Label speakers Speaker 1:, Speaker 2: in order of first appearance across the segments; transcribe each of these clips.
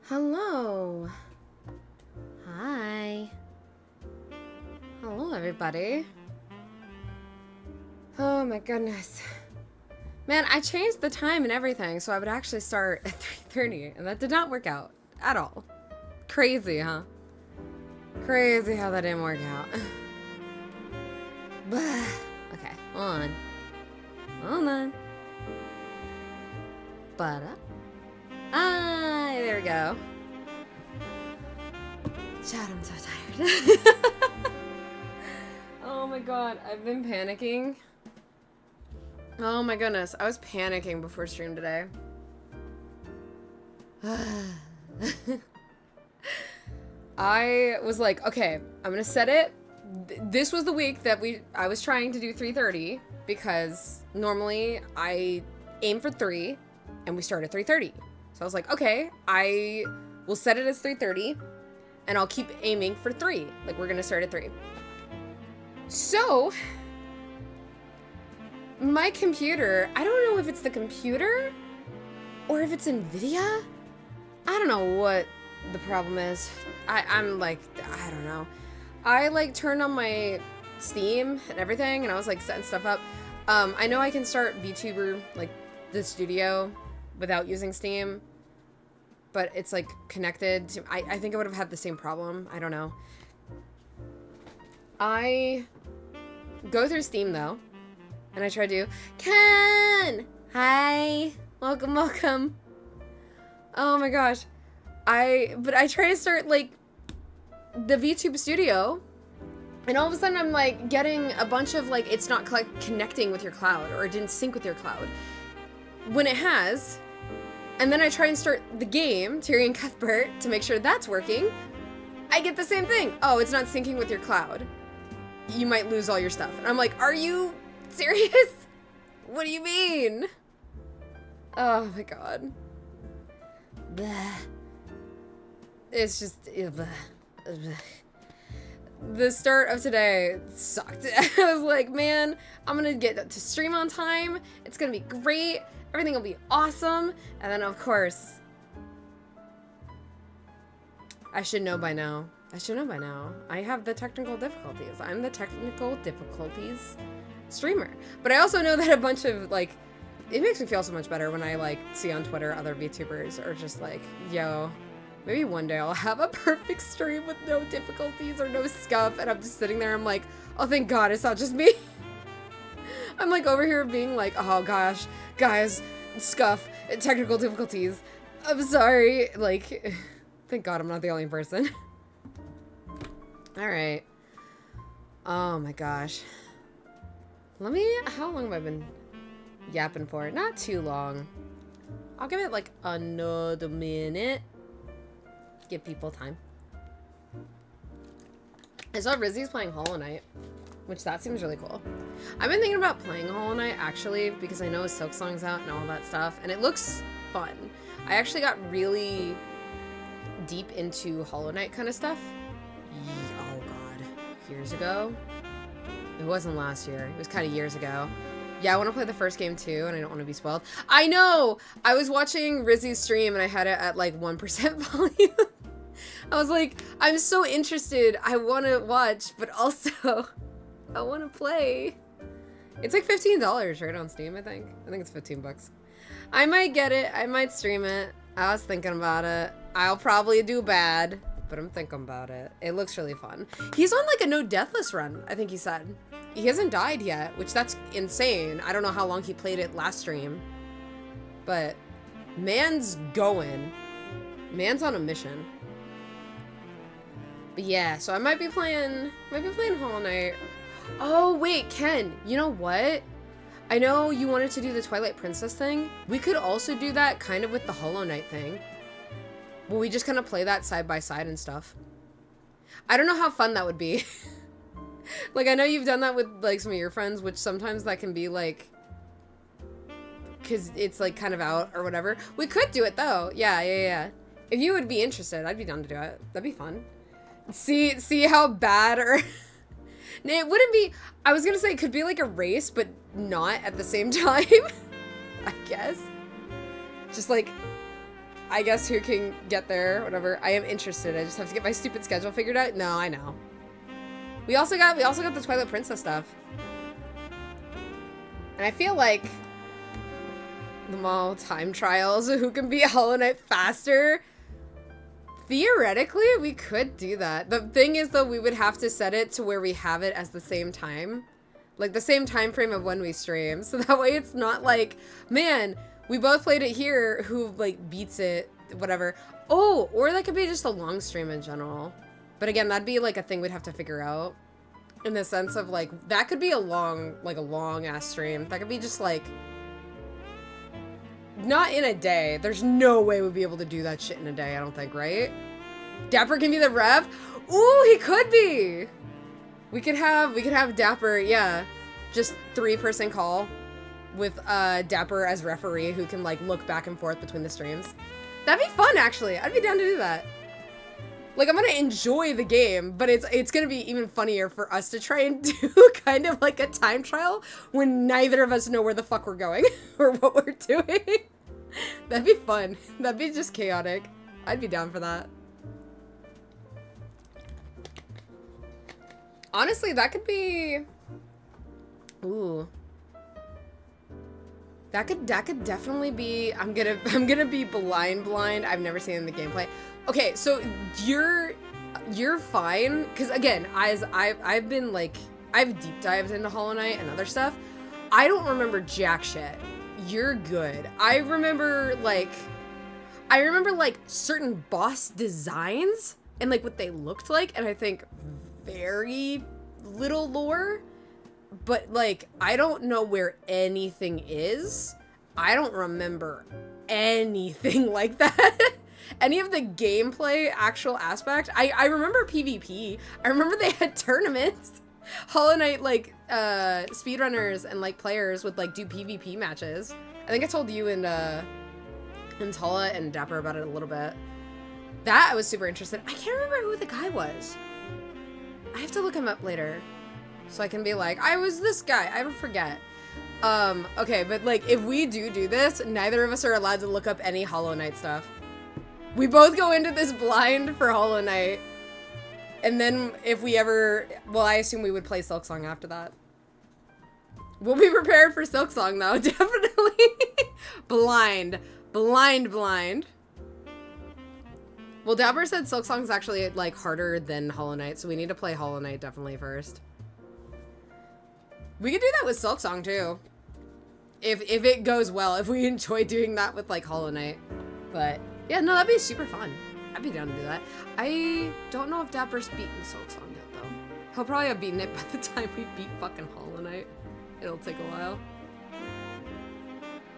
Speaker 1: Hello. Hi. Hello, everybody. Oh my goodness. Man, I changed the time and everything so I would actually start at 3:30, and that did not work out at all. Crazy, huh? Crazy how that didn't work out. Okay, hold on. Hold on. There we go. Chad, I'm so tired. Oh my god, I've been panicking. Oh my goodness, I was panicking before stream today. I was like, okay, I'm gonna set it. This was the week that I was trying to do 3:30 because normally I aim for 3 and we start at 3:30. So I was like, okay, I will set it as 3:30 and I'll keep aiming for 3. Like, we're gonna start at 3. So my computer, I don't know if it's the computer or if it's NVIDIA. I don't know what the problem is. I'm like, I don't know. I like turned on my Steam and everything and I was like setting stuff up. I know I can start VTuber, like the studio, without using Steam, but it's like connected to, I think I would have had the same problem. I don't know. I go through Steam though, and I try to, Ken! Hi! Welcome. Oh my gosh. But I try to start like the VTube studio, and all of a sudden I'm like getting a bunch of like, it's not connecting with your cloud, or it didn't sync with your cloud. When it has, and then I try and start the game, Tyrion Cuthbert, to make sure that's working, I get the same thing. Oh, it's not syncing with your cloud. You might lose all your stuff. And I'm like, are you serious? What do you mean? Oh my god. Bleh. It's just, bleh. The start of today sucked. I was like, man, I'm gonna get to stream on time. It's gonna be great. Everything will be awesome. And then, of course, I should know by now. I have the technical difficulties. I'm the technical difficulties streamer. But I also know that a bunch of, like, it makes me feel so much better when I, like, see on Twitter other VTubers are just like, yo, maybe one day I'll have a perfect stream with no difficulties or no scuff. And I'm just sitting there, I'm like, oh, thank God, it's not just me. I'm, like, over here being like, oh, gosh, guys, scuff, technical difficulties. I'm sorry. Like, thank God I'm not the only person. All right. Oh my gosh. How long have I been yapping for? Not too long. I'll give it like another minute. Give people time. I saw Rizzy's playing Hollow Knight, which that seems really cool. I've been thinking about playing Hollow Knight actually because I know Silksong's out and all that stuff, and it looks fun. I actually got really deep into Hollow Knight kind of stuff. Oh god, years ago? It wasn't last year. It was kind of years ago. Yeah, I want to play the first game too, and I don't want to be spoiled. I know! I was watching Rizzy's stream and I had it at like 1% volume. I was like, I'm so interested. I want to watch, but also I want to play. It's like $15 right on Steam, I think. I think it's 15 bucks. I might get it. I might stream it. I was thinking about it. I'll probably do bad, but I'm thinking about it. It looks really fun. He's on like a no deathless run, I think he said. He hasn't died yet, which that's insane. I don't know how long he played it last stream, but man's going. Man's on a mission. But yeah, so I might be playing Hollow Knight. Oh wait, Ken, you know what? I know you wanted to do the Twilight Princess thing. We could also do that kind of with the Hollow Knight thing. Well, we just kind of play that side by side and stuff. I don't know how fun that would be. Like, I know you've done that with, like, some of your friends, which sometimes that can be, like, because it's, like, kind of out or whatever. We could do it, though. Yeah. If you would be interested, I'd be down to do it. That'd be fun. See how bad or... It wouldn't be... I was gonna say it could be, like, a race, but not at the same time. I guess. Just, like... I guess who can get there, whatever. I am interested. I just have to get my stupid schedule figured out. No, I know. We also got the Twilight Princess stuff. And I feel like the mall time trials, who can beat Hollow Knight faster? Theoretically, we could do that. The thing is, though, we would have to set it to where we have it as the same time. Like, the same time frame of when we stream. So that way it's not like, man, we both played it here, who, like, beats it, whatever. Oh, or that could be just a long stream in general. But again, that'd be, like, a thing we'd have to figure out. In the sense of, like, that could be a long-ass stream. That could be just, like, not in a day. There's no way we'd be able to do that shit in a day, I don't think, right? Dapper can be the ref? Ooh, he could be! We could have Dapper, yeah. Just 3-person call with Dapper as referee who can, like, look back and forth between the streams. That'd be fun, actually. I'd be down to do that. Like, I'm gonna enjoy the game, but it's gonna be even funnier for us to try and do kind of like a time trial when neither of us know where the fuck we're going or what we're doing. That'd be fun. That'd be just chaotic. I'd be down for that. Honestly, that could be... Ooh. That could definitely be... I'm gonna be blind. I've never seen the gameplay. Okay, so you're fine, because again, as I've been like, I've deep dived into Hollow Knight and other stuff. I don't remember jack shit. You're good. I remember like certain boss designs and like what they looked like, and I think very little lore, but like I don't know where anything is. I don't remember anything like that. Any of the gameplay actual aspect. I remember PvP. I remember they had tournaments. Hollow Knight, like, speedrunners and, like, players would, like, do PvP matches. I think I told you and Tala and Dapper about it a little bit. That I was super interested. I can't remember who the guy was. I have to look him up later. So I can be like, I was this guy. I would forget. Okay, but, like, if we do this, neither of us are allowed to look up any Hollow Knight stuff. We both go into this blind for Hollow Knight. And then if we ever... Well, I assume we would play Silksong after that. We'll be prepared for Silksong, though. Definitely. Blind. Well, Dapper said Silksong's actually, like, harder than Hollow Knight. So we need to play Hollow Knight definitely first. We could do that with Silksong, too. If it goes well. If we enjoy doing that with, like, Hollow Knight. But... yeah, no, that'd be super fun. I'd be down to do that. I don't know if Dapper's beaten Silksong yet, though. He'll probably have beaten it by the time we beat fucking Hollow Knight. It'll take a while.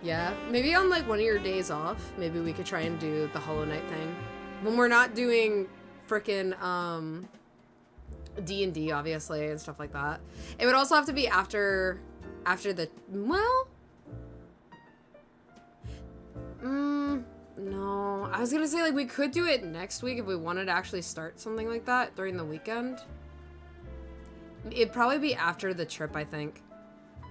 Speaker 1: Yeah, maybe on, like, one of your days off, maybe we could try and do the Hollow Knight thing. When we're not doing frickin', D&D, obviously, and stuff like that. It would also have to be after the... well... no, I was gonna say, like, we could do it next week if we wanted to actually start something like that during the weekend. It'd probably be after the trip, I think.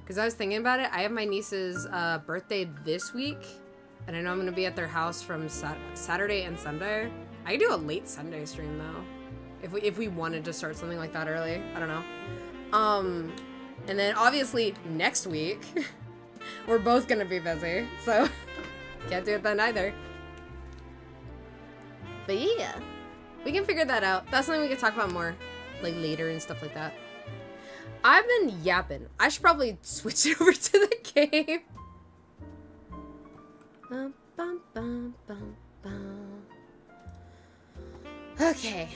Speaker 1: Because I was thinking about it. I have my niece's birthday this week. And I know I'm gonna be at their house from Saturday and Sunday. I could do a late Sunday stream, though. If we wanted to start something like that early. I don't know. And then, obviously, next week, we're both gonna be busy. So, can't do it then either. But yeah, we can figure that out. That's something we can talk about more, like, later and stuff like that. I've been yapping. I should probably switch it over to the game. Bum, bum, bum, bum, bum. Okay.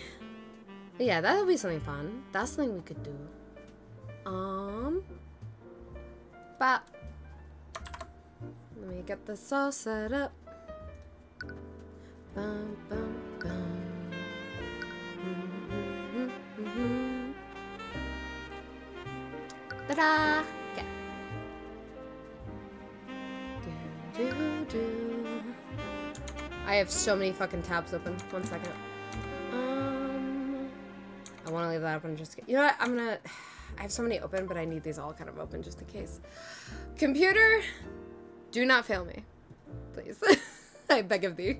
Speaker 1: But yeah, that'll be something fun. That's something we could do. But let me get this all set up. Bum, bum, bum. Ta-da! Okay. I have so many fucking tabs open. 1 second. I want to leave that open just to get... You know what? I have so many open, but I need these all kind of open just in case. Computer, do not fail me. Please. I beg of thee.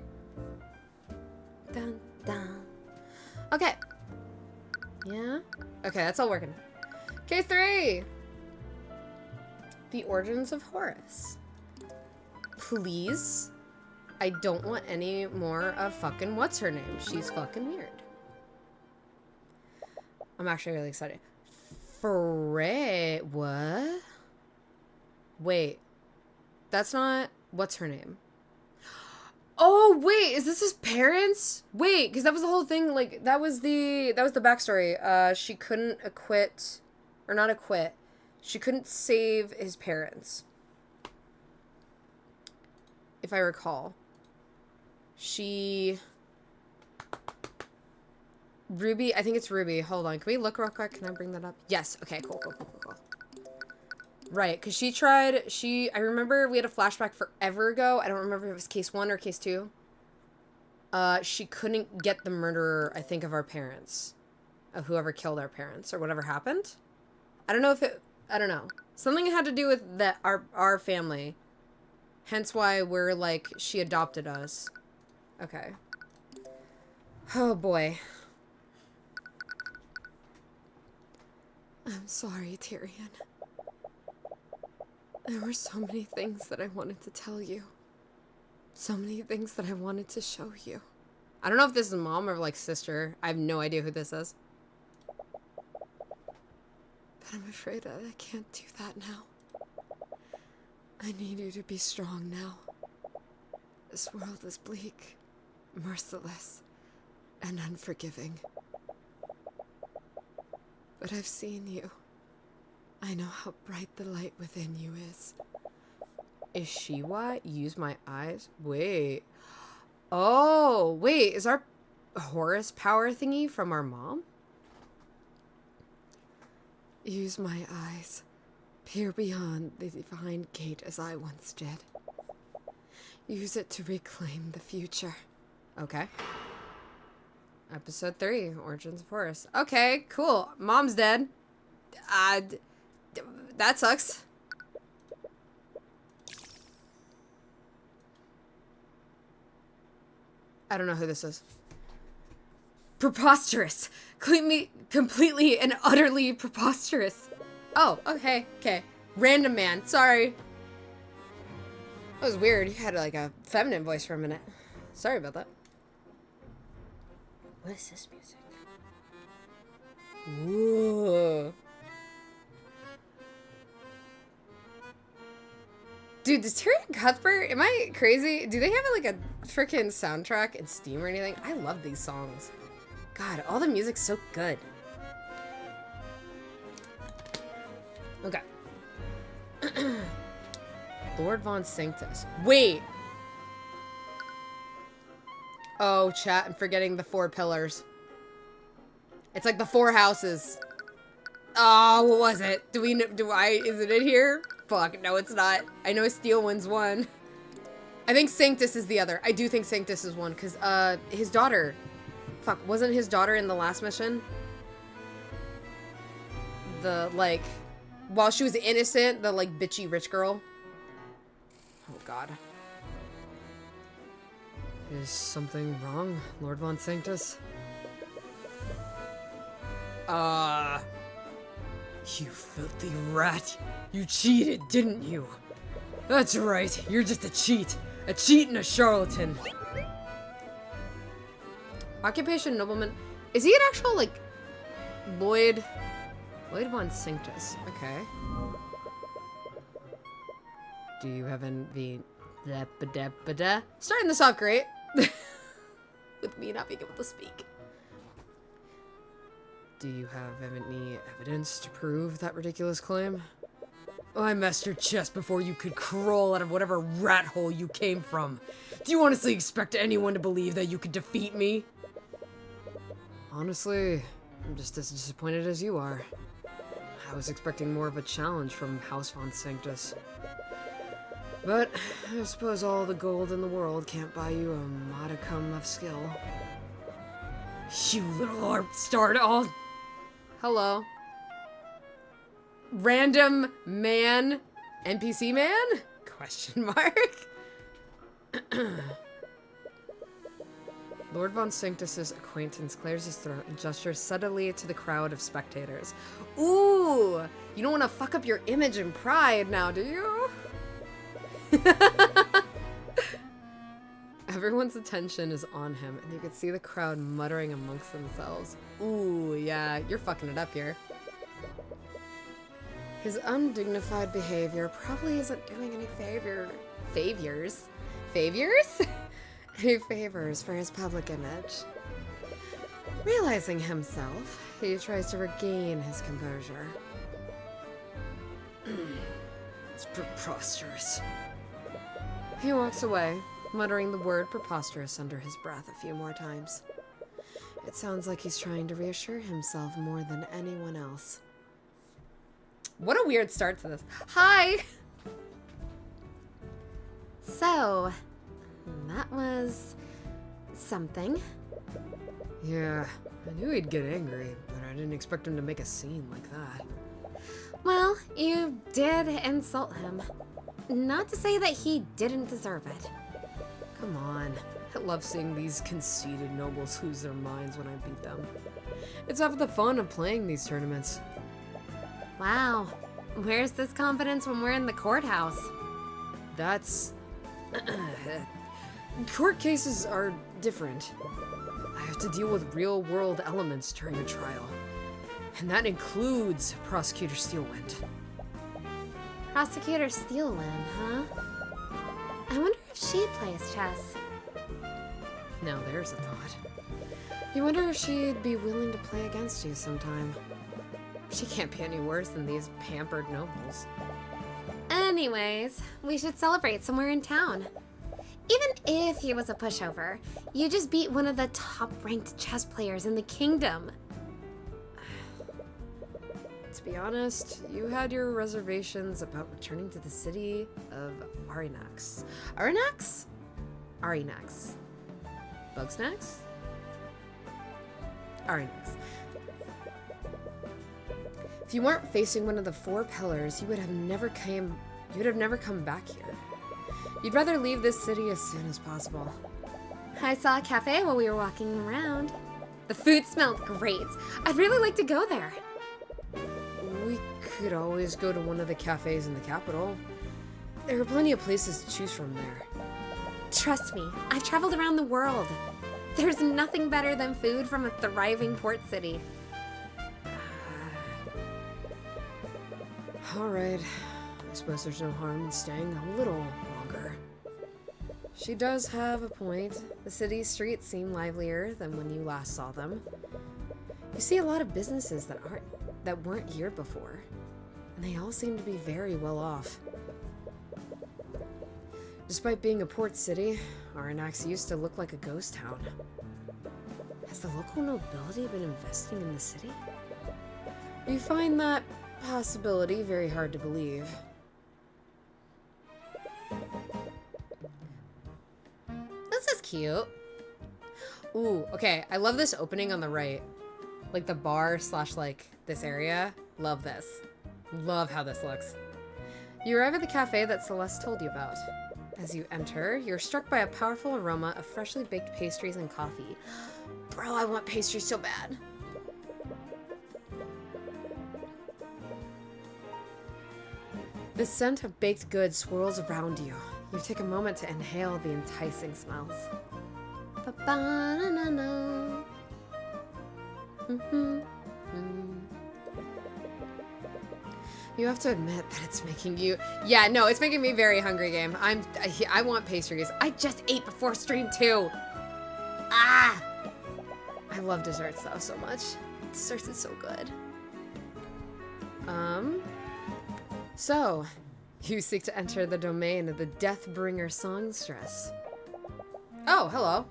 Speaker 1: Yeah? Okay, that's all working. Case 3! The Origins of Horus. Please? I don't want any more of fucking what's-her-name. She's fucking weird. I'm actually really excited. What? Wait. That's not... What's her name? Oh, wait! Is this his parents? Wait, because that was the whole thing, like, that was the backstory. She couldn't acquit... Or not acquit. She couldn't save his parents. If I recall. Ruby, I think it's Ruby. Hold on. Can we look real quick? Can I bring that up? Yes. Okay, cool. Right, because I remember we had a flashback forever ago. I don't remember if it was case 1 or case 2. She couldn't get the murderer, I think, of our parents. Of whoever killed our parents or whatever happened. I don't know. Something had to do with our family. Hence why we're like, she adopted us. Okay. Oh boy. I'm sorry, Tyrion. There were so many things that I wanted to tell you. So many things that I wanted to show you. I don't know if this is mom or like sister. I have no idea who this is. But I'm afraid that I can't do that now. I need you to be strong now. This world is bleak, merciless, and unforgiving. But I've seen you. I know how bright the light within you is. Is she what? Use my eyes? Wait. Oh, wait. Is our Horus power thingy from our mom? Use my eyes. Peer beyond the divine gate as I once did. Use it to reclaim the future. Okay. Episode 3, Origins of Horus. Okay, cool. Mom's dead. That sucks. I don't know who this is. Preposterous. Completely and utterly preposterous. Oh, okay. Random man. Sorry. That was weird. You had like a feminine voice for a minute. Sorry about that. What is this music? Whoa. Dude, does Tyrion Cuthbert, am I crazy? Do they have like a freaking soundtrack in Steam or anything? I love these songs. God, all the music's so good. Okay. Lord Von Sanctus. Wait. Oh, chat, I'm forgetting the 4 pillars. It's like the 4 houses. Oh, what was it? Is it in here? Fuck, no it's not. I know Steel Wind's one. I think Sanctus is the other. I do think Sanctus is one, because, his daughter. Fuck, wasn't his daughter in the last mission? The, like, while she was innocent, the, like, bitchy rich girl. Oh, God. Is something wrong, Lord Von Sanctus? You filthy rat. You cheated, didn't you? That's right, you're just a cheat. A cheat and a charlatan. Occupation nobleman. Is he an actual, like, Lloyd Von Sanctus. Okay. Do you have any... Starting this off great. With me not being able to speak. Do you have any evidence to prove that ridiculous claim? Oh, I messed your chest before you could crawl out of whatever rat hole you came from. Do you honestly expect anyone to believe that you could defeat me? Honestly, I'm just as disappointed as you are. I was expecting more of a challenge from House Von Sanctus. But I suppose all the gold in the world can't buy you a modicum of skill. You little harp-starred all... Hello. Random man? NPC man? Question mark? Lord von Sanctus's acquaintance clears his throat and gestures subtly to the crowd of spectators. Ooh! You don't want to fuck up your image and pride now, do you? Everyone's attention is on him, and you can see the crowd muttering amongst themselves. Ooh, yeah, you're fucking it up here. His undignified behavior probably isn't doing any favors for his public image. Realizing himself, he tries to regain his composure. It's preposterous. He walks away, muttering the word preposterous under his breath a few more times. It sounds like he's trying to reassure himself more than anyone else. What a weird start to this. Hi!
Speaker 2: So, that was something.
Speaker 1: Yeah, I knew he'd get angry, but I didn't expect him to make a scene like that.
Speaker 2: Well, you did insult him. Not to say that he didn't deserve it.
Speaker 1: Come on. I love seeing these conceited nobles lose their minds when I beat them. It's half the fun of playing these tournaments.
Speaker 2: Wow. Where's this confidence when we're in the courthouse?
Speaker 1: That's... Court cases are different. I have to deal with real-world elements during a trial. And that includes Prosecutor Steelwind.
Speaker 2: Prosecutor Steelwind, huh? I wonder if she plays chess.
Speaker 1: Now there's a thought. You wonder if she'd be willing to play against you sometime. She can't be any worse than these pampered nobles.
Speaker 2: Anyways, we should celebrate somewhere in town. Even if he was a pushover, you just beat one of the top-ranked chess players in the kingdom.
Speaker 1: To be honest, you had your reservations about returning to the city of Arinax. Arinax? Arinax. Bugsnax? Arinax. If you weren't facing one of the 4 pillars, you would have never come back here. You'd rather leave this city as soon as possible.
Speaker 2: I saw a cafe while we were walking around. The food smelled great. I'd really like to go there.
Speaker 1: We could always go to one of the cafes in the capital. There are plenty of places to choose from there.
Speaker 2: Trust me, I've traveled around the world. There's nothing better than food from a thriving port city.
Speaker 1: Alright, I suppose there's no harm in staying a little longer. She does have a point. The city's streets seem livelier than when you last saw them. You see a lot of businesses that weren't here before, and they all seem to be very well off. Despite being a port city, Arinax used to look like a ghost town. Has the local nobility been investing in the city? You find that possibility very hard to believe.
Speaker 2: This is cute.
Speaker 1: Ooh, okay, I love this opening on the right. Like the bar / like this area. Love this. Love how this looks. You arrive at the cafe that Celeste told you about. As you enter, you're struck by a powerful aroma of freshly baked pastries and coffee. Bro, I want pastries so bad. The scent of baked goods swirls around you. You take a moment to inhale the enticing smells.
Speaker 2: Ba-ba-na-na-na.
Speaker 1: You have to admit that it's making you... Yeah, no, it's making me very hungry, game. I want pastries. I just ate before stream too. Ah! I love desserts though so much. Desserts is so good. So, you seek to enter the domain of the Deathbringer songstress. Oh, hello.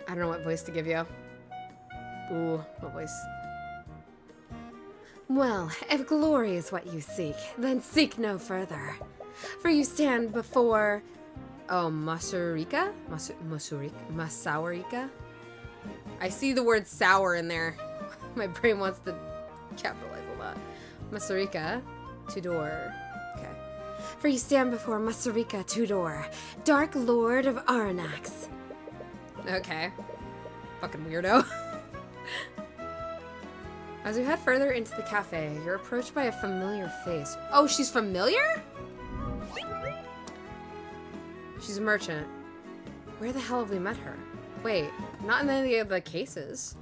Speaker 1: I don't know what voice to give you. Ooh, what voice?
Speaker 2: Well, if glory is what you seek, then seek no further. For you stand before...
Speaker 1: Oh, Masaurika? Masaurika? I see the word sour in there. My brain wants to capitalize a lot. Masaurika, Tudor. Okay.
Speaker 2: for you stand before Masarika Tudor, Dark Lord of Aranax.
Speaker 1: Okay. Fucking weirdo. As you head further into the cafe, you're approached by a familiar face. Oh, she's familiar? She's a merchant. Where the hell have we met her? Wait, not in any of the cases.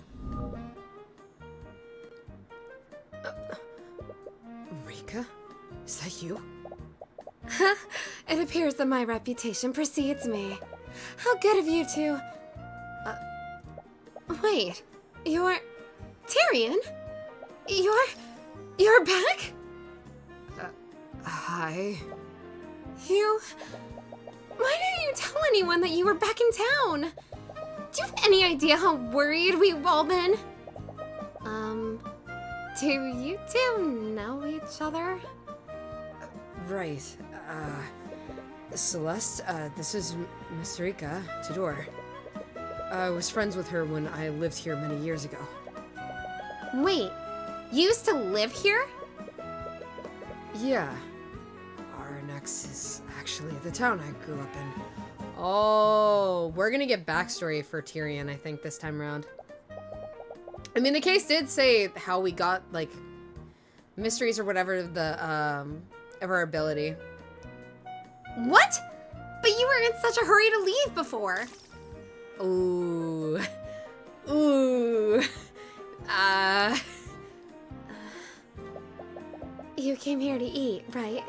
Speaker 1: Rika? Is that you?
Speaker 2: It appears that my reputation precedes me. How good of you to... wait, you're... Tyrion? You're back?
Speaker 1: Hi.
Speaker 2: You... Why didn't you tell anyone that you were back in town? Do you have any idea how worried we've all been? Do you two know each other?
Speaker 1: Right. Celeste, this is Miss Rika Tudor. I was friends with her when I lived here many years ago.
Speaker 2: Wait, you used to live here?
Speaker 1: Yeah. Arcane is actually the town I grew up in. Oh, we're gonna get backstory for Tyrion, I think, this time around. I mean, the case did say how we got, like, mysteries or whatever of our ability.
Speaker 2: What? But you were in such a hurry to leave before.
Speaker 1: Ooh. Ooh.
Speaker 2: You came here to eat, right?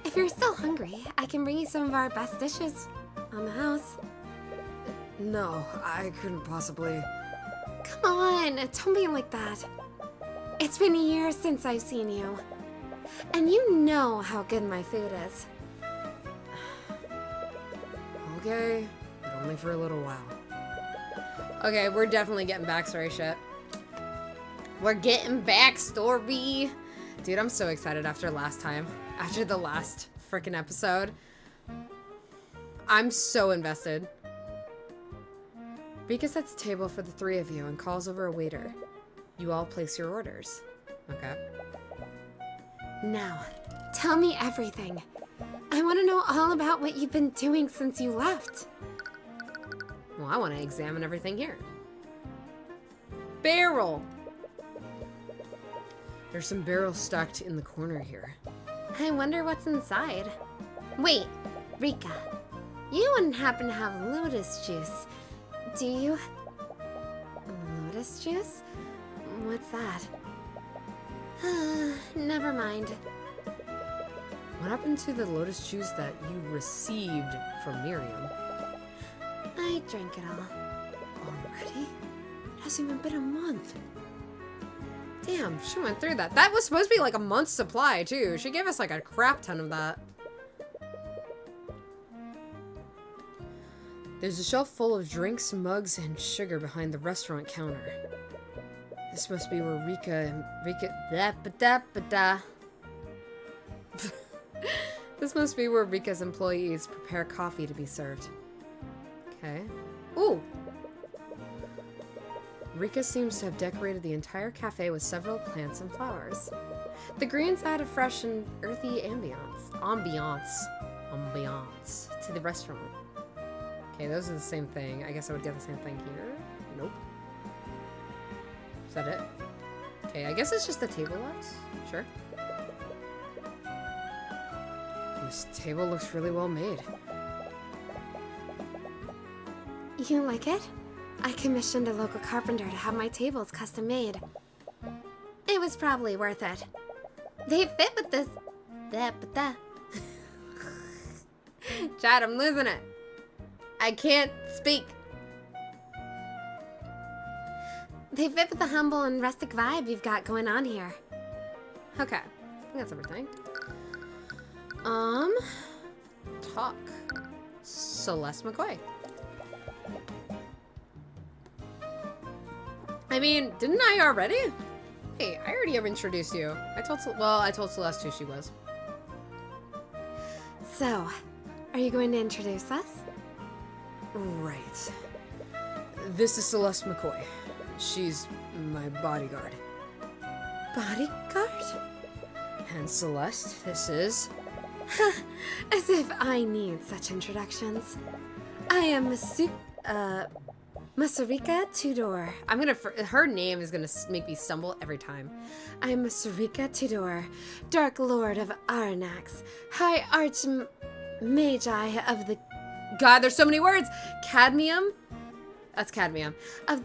Speaker 2: If you're still hungry, I can bring you some of our best dishes on the house.
Speaker 1: No, I couldn't possibly.
Speaker 2: Come on, don't be like that. It's been years since I've seen you. And you know how good my food is.
Speaker 1: Okay, but only for a little while. Okay, we're definitely getting backstory shit. We're getting backstory. Dude, I'm so excited after last time. After the last freaking episode. I'm so invested. Rika sets a table for the three of you and calls over a waiter. You all place your orders. Okay.
Speaker 2: Now, tell me everything. I want to know all about what you've been doing since you left.
Speaker 1: Well, I want to examine everything here. Barrel! There's some barrels stacked in the corner here.
Speaker 2: I wonder what's inside. Wait, Rika, you wouldn't happen to have lotus juice, do you? Lotus juice? What's that? Never mind.
Speaker 1: What happened to the lotus juice that you received from Miriam?
Speaker 2: I drank it all.
Speaker 1: Already? It hasn't even been a month. Damn, she went through that. That was supposed to be like a month's supply, too. She gave us like a crap ton of that. There's a shelf full of drinks, mugs, and sugar behind the restaurant counter. This must be where This must be where Rika's employees prepare coffee to be served. Okay. Ooh! Rika seems to have decorated the entire cafe with several plants and flowers. The greens add a fresh and earthy ambiance to the restaurant. Okay, those are the same thing. I guess I would get the same thing here. Nope. Is that it? Okay, I guess it's just the table left. Sure. This table looks really well made.
Speaker 2: You like it? I commissioned a local carpenter to have my tables custom made. It was probably worth it. They fit with this...
Speaker 1: Chad, I'm losing it. I can't speak.
Speaker 2: They fit with the humble and rustic vibe you've got going on here.
Speaker 1: Okay, I think that's everything. Talk. Celeste McCoy. I mean, didn't I already? Hey, I already have introduced you. I told Celeste who she was.
Speaker 2: So, are you going to introduce us?
Speaker 1: Right. This is Celeste McCoy. She's my bodyguard.
Speaker 2: Bodyguard?
Speaker 1: And Celeste, this is...
Speaker 2: As if I need such introductions. I am Masarika Tudor.
Speaker 1: Her name is gonna make me stumble every time.
Speaker 2: I am Masarika Tudor, Dark Lord of Arnax, High Archmagi of the
Speaker 1: God, there's so many words! Cadmium? That's cadmium.
Speaker 2: of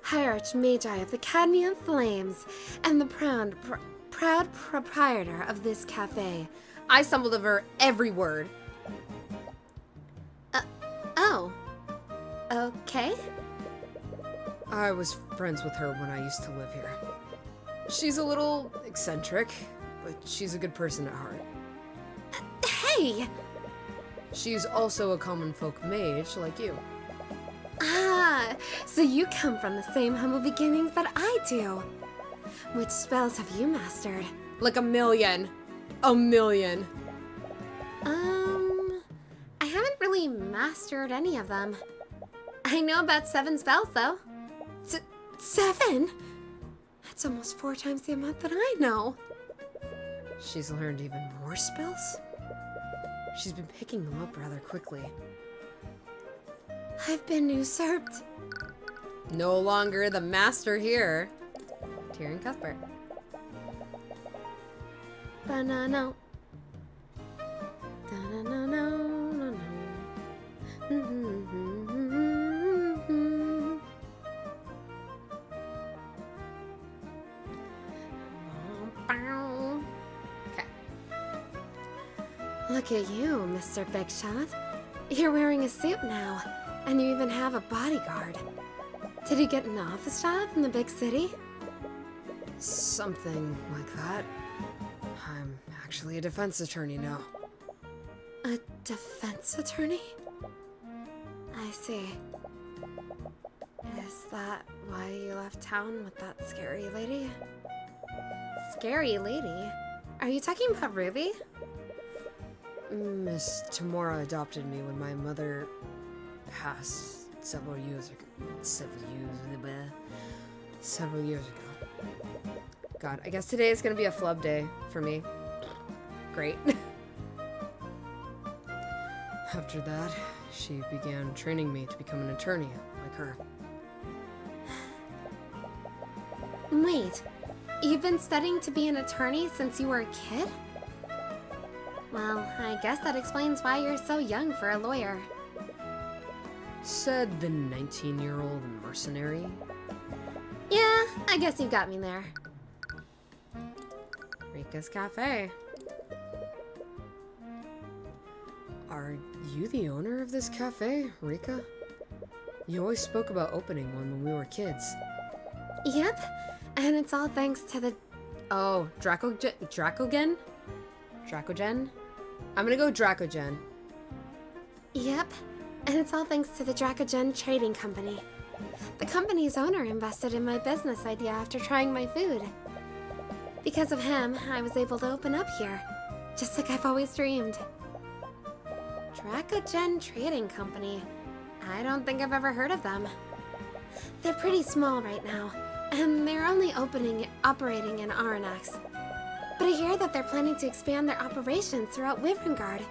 Speaker 2: High Archmagi of the Cadmium Flames, and the proud proprietor of this cafe.
Speaker 1: I stumbled over every word.
Speaker 2: Oh. Okay.
Speaker 1: I was friends with her when I used to live here. She's a little eccentric, but she's a good person at heart.
Speaker 2: Hey!
Speaker 1: She's also a common folk mage like you.
Speaker 2: Ah, so you come from the same humble beginnings that I do. Which spells have you mastered?
Speaker 1: Like a million. A million.
Speaker 2: I haven't really mastered any of them. I know about 7 spells, though. 7? That's almost 4 times the amount that I know.
Speaker 1: She's learned even more spells? She's been picking them up rather quickly.
Speaker 2: I've been usurped.
Speaker 1: No longer the master here. Tyrion Cuthbert.
Speaker 2: Banana.
Speaker 1: Okay.
Speaker 2: Look at you, Mr. Big Shot. You're wearing a suit now, and you even have a bodyguard. Did you get an office job in the big city?
Speaker 1: Something like that. I'm actually a defense attorney now.
Speaker 2: A defense attorney? I see. Is that why you left town with that scary lady? Scary lady? Are you talking about Ruby?
Speaker 1: Miss Tamora adopted me when my mother passed several years ago. God, I guess today is gonna be a flub day for me. Great. After that, she began training me to become an attorney, like her.
Speaker 2: Wait, you've been studying to be an attorney since you were a kid? Well, I guess that explains why you're so young for a lawyer.
Speaker 1: Said the 19-year-old mercenary.
Speaker 2: Yeah, I guess you got me there.
Speaker 1: Rika's Cafe. Are you the owner of this cafe, Rika? You always spoke about opening one when we were kids.
Speaker 2: Yep, and it's all thanks to the...
Speaker 1: Oh, Dracogen? Dracogen? I'm gonna go Dracogen.
Speaker 2: Yep, and it's all thanks to the Dracogen Trading Company. The company's owner invested in my business idea after trying my food. Because of him, I was able to open up here, just like I've always dreamed. Dracogen Trading Company. I don't think I've ever heard of them. They're pretty small right now, and they're only operating in Aranax. But I hear that they're planning to expand their operations throughout Wyverngard.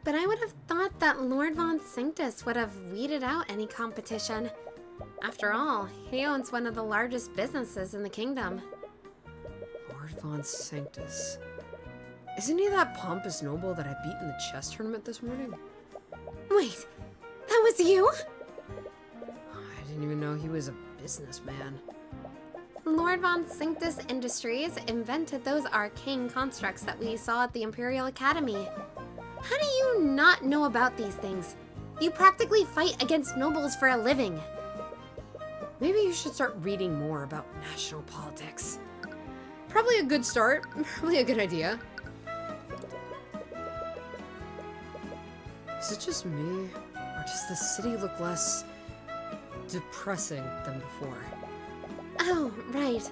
Speaker 2: But I would have thought that Lord Von Sanctus would have weeded out any competition. After all, he owns one of the largest businesses in the kingdom.
Speaker 1: Lord Von Sanctus. Isn't he that pompous noble that I beat in the chess tournament this morning?
Speaker 2: Wait, that was you?
Speaker 1: I didn't even know he was a businessman.
Speaker 2: Lord Von Sanctus Industries invented those arcane constructs that we saw at the Imperial Academy. How do you not know about these things? You practically fight against nobles for a living.
Speaker 1: Maybe you should start reading more about national politics. Probably a good start. Probably a good idea. Is it just me, or does the city look less depressing than before?
Speaker 2: Oh, right.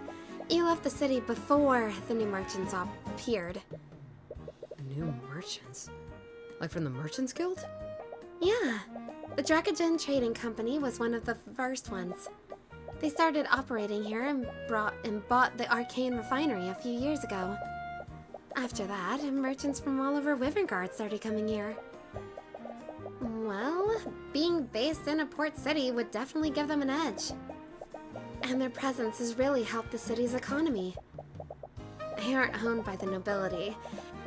Speaker 2: You left the city before the new merchants appeared.
Speaker 1: New merchants? Like from the Merchants Guild?
Speaker 2: Yeah, the Dracogen Trading Company was one of the first ones. They started operating here and bought the Arcane refinery a few years ago. After that, merchants from all over Wyverngard started coming here. Well, being based in a port city would definitely give them an edge. And their presence has really helped the city's economy. They aren't owned by the nobility,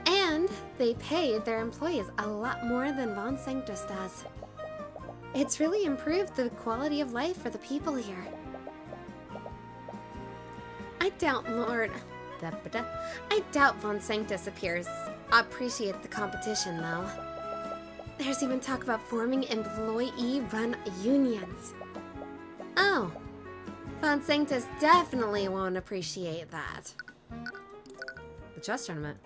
Speaker 2: and they paid their employees a lot more than Von Sanctus does. It's really improved the quality of life for the people here. I doubt Von Sanctus appreciates the competition, though. There's even talk about forming employee-run unions. Oh, Von Sanctus definitely won't appreciate that.
Speaker 1: The chess tournament.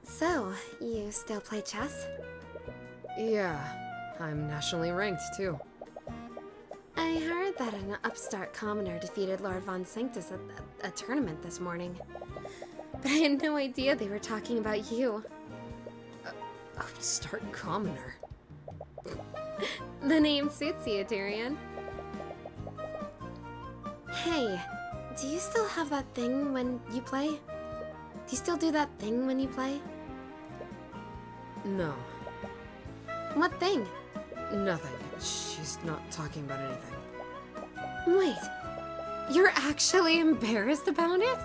Speaker 2: So, you still play chess?
Speaker 1: Yeah, I'm nationally ranked, too.
Speaker 2: I heard that an upstart commoner defeated Lord Von Sanctus at a tournament this morning. But I had no idea they were talking about you.
Speaker 1: Upstart commoner?
Speaker 2: The name suits you, Tyrion. Hey, do you still have that thing when you play? Do you still do that thing when you play?
Speaker 1: No.
Speaker 2: What thing?
Speaker 1: Nothing. She's not talking about anything.
Speaker 2: Wait, you're actually embarrassed about it?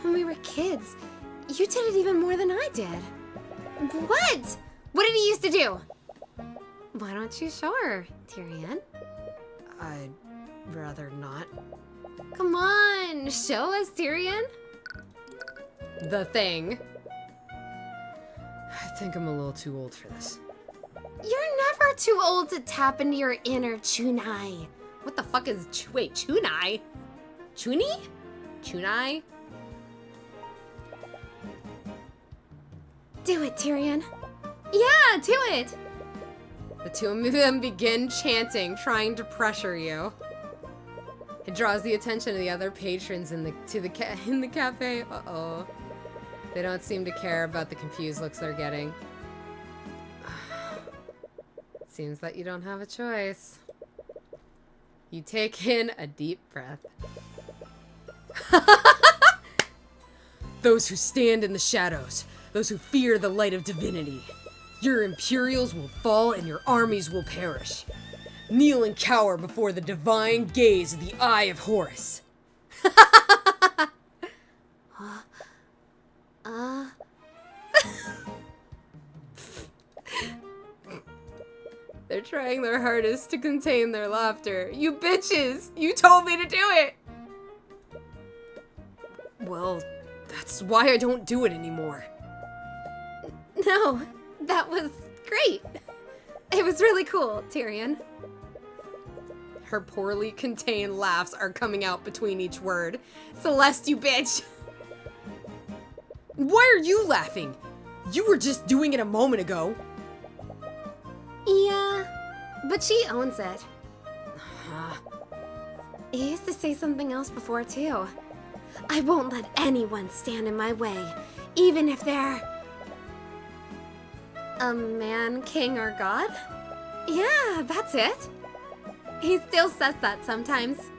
Speaker 2: When we were kids, you did it even more than I did. What? What did he used to do? Why don't you show her, Tyrion?
Speaker 1: I'd rather not.
Speaker 2: Come on, show us, Tyrion.
Speaker 1: The thing. I think I'm a little too old for this.
Speaker 2: You're never too old to tap into your inner Chunai.
Speaker 1: What the fuck is wait, Chunai? Chuni? Chunai?
Speaker 2: Do it, Tyrion. Yeah, do it.
Speaker 1: The two of them begin chanting, trying to pressure you. It draws the attention of the other patrons in the cafe. Uh-oh. They don't seem to care about the confused looks they're getting. Seems that you don't have a choice. You take in a deep breath. Those who stand in the shadows, those who fear the light of divinity. Your Imperials will fall and your armies will perish. Kneel and cower before the divine gaze of the Eye of Horus. They're trying their hardest to contain their laughter. You bitches! You told me to do it! Well, that's why I don't do it anymore.
Speaker 2: No, that was great. It was really cool, Tyrion.
Speaker 1: Her poorly contained laughs are coming out between each word. Celeste, you bitch! Why are you laughing? You were just doing it a moment ago.
Speaker 2: Yeah, but she owns it. He used to say something else before, too. I won't let anyone stand in my way, even if they're a man, king, or god? Yeah, that's it. He still says that sometimes.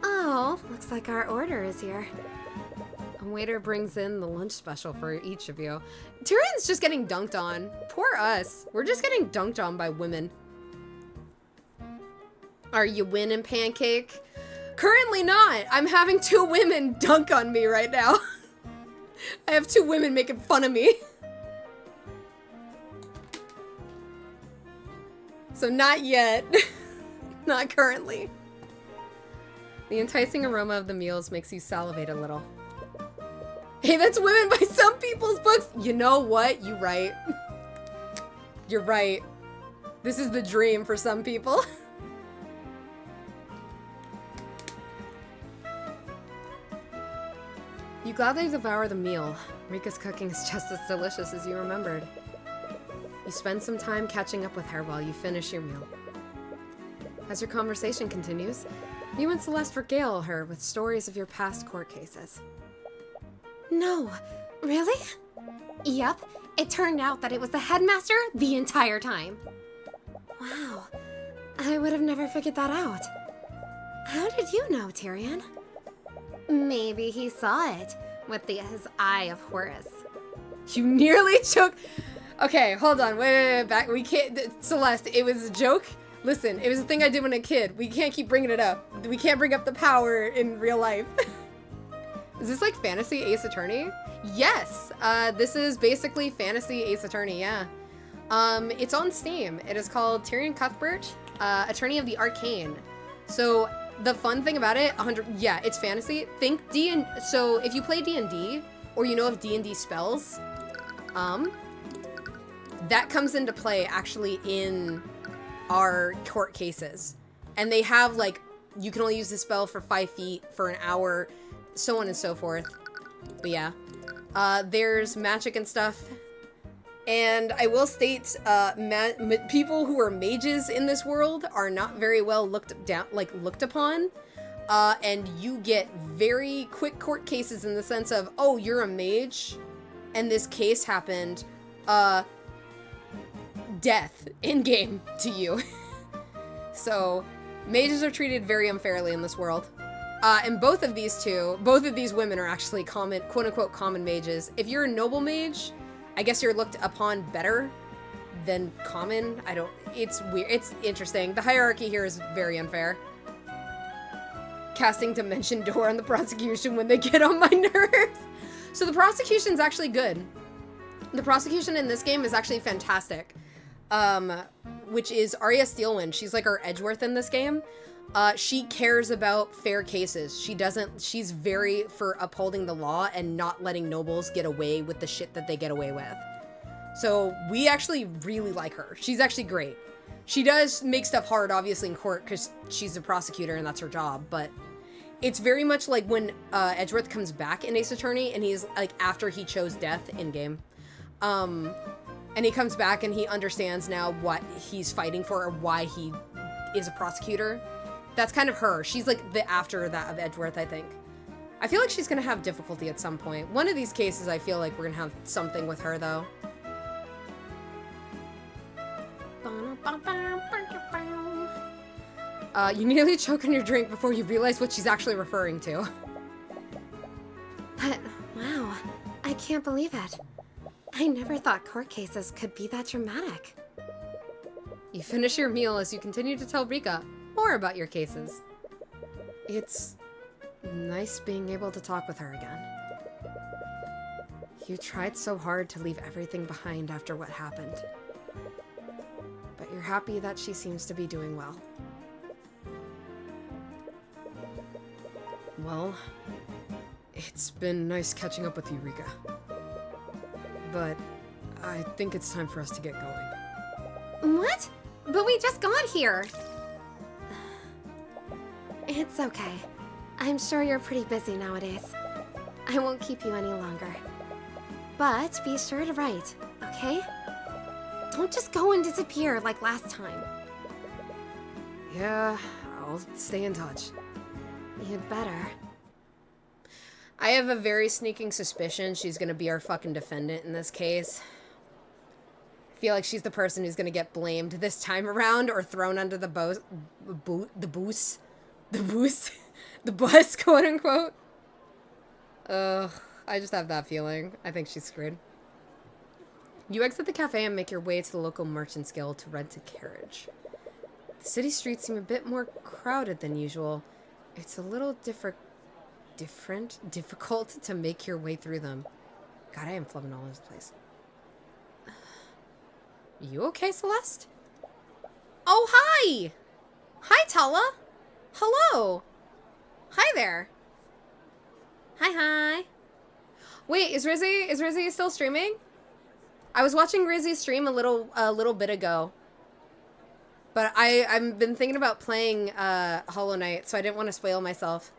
Speaker 2: Oh, looks like our order is here.
Speaker 1: A waiter brings in the lunch special for each of you. Tyrion's just getting dunked on. Poor us. We're just getting dunked on by women. Are you winning, Pancake? Currently not. I'm having 2 women dunk on me right now. I have 2 women making fun of me. So not yet. Not currently. The enticing aroma of the meals makes you salivate a little. Hey, that's women by some people's books. You know what? You're right. You're right. This is the dream for some people. You gladly devour the meal. Rika's cooking is just as delicious as you remembered. You spend some time catching up with her while you finish your meal. As your conversation continues, you and Celeste regale her with stories of your past court cases.
Speaker 2: No, really? Yep, It turned out that it was the headmaster the entire time. Wow, I would have never figured that out. How did you know, Tyrion? Maybe he saw it with his eye of Horus.
Speaker 1: You nearly choked. Okay, hold on. Wait, back. We can't. Celeste, it was a joke. Listen, it was a thing I did when a kid. We can't keep bringing it up. We can't bring up the power in real life. Is this like fantasy Ace Attorney? Yes. This is basically fantasy Ace Attorney. Yeah. It's on Steam. It is called Tyrion Cuthbert, Attorney of the Arcane. So the fun thing about it, yeah, it's fantasy. Think so if you play D&D or you know of D&D spells, that comes into play actually in our court cases. And they have like, you can only use the spell for 5 feet for an hour, so on and so forth. But yeah, there's magic and stuff. And I will state, people who are mages in this world are not very well looked upon. And you get very quick court cases in the sense of, oh, you're a mage, and this case happened, death in-game to you. So, mages are treated very unfairly in this world. And both of these women are actually common, quote-unquote, common mages. If you're a noble mage, I guess you're looked upon better than common. It's weird. It's interesting. The hierarchy here is very unfair. Casting Dimension Door on the prosecution when they get on my nerves. So the prosecution's actually good. The prosecution in this game is actually fantastic. Which is Arya Steelwind. She's like our Edgeworth in this game. She cares about fair cases. She's very for upholding the law and not letting nobles get away with the shit that they get away with. So we actually really like her. She's actually great. She does make stuff hard, obviously, in court because she's a prosecutor and that's her job, but it's very much like when Edgeworth comes back in Ace Attorney and he's like after he chose death in game. And he comes back and he understands now what he's fighting for or why he is a prosecutor. That's kind of her. She's like the after that of Edgeworth, I think. I feel like she's gonna have difficulty at some point. One of these cases, I feel like we're gonna have something with her, though. You nearly choke on your drink before you realize what she's actually referring to.
Speaker 2: But, wow, I can't believe it. I never thought court cases could be that dramatic.
Speaker 1: You finish your meal as you continue to tell Rika more about your cases. It's nice being able to talk with her again. You tried so hard to leave everything behind after what happened. But you're happy that she seems to be doing well. Well, it's been nice catching up with you, Rika. But I think it's time for us to get going.
Speaker 2: What? But we just got here. It's okay. I'm sure you're pretty busy nowadays. I won't keep you any longer. But be sure to write, okay? Don't just go and disappear like last time.
Speaker 1: Yeah, I'll stay in touch.
Speaker 2: You'd better.
Speaker 1: I have a very sneaking suspicion she's gonna be our fucking defendant in this case. I feel like she's the person who's gonna get blamed this time around or thrown under the bus, quote unquote. I just have that feeling. I think she's screwed. You exit the cafe and make your way to the local merchant's guild to rent a carriage. The city streets seem a bit more crowded than usual. It's a little difficult to make your way through them. God, I am flubbing all over the place. You okay, Celeste? Oh, hi! Hi, Tala! Hello! Hi there! Hi. Wait, is Rizzy still streaming? I was watching Rizzy stream a little bit ago. But I've been thinking about playing Hollow Knight, so I didn't want to spoil myself.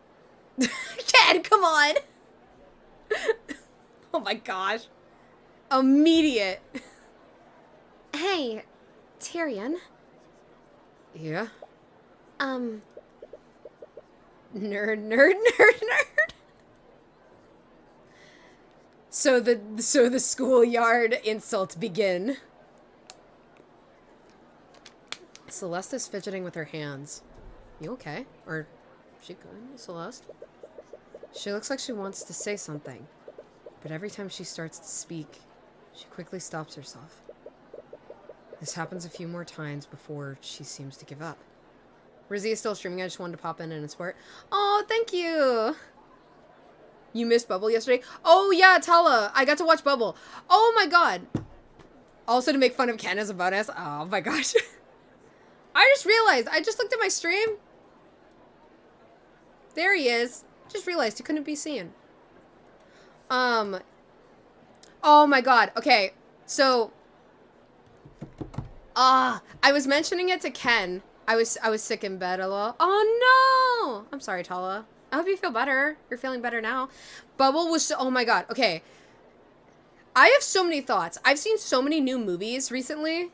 Speaker 1: Ken, come on! Oh my gosh. Immediate.
Speaker 2: Hey, Tyrion.
Speaker 1: Yeah?
Speaker 2: Nerd.
Speaker 1: So the schoolyard insults begin. Celeste is fidgeting with her hands. You okay? Or is she good, Celeste? She looks like she wants to say something, but every time she starts to speak, she quickly stops herself. This happens a few more times before she seems to give up. Rizzy is still streaming. I just wanted to pop in and support. Oh, thank you. You missed Bubble yesterday? Oh, yeah, Tala. I got to watch Bubble. Oh, my God. Also to make fun of Ken as a bonus. Oh, my gosh. I just realized. I just looked at my stream. There he is. Just realized he couldn't be seen. Oh, my God. Okay, so... I was mentioning it to Ken. I was sick in bed a little. Oh no! I'm sorry, Tala. I hope you feel better. You're feeling better now. Bubble was so, oh my God. Okay. I have so many thoughts. I've seen so many new movies recently.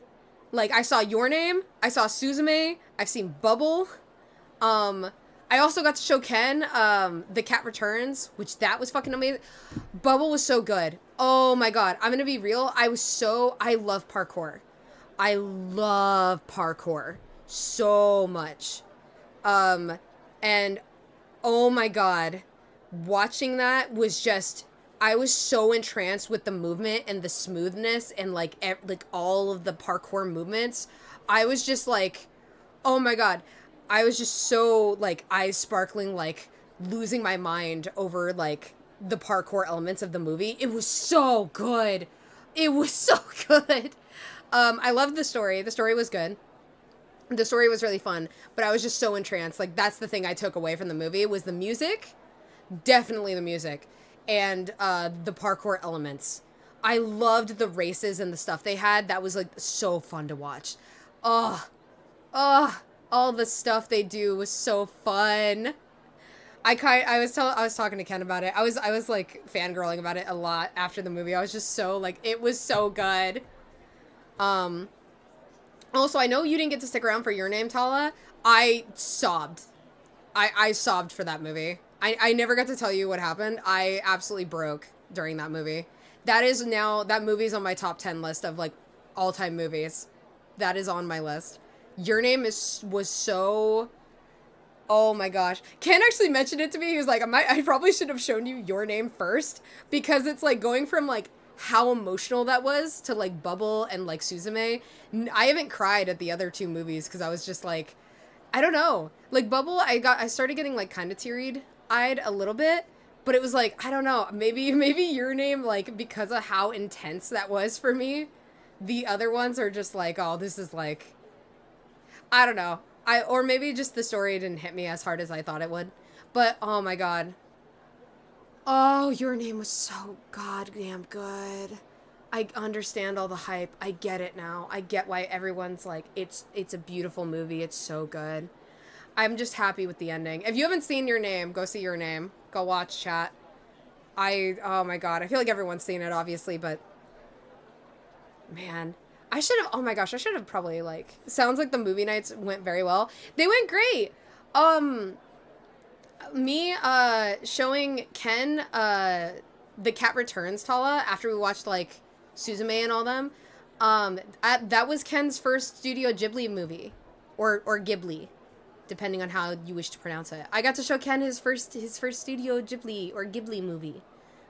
Speaker 1: Like, I saw Your Name. I saw Suzume. I've seen Bubble. I also got to show Ken, The Cat Returns, which that was fucking amazing. Bubble was so good. Oh my God. I'm gonna be real. I love parkour. I love parkour so much. And oh my God, watching that was just, I was so entranced with the movement and the smoothness and like all of the parkour movements. I was just like, oh my God, I was just so like eyes sparkling, like losing my mind over like the parkour elements of the movie. It was so good. It was so good. I loved the story. The story was good. The story was really fun, but I was just so entranced. Like, that's the thing I took away from the movie was the music. Definitely the music. And the parkour elements. I loved the races and the stuff they had. That was, like, so fun to watch. All the stuff they do was so fun. I was talking to Ken about it. I was like, fangirling about it a lot after the movie. I was just so, like, it was so good. Also, I know you didn't get to stick around for Your Name, Tala. I sobbed. I sobbed for that movie. I never got to tell you what happened. I absolutely broke during that movie. That movie's on my top 10 list of, like, all-time movies. That is on my list. Your Name was so... Oh my gosh. Ken actually mentioned it to me. He was like, I probably should have shown you Your Name first, because it's, like, going from, like, how emotional that was to like Bubble and like Suzume. I haven't cried at the other two movies because I was just like, I don't know. Like Bubble, I started getting like kind of teary-eyed a little bit, but it was like, I don't know, maybe Your Name, like because of how intense that was for me. The other ones are just like, oh, this is like, I don't know. Or maybe just the story didn't hit me as hard as I thought it would. But oh my God. Oh, Your Name was so goddamn good. I understand all the hype. I get it now. I get why everyone's like, it's a beautiful movie. It's so good. I'm just happy with the ending. If you haven't seen Your Name, go see Your Name. Go watch, chat. Oh my God. I feel like everyone's seen it, obviously, but man, I should have probably like, sounds like the movie nights went very well. They went great. Me showing Ken The Cat Returns, Tala, after we watched like Suzume and all them, that was Ken's first Studio Ghibli movie, or Ghibli, depending on how you wish to pronounce it. I got to show Ken his first Studio Ghibli or Ghibli movie,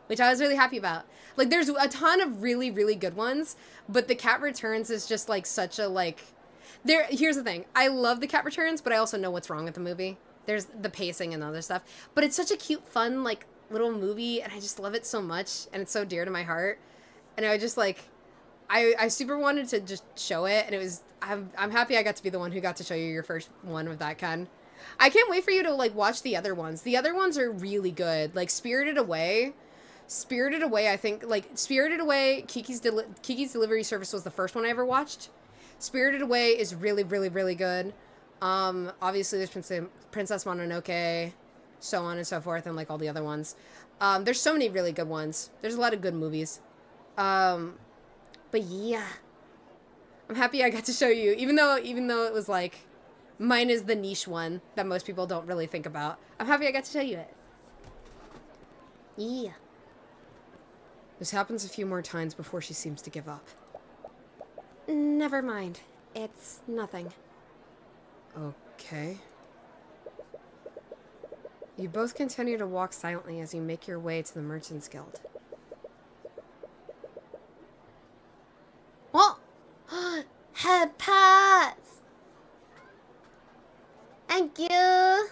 Speaker 1: which I was really happy about. Like, there's a ton of really, really good ones, but The Cat Returns is just like such a like. Here's the thing. I love The Cat Returns, but I also know what's wrong with the movie. There's the pacing and other stuff, but it's such a cute, fun, like little movie, and I just love it so much, and it's so dear to my heart. And I just like, I super wanted to just show it, and it was, I'm happy I got to be the one who got to show you your first one of that, Ken. I can't wait for you to like watch the other ones. The other ones are really good. Like Spirited Away, I think, like Spirited Away, Kiki's Delivery Service was the first one I ever watched. Spirited Away is really, really, really good. Obviously there's Princess Mononoke, so on and so forth, and like all the other ones. There's so many really good ones. There's a lot of good movies. But yeah, I'm happy I got to show you, even though it was like, mine is the niche one that most people don't really think about. I'm happy I got to show you it. Yeah. This happens a few more times before she seems to give up.
Speaker 2: Never mind. It's nothing.
Speaker 1: Okay. You both continue to walk silently as you make your way to the Merchants Guild.
Speaker 2: What? Head pats! Thank you!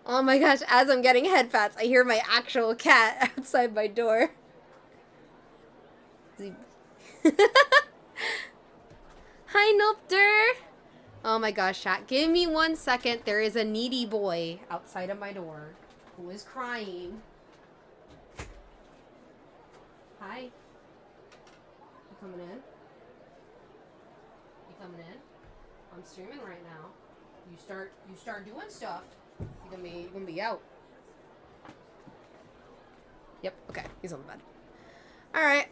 Speaker 1: Oh my gosh, as I'm getting head pats, I hear my actual cat outside my door. Hi, Nopter! Oh my gosh, chat. Give me 1 second. There is a needy boy outside of my door who is crying. Hi. You coming in? You coming in? I'm streaming right now. You start doing stuff. You're gonna be out. Yep, okay. He's on the bed. Alright.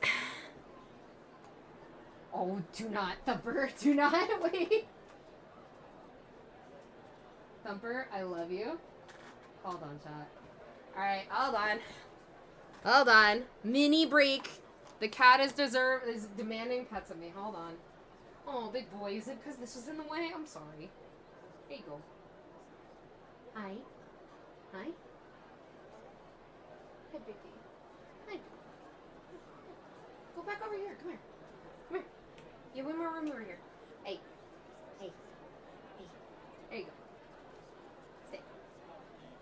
Speaker 1: Oh, do not, Thumper. Do not wait. Thumper, I love you. Hold on, chat. Alright, hold on. Hold on. Mini break. The cat is demanding pets of me. Hold on. Oh, big boy. Is it because this was in the way? I'm sorry. There you go. Hi. Hi. Hi, Biggie. Hi. Go back over here. Come here. Come here. You have one more room over here. Hey. Hey. Hey. There you go. Stay.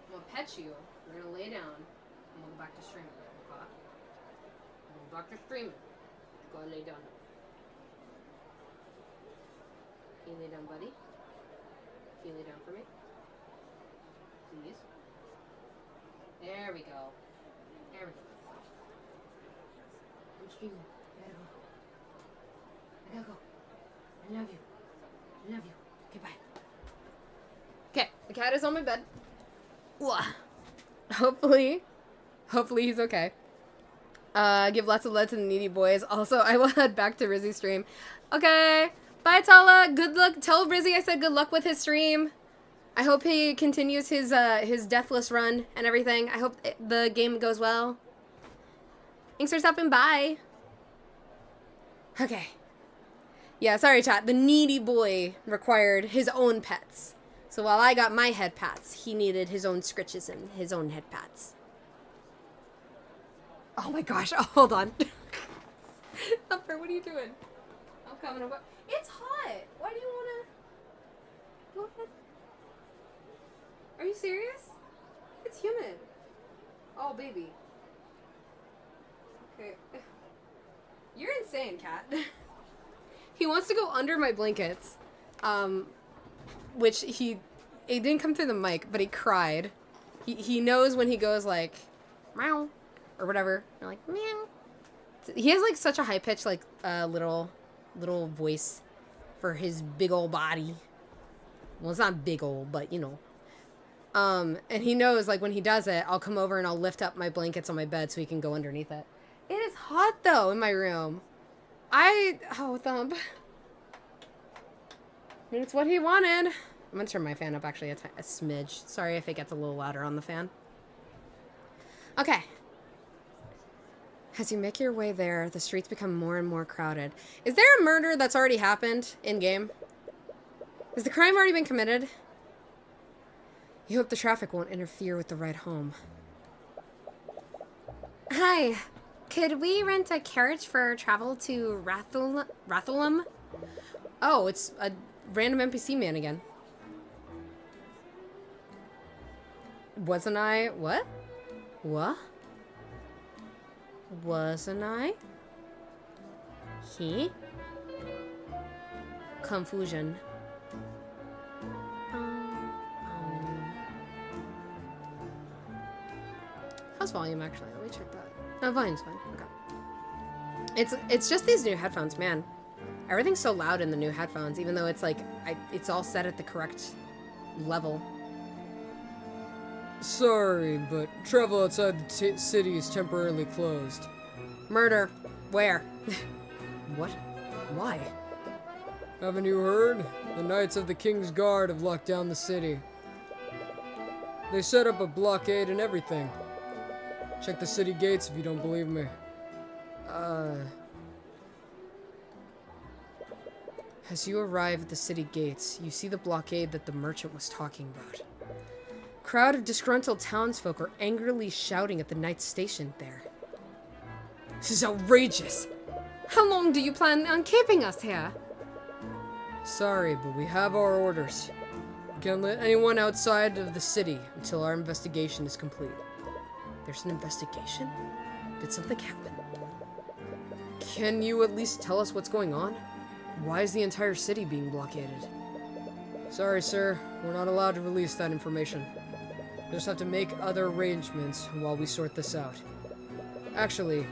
Speaker 1: I'm gonna pet you. We're gonna lay down. I'm gonna go back to streaming. Okay? I'm gonna go back to streaming. Go lay down. Can you lay down, buddy? Can you lay down for me? Please. There we go. There we go. I'm streaming. I gotta go. I love you. I love you. Okay, bye. Okay, the cat is on my bed. Hopefully he's okay. Give lots of love to the needy boys. Also, I will head back to Rizzy's stream. Okay. Bye, Tala. Good luck. Tell Rizzy I said good luck with his stream. I hope he continues his deathless run and everything. I hope the game goes well. Thanks for stopping by. Okay. Yeah, sorry, chat. The needy boy required his own pets. So while I got my head pats, he needed his own scritches and his own head pats. Oh my gosh. Oh, hold on. Thumper, what are you doing? I'm coming over. It's hot. Why do you want to... Go ahead. Are you serious? It's humid. Oh, baby. Okay. You're insane, cat. He wants to go under my blankets. Which it didn't come through the mic, but he cried. He knows when he goes like, meow, or whatever. Or like, meow. He has like such a high pitched like little voice for his big old body. Well, it's not big old, but you know. And he knows like when he does it, I'll come over and I'll lift up my blankets on my bed so he can go underneath it. It is hot though in my room. Oh, Thump. I mean, it's what he wanted. I'm gonna turn my fan up actually a smidge. Sorry if it gets a little louder on the fan. Okay. As you make your way there, the streets become more and more crowded. Is there a murder that's already happened in-game? Has the crime already been committed? You hope the traffic won't interfere with the ride home.
Speaker 2: Hi. Could we rent a carriage for travel to Rathlum?
Speaker 1: Oh, it's a random NPC man again. Wasn't I? What? What? Wasn't I? He? Confusion. How's volume actually? Let me check that. No, volume's fine. Okay. It's just these new headphones, man. Everything's so loud in the new headphones, even though it's like it's all set at the correct level.
Speaker 3: Sorry, but travel outside the city is temporarily closed.
Speaker 1: Murder. Where? What? Why?
Speaker 3: Haven't you heard? The Knights of the King's Guard have locked down the city. They set up a blockade and everything. Check the city gates if you don't believe me. As you arrive at the city gates, you see the blockade that the merchant was talking about.
Speaker 1: A crowd of disgruntled townsfolk are angrily shouting at the knights stationed there.
Speaker 3: This is outrageous!
Speaker 2: How long do you plan on keeping us here?
Speaker 3: Sorry, but we have our orders. We can't let anyone outside of the city until our investigation is complete.
Speaker 1: There's an investigation? Did something happen?
Speaker 3: Can you at least tell us what's going on? Why is the entire city being blockaded? Sorry, sir. We're not allowed to release that information. We'll just have to make other arrangements while we sort this out. Actually,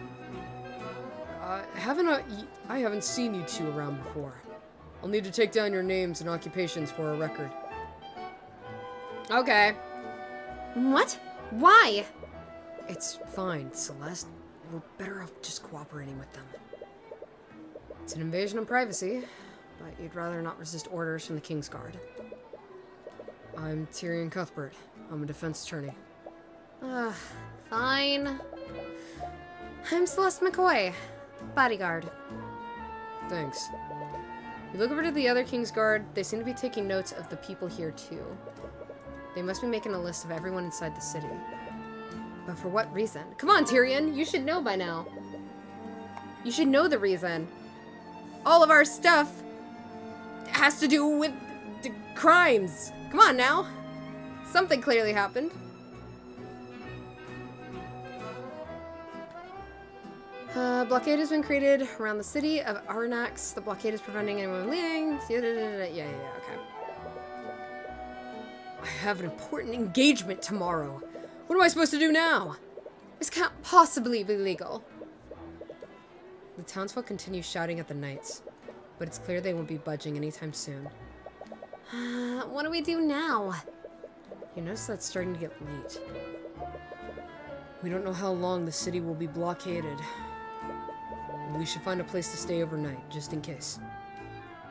Speaker 3: I haven't seen you two around before. I'll need to take down your names and occupations for a record.
Speaker 1: Okay.
Speaker 2: What? Why?
Speaker 3: It's fine, Celeste. We're better off just cooperating with them.
Speaker 1: It's an invasion of privacy, but you'd rather not resist orders from the King's Guard.
Speaker 3: I'm Tyrion Cuthbert. I'm a defense attorney.
Speaker 2: Fine. I'm Celeste McCoy, bodyguard.
Speaker 3: Thanks.
Speaker 1: You look over to the other King's Guard. They seem to be taking notes of the people here, too. They must be making a list of everyone inside the city. But for what reason? Come on, Tyrion! You should know by now. You should know the reason. All of our stuff has to do with the crimes. Come on now. Something clearly happened. Blockade has been created around the city of Arnax. The blockade is preventing anyone from leaving. Yeah, okay. I have an important engagement tomorrow. What am I supposed to do now? This can't possibly be legal. The townsfolk continue shouting at the knights, but it's clear they won't be budging anytime soon.
Speaker 2: What do we do now?
Speaker 1: You notice that it's starting to get late.
Speaker 3: We don't know how long the city will be blockaded. We should find a place to stay overnight, just in case.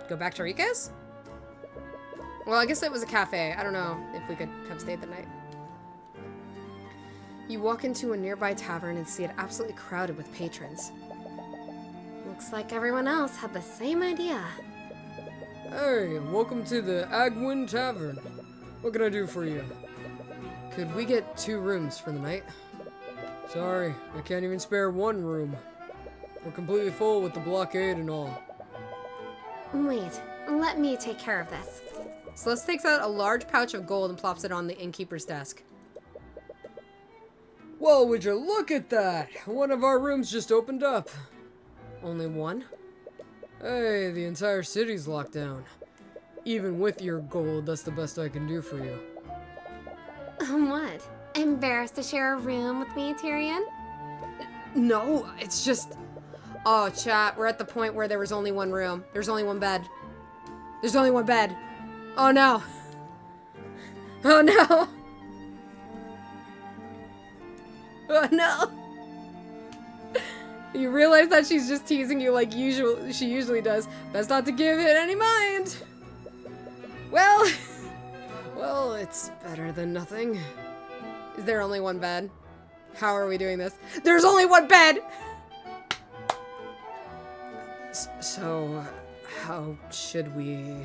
Speaker 1: Go back to Rika's? Well, I guess it was a cafe. I don't know if we could have stayed the night. You walk into a nearby tavern and see it absolutely crowded with patrons.
Speaker 2: Looks like everyone else had the same idea.
Speaker 3: Hey, welcome to the Agwin Tavern. What can I do for you? Could we get 2 rooms for the night? Sorry, I can't even spare 1 room. We're completely full with the blockade and all.
Speaker 2: Wait, let me take care of this.
Speaker 1: Celeste takes out a large pouch of gold and plops it on the innkeeper's desk.
Speaker 3: Well, would you look at that? One of our rooms just opened up.
Speaker 1: Only one?
Speaker 3: Hey, the entire city's locked down. Even with your gold, that's the best I can do for you.
Speaker 2: What? Embarrassed to share a room with me, Tyrion?
Speaker 1: No, it's just... Oh, chat, we're at the point where there was only one room. There's only one bed. There's only one bed. Oh, no. Oh, no. Oh, no. You realize that she's just teasing you like she usually does. Best not to give it any mind. Well,
Speaker 3: Well, it's better than nothing.
Speaker 1: is there only one bed? How are we doing this? There's only one bed!
Speaker 3: So, how should we...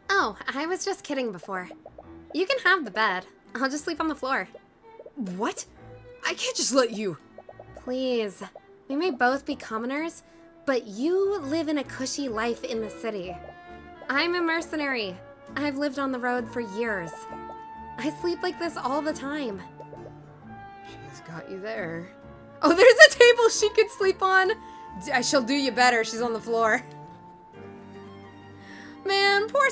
Speaker 2: Oh, I was just kidding before. You can have the bed. I'll just sleep on the floor.
Speaker 1: What? I can't just let you...
Speaker 2: Please. We may both be commoners, but you live in a cushy life in the city. I'm a mercenary. I've lived on the road for years. I sleep like this all the time.
Speaker 1: She's got you there. Oh, there's a table she could sleep on! She'll do you better. She's on the floor. Man, poor...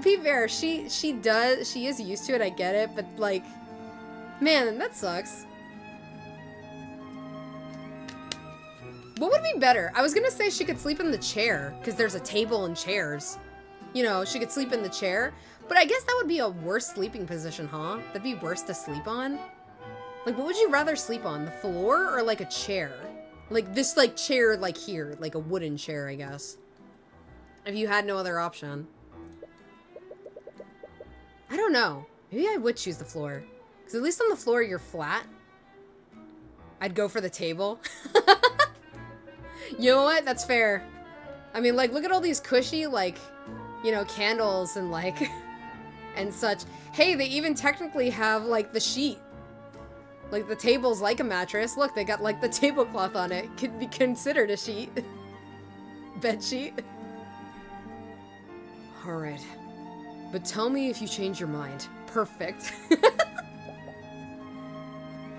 Speaker 1: Be fair, she is used to it, I get it, but, like... Man, that sucks. What would be better? I was gonna say she could sleep in the chair, because there's a table and chairs. You know, she could sleep in the chair. But I guess that would be a worse sleeping position, huh? That'd be worse to sleep on? Like, what would you rather sleep on? The floor or, like, a chair? Like, this, like, chair, like, here. Like, a wooden chair, I guess. If you had no other option. I don't know. Maybe I would choose the floor. Because at least on the floor, you're flat. I'd go for the table. You know what? That's fair. I mean, like, look at all these cushy, like, you know, candles and, like, and such. Hey, they even technically have, like, the sheet. Like, the table's like a mattress. Look, they got, like, the tablecloth on it. Could be considered a sheet. Bed sheet. Alright. But tell me if you change your mind. Perfect.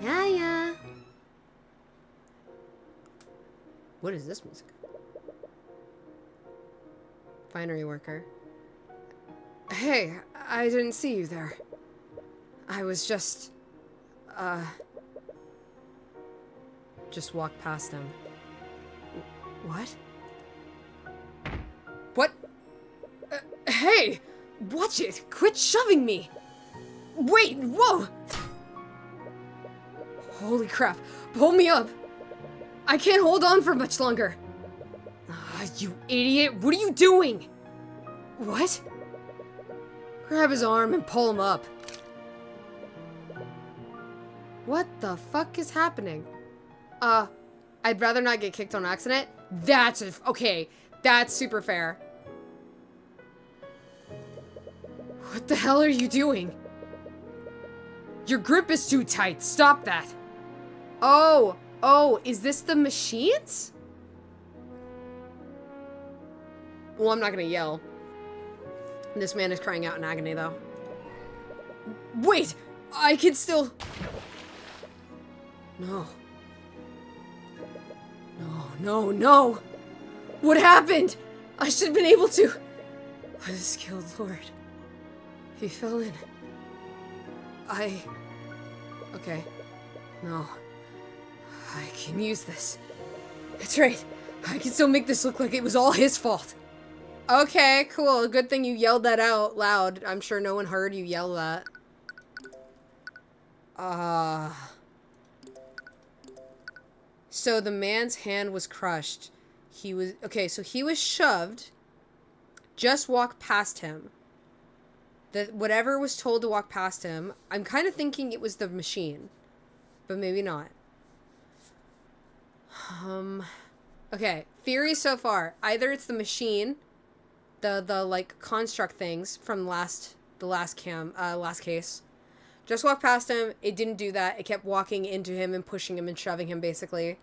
Speaker 2: Yeah.
Speaker 1: What is this music? Finery worker. Hey, I didn't see you there. I was just walked past him. What? What? Hey! Watch it! Quit shoving me! Wait, whoa! Holy crap. Pull me up! I can't hold on for much longer. You idiot! What are you doing? What? Grab his arm and pull him up. What the fuck is happening? I'd rather not get kicked on accident. Okay, that's super fair. What the hell are you doing? Your grip is too tight. Stop that. Oh, is this the machines? Well, I'm not gonna yell. This man is crying out in agony, though. Wait! I can still... No. No. What happened? I should have been able to... By the skilled lord. He fell in. Okay. No. I can use this. That's right. I can still make this look like it was all his fault. Okay, cool. Good thing you yelled that out loud. I'm sure no one heard you yell that. So the man's hand was crushed. So he was shoved. Just walked past him. Whatever was told to walk past him, I'm kind of thinking it was the machine. But maybe not. Okay, theory so far. Either it's the machine, the like construct things from the last case. Just walked past him, it didn't do that. It kept walking into him and pushing him and shoving him, basically.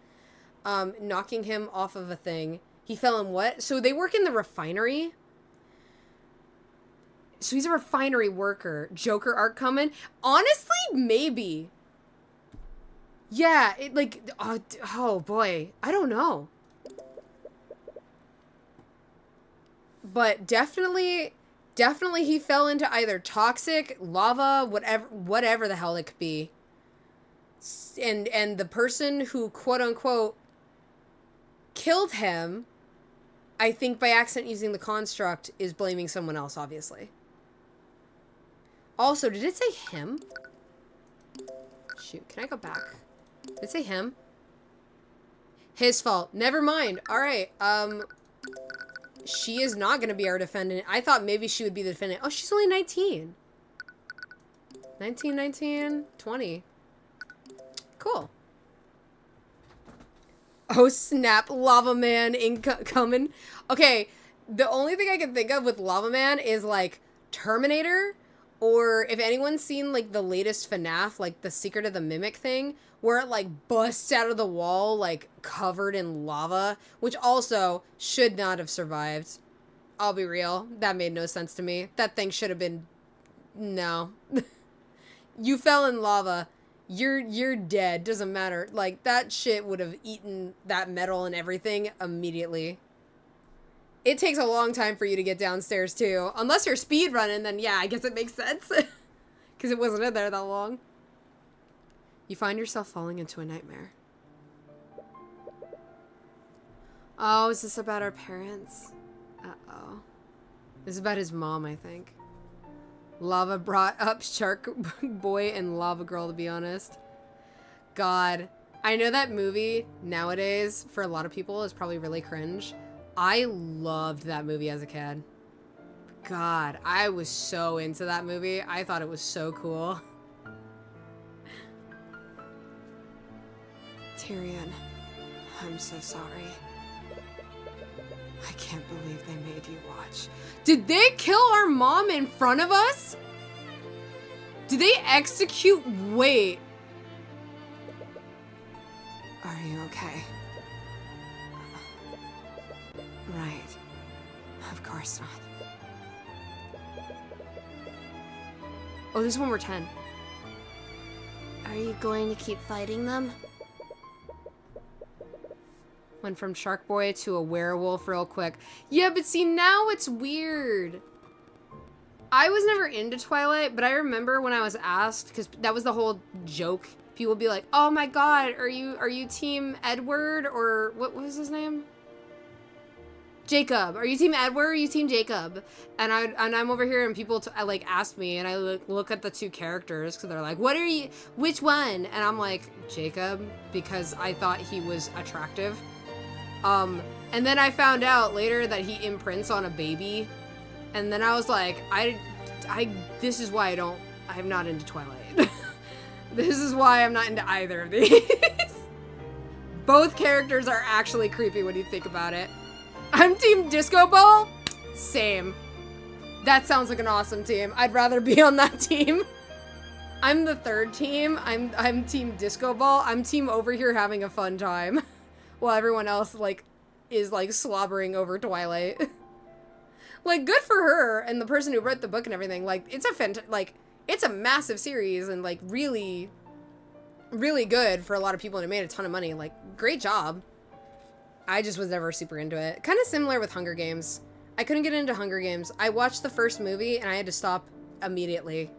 Speaker 1: Knocking him off of a thing. He fell in what? So they work in the refinery? So he's a refinery worker. Joker arc coming? Honestly, maybe. Yeah, oh boy. I don't know. But definitely he fell into either toxic, lava, whatever the hell it could be. And the person who, quote unquote, killed him, I think by accident using the construct, is blaming someone else, obviously. Also, did it say him? Shoot, can I go back? Did it say him? His fault. Never mind. Alright, she is not going to be our defendant. I thought maybe she would be the defendant. Oh, she's only 19. 19, 20. Cool. Oh, snap. Lava Man coming. Okay, the only thing I can think of with Lava Man is, like, Terminator, or if anyone's seen, like, the latest FNAF, like, the Secret of the Mimic thing, where it, like, busts out of the wall, like, covered in lava, which also should not have survived. I'll be real. That made no sense to me. That thing should have been... No. You fell in lava. You're dead. Doesn't matter. Like, that shit would have eaten that metal and everything immediately. It takes a long time for you to get downstairs, too. Unless you're speed running, then yeah, I guess it makes sense. Because it wasn't in there that long. You find yourself falling into a nightmare. Oh, is this about our parents? Uh-oh. This is about his mom, I think. Lava brought up Shark Boy and Lava Girl, to be honest. God. I know that movie, nowadays, for a lot of people, is probably really cringe. I loved that movie as a kid. God, I was so into that movie. I thought it was so cool.
Speaker 2: Tyrion, I'm so sorry. I can't believe they made you watch.
Speaker 1: Did they kill our mom in front of us? Did they execute? Wait.
Speaker 2: Are you okay? Right. Of course not.
Speaker 1: Oh, this is when we're 10.
Speaker 2: Are you going to keep fighting them?
Speaker 1: Went from Shark Boy to a werewolf real quick. Yeah, but see, now it's weird. I was never into Twilight, but I remember when I was asked, because that was the whole joke. People would be like, "Oh my God, are you Team Edward or what was his name? Jacob. Are you Team Edward? Or are you Team Jacob?" And I'm over here, and people like ask me, and I look at the two characters because they're like, "What are you? Which one?" And I'm like, Jacob, because I thought he was attractive. And then I found out later that he imprints on a baby. And then I was like, this is why I'm not into Twilight. This is why I'm not into either of these. Both characters are actually creepy when you think about it. I'm Team Disco Ball. Same. That sounds like an awesome team. I'd rather be on that team. I'm the third team. I'm Team Disco Ball. I'm team over here having a fun time. While everyone else, like, is, like, slobbering over Twilight. Like, good for her and the person who wrote the book and everything. Like, it's a massive series and, like, really, really good for a lot of people, and it made a ton of money. Like, great job. I just was never super into it. Kind of similar with Hunger Games. I couldn't get into Hunger Games. I watched the first movie and I had to stop immediately.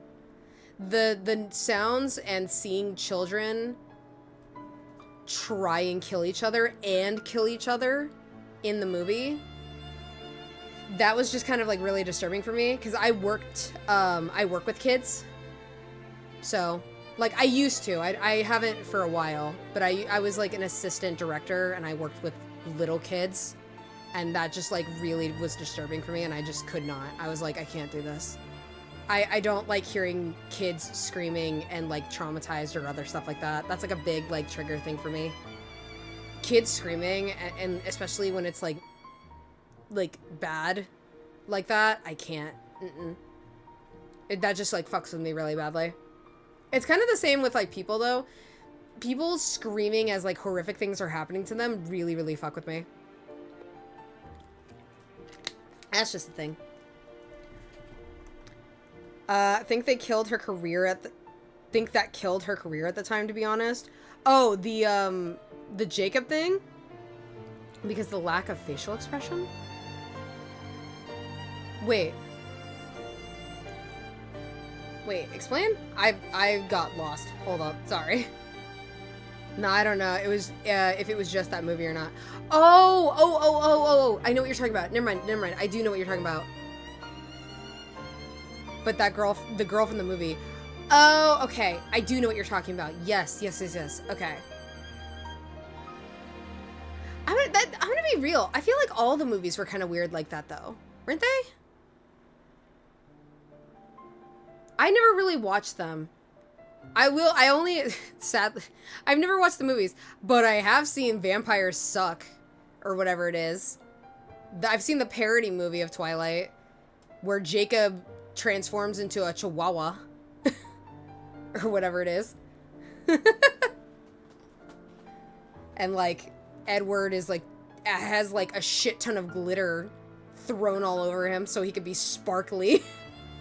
Speaker 1: The sounds and seeing children try and kill each other in the movie, that was just kind of like really disturbing for me because I work with kids, so like I used to. I haven't for a while, but I was like an assistant director and I worked with little kids, and that just like really was disturbing for me, and I just could not. I was like, I can't do this. I don't like hearing kids screaming and like traumatized or other stuff like that. That's like a big like trigger thing for me. Kids screaming, and especially when it's like bad like that, I can't. That just like fucks with me really badly. It's kind of the same with like people though. People screaming as like horrific things are happening to them really, really fuck with me. That's just the thing. I think that killed her career at the time, to be honest. Oh, the Jacob thing? Because the lack of facial expression? Wait, explain? I got lost. Hold up, sorry. No, I don't know. It was, if it was just that movie or not. Oh, I know what you're talking about. Never mind. I do know what you're talking about. But that girl, the girl from the movie. Oh, okay. I do know what you're talking about. Yes. Okay. I'm gonna be real. I feel like all the movies were kind of weird like that, though. Weren't they? I never really watched them. Sadly, I've never watched the movies, but I have seen Vampires Suck, or whatever it is. I've seen the parody movie of Twilight, where Jacob transforms into a chihuahua or whatever it is. And like Edward is like has like a shit ton of glitter thrown all over him so he could be sparkly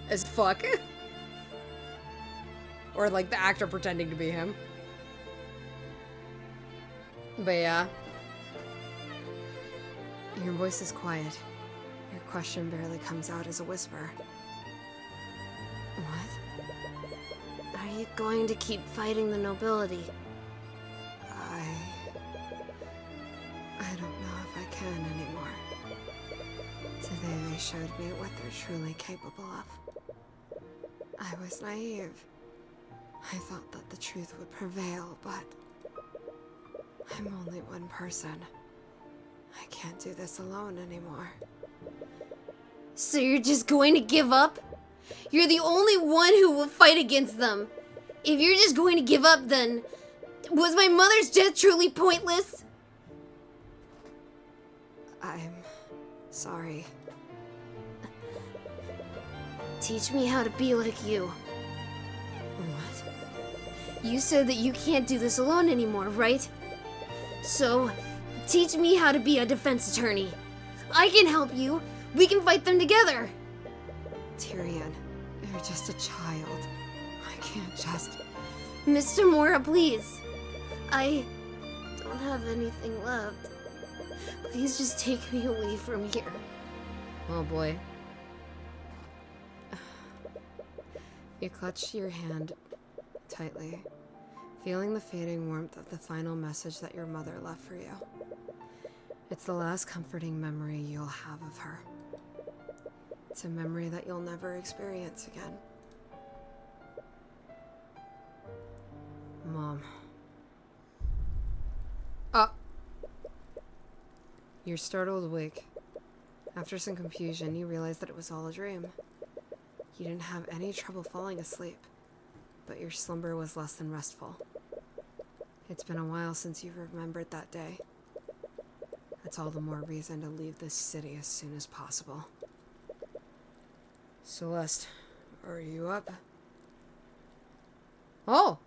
Speaker 1: as fuck. Or like the actor pretending to be him. But yeah. Your voice is quiet. Your question barely comes out as a whisper.
Speaker 2: What? Are you going to keep fighting the nobility?
Speaker 4: I don't know if I can anymore. Today they showed me what they're truly capable of. I was naive. I thought that the truth would prevail, but I'm only one person. I can't do this alone anymore.
Speaker 2: So you're just going to give up? You're the only one who will fight against them. If you're just going to give up, then Was my mother's death truly pointless?
Speaker 4: I'm sorry.
Speaker 2: Teach me how to be like you.
Speaker 4: What?
Speaker 2: You said that you can't do this alone anymore, right? So, teach me how to be a defense attorney. I can help you. We can fight them together.
Speaker 4: Tyrion, you're just a child. I can't just...
Speaker 2: Mr. Mora, please. I don't have anything left. Please just take me away from here.
Speaker 1: Oh boy.
Speaker 4: You clutch your hand tightly, feeling the fading warmth of the final message that your mother left for you. It's the last comforting memory you'll have of her. It's a memory that you'll never experience again. Mom. You're startled awake. After some confusion, you realize that it was all a dream. You didn't have any trouble falling asleep, but your slumber was less than restful. It's been a while since you've remembered that day. That's all the more reason to leave this city as soon as possible. Celeste, are you up?
Speaker 1: Oh!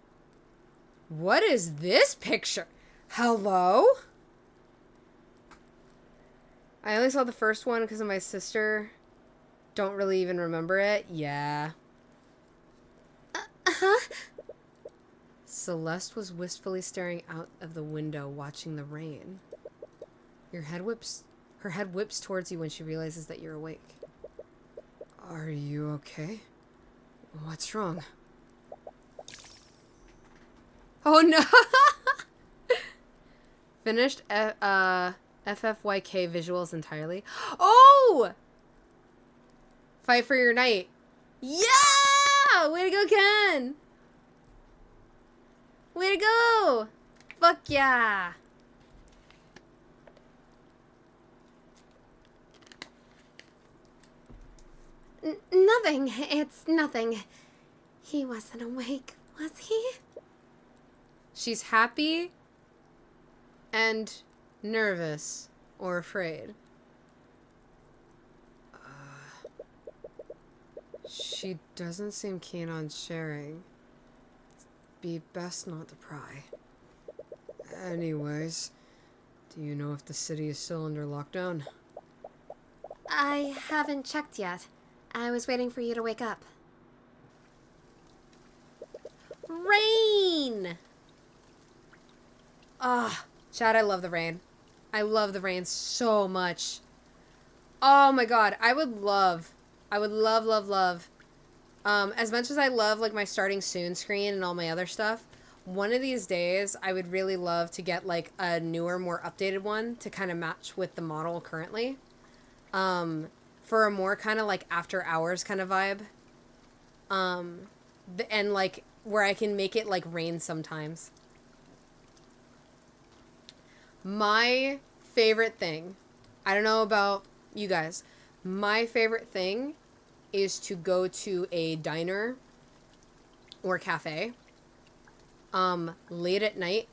Speaker 1: What is this picture? Hello? I only saw the first one because of my sister. Don't really even remember it. Yeah.
Speaker 2: Huh?
Speaker 1: Celeste was wistfully staring out of the window, watching the rain. Her head whips towards you when she realizes that you're awake.
Speaker 4: Are you okay? What's wrong?
Speaker 1: Oh no! Finished FFYK visuals entirely. Oh! Fight for your knight. Yeah! Way to go, Ken! Way to go! Fuck yeah!
Speaker 2: Nothing. It's nothing. He wasn't awake, was he?
Speaker 1: She's happy and nervous or afraid.
Speaker 4: She doesn't seem keen on sharing. Be best not to pry. Anyways, do you know if the city is still under lockdown?
Speaker 2: I haven't checked yet. I was waiting for you to wake up.
Speaker 1: Rain! Ah, Chad, I love the rain. I love the rain so much. Oh my god, I would love, love. As much as I love like my starting soon screen and all my other stuff, one of these days I would really love to get like a newer, more updated one to kind of match with the model currently. For a more kind of like after hours kind of vibe. And like where I can make it like rain sometimes. My favorite thing, I don't know about you guys, my favorite thing is to go to a diner or cafe, late at night,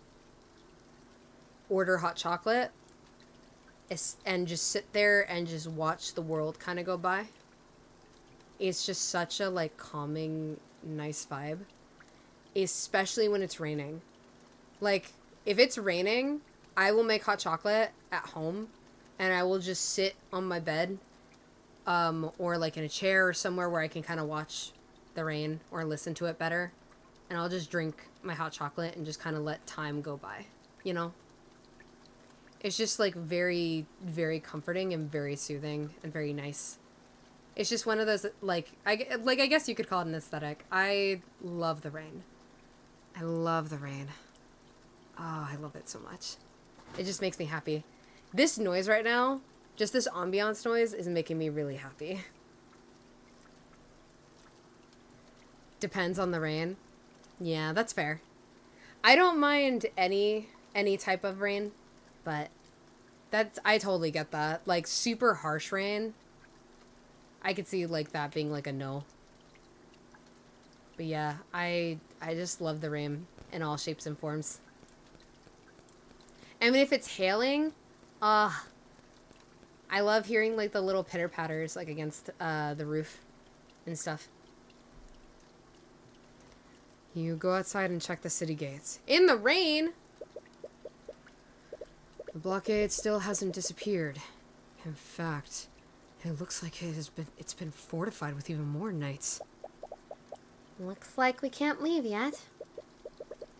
Speaker 1: order hot chocolate, and just sit there and just watch the world kind of go by. It's just such a like calming, nice vibe, especially when it's raining. Like if it's raining, I will make hot chocolate at home and I will just sit on my bed, or like in a chair or somewhere where I can kind of watch the rain or listen to it better. And I'll just drink my hot chocolate and just kind of let time go by, you know? It's just like very, very comforting and very soothing and very nice. It's just one of those, I guess you could call it an aesthetic. I love the rain.
Speaker 4: I love the rain. Oh, I love it so much.
Speaker 1: It just makes me happy. This noise right now, just this ambiance noise, is making me really happy. Depends on the rain. Yeah, that's fair. I don't mind any type of rain, but I totally get that. Like super harsh rain, I could see like that being like a no. But yeah, I just love the rain in all shapes and forms. And if it's hailing, I love hearing like the little pitter patters like against the roof and stuff.
Speaker 3: You go outside and check the city gates.
Speaker 1: In the rain?
Speaker 3: The blockade still hasn't disappeared. In fact, it looks like it's been fortified with even more knights.
Speaker 2: Looks like we can't leave yet.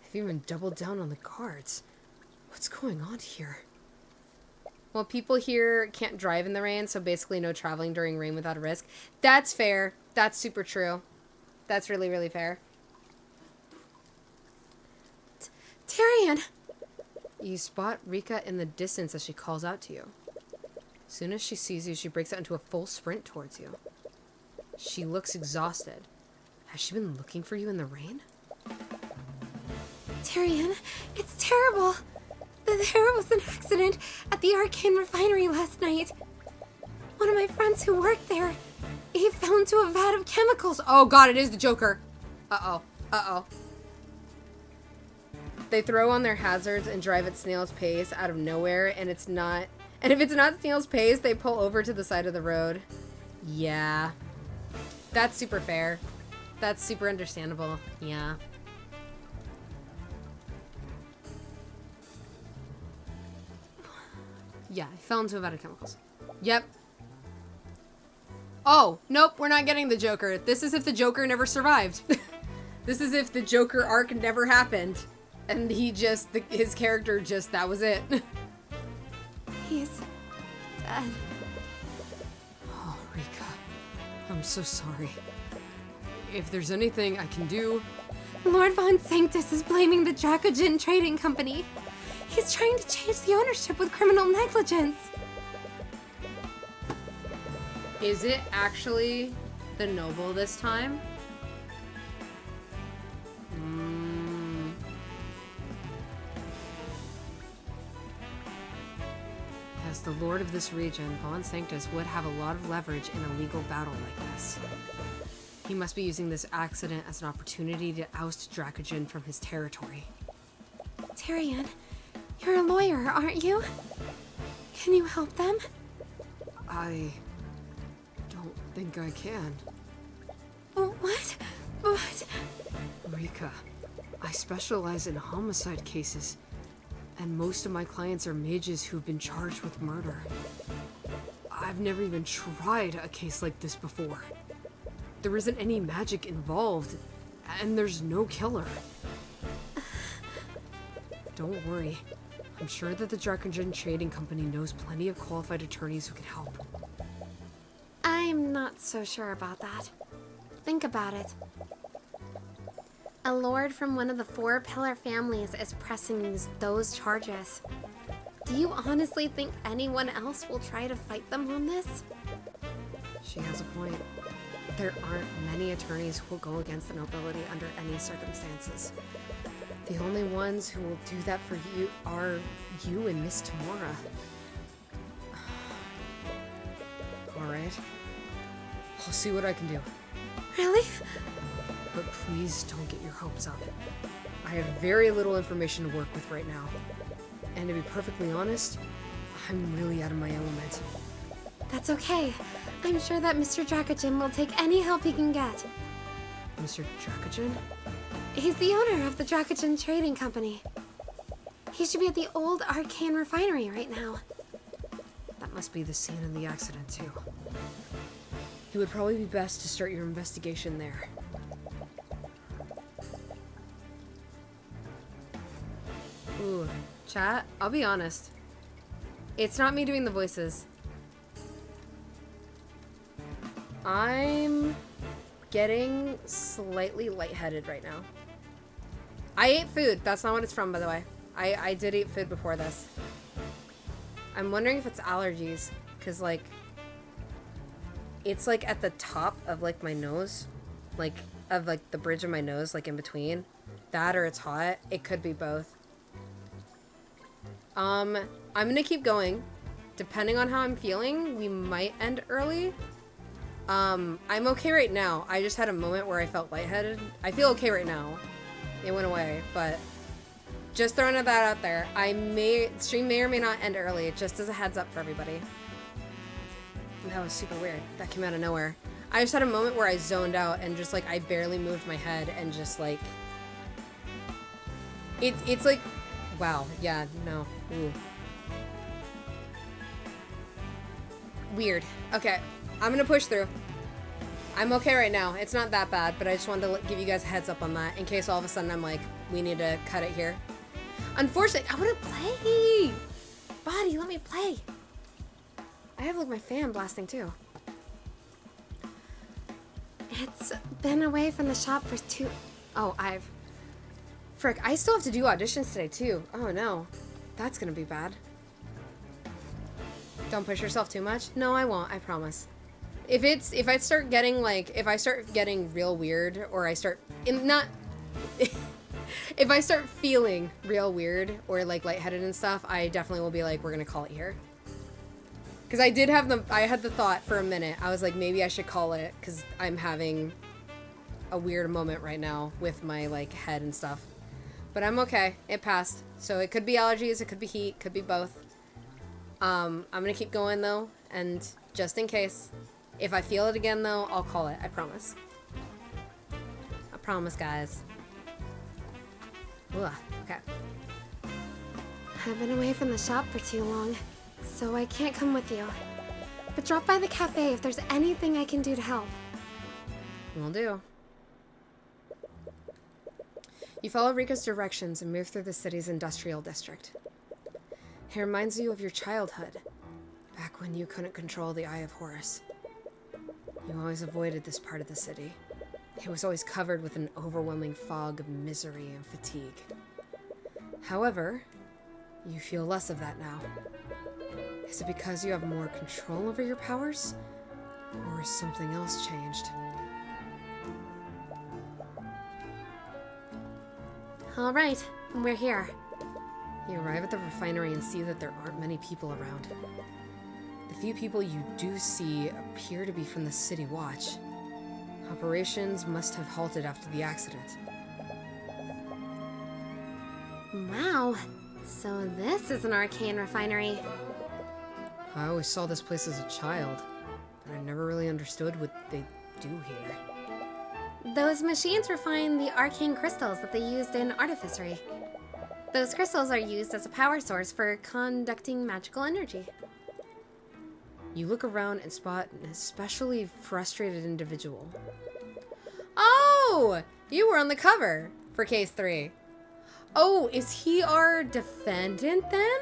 Speaker 3: They've even doubled down on the guards. What's going on here?
Speaker 1: Well, people here can't drive in the rain, so basically no traveling during rain without a risk. That's fair. That's super true. That's really, really fair.
Speaker 2: Tyrion!
Speaker 3: You spot Rika in the distance as she calls out to you. As soon as she sees you, she breaks out into a full sprint towards you. She looks exhausted. Has she been looking for you in the rain?
Speaker 2: Tyrion, it's terrible. There was an accident at the Arcane refinery last night. One of my friends who worked there, he fell into a vat of chemicals.
Speaker 1: Oh god, it is the Joker. Uh-oh. Uh-oh. They throw on their hazards and drive at snail's pace out of nowhere, and it's not... And if it's not snail's pace, they pull over to the side of the road. Yeah. That's super fair. That's super understandable. Yeah. Yeah, he fell into a vat of chemicals. Yep. Oh, nope, we're not getting the Joker. This is if the Joker never survived. This is if the Joker arc never happened. And he just, his character just, that was it.
Speaker 2: He's dead.
Speaker 3: Oh, Rika. I'm so sorry. If there's anything I can do...
Speaker 2: Lord Von Sanctus is blaming the Dracogen Trading Company. He's trying to change the ownership with criminal negligence.
Speaker 1: Is it actually the noble this time?
Speaker 3: As the lord of this region, Von Sanctus would have a lot of leverage in a legal battle like this. He must be using this accident as an opportunity to oust Dracogen from his territory.
Speaker 2: Tyrion, you're a lawyer, aren't you? Can you help them?
Speaker 3: I don't think I can.
Speaker 2: What? What?
Speaker 3: Rika, I specialize in homicide cases, and most of my clients are mages who've been charged with murder. I've never even tried a case like this before. There isn't any magic involved, and there's no killer. Don't worry. I'm sure that the Dracogen Trading Company knows plenty of qualified attorneys who can help.
Speaker 2: I'm not so sure about that. Think about it. A lord from one of the Four Pillar families is pressing those charges. Do you honestly think anyone else will try to fight them on this?
Speaker 3: She has a point. There aren't many attorneys who will go against the nobility under any circumstances. The only ones who will do that for you are you and Miss Tamora. Alright. I'll see what I can do.
Speaker 2: Really?
Speaker 3: But please don't get your hopes up. I have very little information to work with right now. And to be perfectly honest, I'm really out of my element.
Speaker 2: That's okay. I'm sure that Mr. Dracogen will take any help he can get.
Speaker 3: Mr. Dracogen?
Speaker 2: He's the owner of the Dracogen Trading Company. He should be at the old Arcane refinery right now.
Speaker 3: That must be the scene of the accident, too. It would probably be best to start your investigation there.
Speaker 1: Ooh, chat, I'll be honest. It's not me doing the voices. I'm getting slightly lightheaded right now. I ate food. That's not what it's from, by the way. I did eat food before this. I'm wondering if it's allergies, because, like, it's, like, at the top of, like, my nose. Like, of, like, the bridge of my nose, like, in between. That or it's hot. It could be both. I'm gonna keep going. Depending on how I'm feeling, we might end early. I'm okay right now. I just had a moment where I felt lightheaded. I feel okay right now. It went away, but Just throwing that out there. Stream may or may not end early, just as a heads up for everybody. That was super weird. That came out of nowhere. I just had a moment where I zoned out and just like I barely moved my head and just like it's like wow, yeah, no. Ooh. Weird. Okay, I'm gonna push through. I'm okay right now. It's not that bad, but I just wanted to give you guys a heads up on that in case all of a sudden I'm like, we need to cut it here. Unfortunately, I want to play. Buddy, let me play. I have like my fan blasting too.
Speaker 2: It's been away from the shop for
Speaker 1: Frick, I still have to do auditions today too. Oh no. That's gonna be bad. Don't push yourself too much. No, I won't, I promise. If I start getting real weird, or I start if I start feeling real weird or like lightheaded and stuff, I definitely will be like, we're gonna call it here. Because I had the thought for a minute. I was like, maybe I should call it because I'm having a weird moment right now with my like head and stuff. But I'm okay. It passed. So it could be allergies, it could be heat, could be both. I'm gonna keep going though, and just in case, if I feel it again though, I'll call it. I promise. I promise, guys. Ugh, okay.
Speaker 2: I've been away from the shop for too long, so I can't come with you. But drop by the cafe if there's anything I can do to help.
Speaker 1: Will do. You follow Rika's directions and move through the city's industrial district. It reminds you of your childhood, back when you couldn't control the Eye of Horus. You always avoided this part of the city. It was always covered with an overwhelming fog of misery and fatigue. However, you feel less of that now. Is it because you have more control over your powers? Or has something else changed?
Speaker 2: All right, we're here.
Speaker 1: You arrive at the refinery and see that there aren't many people around. The few people you do see appear to be from the City Watch. Operations must have halted after the accident.
Speaker 2: Wow, so this is an Arcane refinery.
Speaker 1: I always saw this place as a child, but I never really understood what they do here.
Speaker 2: Those machines refine the arcane crystals that they used in artificery. Those crystals are used as a power source for conducting magical energy.
Speaker 1: You look around and spot an especially frustrated individual. Oh! You were on the cover for case 3. Oh, is he our defendant then?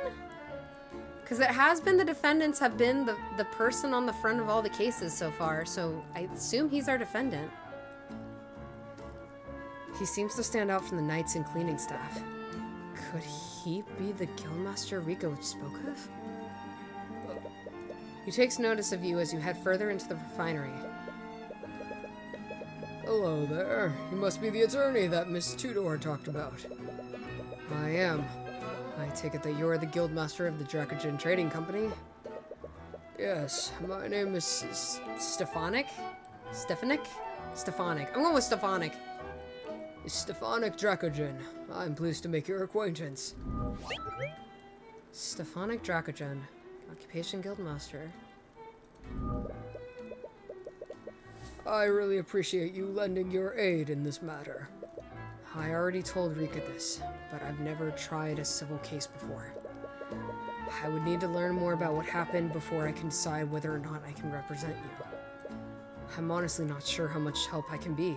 Speaker 1: Because it has been the defendants have been the person on the front of all the cases so far, so I assume he's our defendant. He seems to stand out from the knights and cleaning staff. Could he be the guildmaster Rico spoke of? He takes notice of you as you head further into the refinery.
Speaker 3: Hello there. You must be the attorney that Miss Tudor talked about.
Speaker 1: I am. I take it that you're the guildmaster of the Dracogen Trading Company?
Speaker 3: Yes, my name is
Speaker 1: Stefanik? Stefanik? Stefanik. I'm going with Stefanik.
Speaker 3: Stefanik Dracogen. I'm pleased to make your acquaintance.
Speaker 1: Stefanik Dracogen. Occupation Guildmaster.
Speaker 3: I really appreciate you lending your aid in this matter.
Speaker 1: I already told Rika this, but I've never tried a civil case before. I would need to learn more about what happened before I can decide whether or not I can represent you. I'm honestly not sure how much help I can be.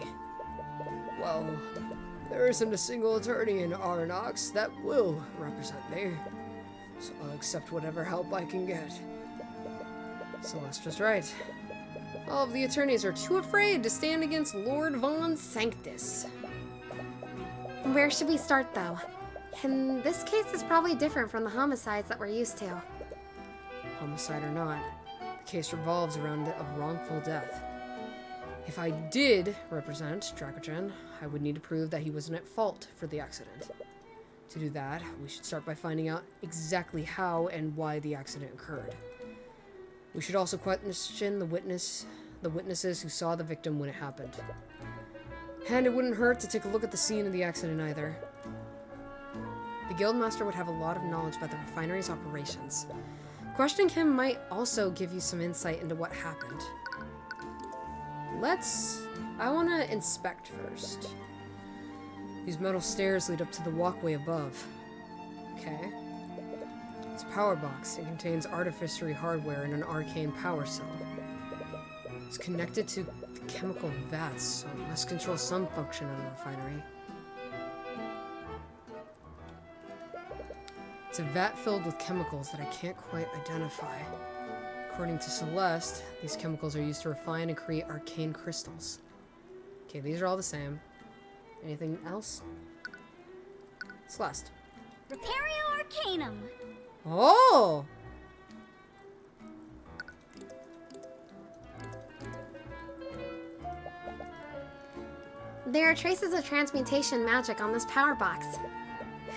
Speaker 3: Well, there isn't a single attorney in Arnox that will represent me, so I'll accept whatever help I can get.
Speaker 1: Celeste was right. All of the attorneys are too afraid to stand against Lord Von Sanctus.
Speaker 2: Where should we start, though? And this case is probably different from the homicides that we're used to.
Speaker 1: Homicide or not, the case revolves around a wrongful death. If I did represent Dracogen, I would need to prove that he wasn't at fault for the accident. To do that, we should start by finding out exactly how and why the accident occurred. We should also question the witnesses who saw the victim when it happened. And it wouldn't hurt to take a look at the scene of the accident either. The guildmaster would have a lot of knowledge about the refinery's operations. Questioning him might also give you some insight into what happened. I want to inspect first. These metal stairs lead up to the walkway above. Okay. It's a power box. It contains artificery hardware and an arcane power cell. It's connected to the chemical vats, so it must control some function of the refinery. It's a vat filled with chemicals that I can't quite identify. According to Celeste, these chemicals are used to refine and create arcane crystals. Okay, these are all the same. Anything else? Celeste.
Speaker 5: Repario Arcanum.
Speaker 1: Oh!
Speaker 2: There are traces of transmutation magic on this power box.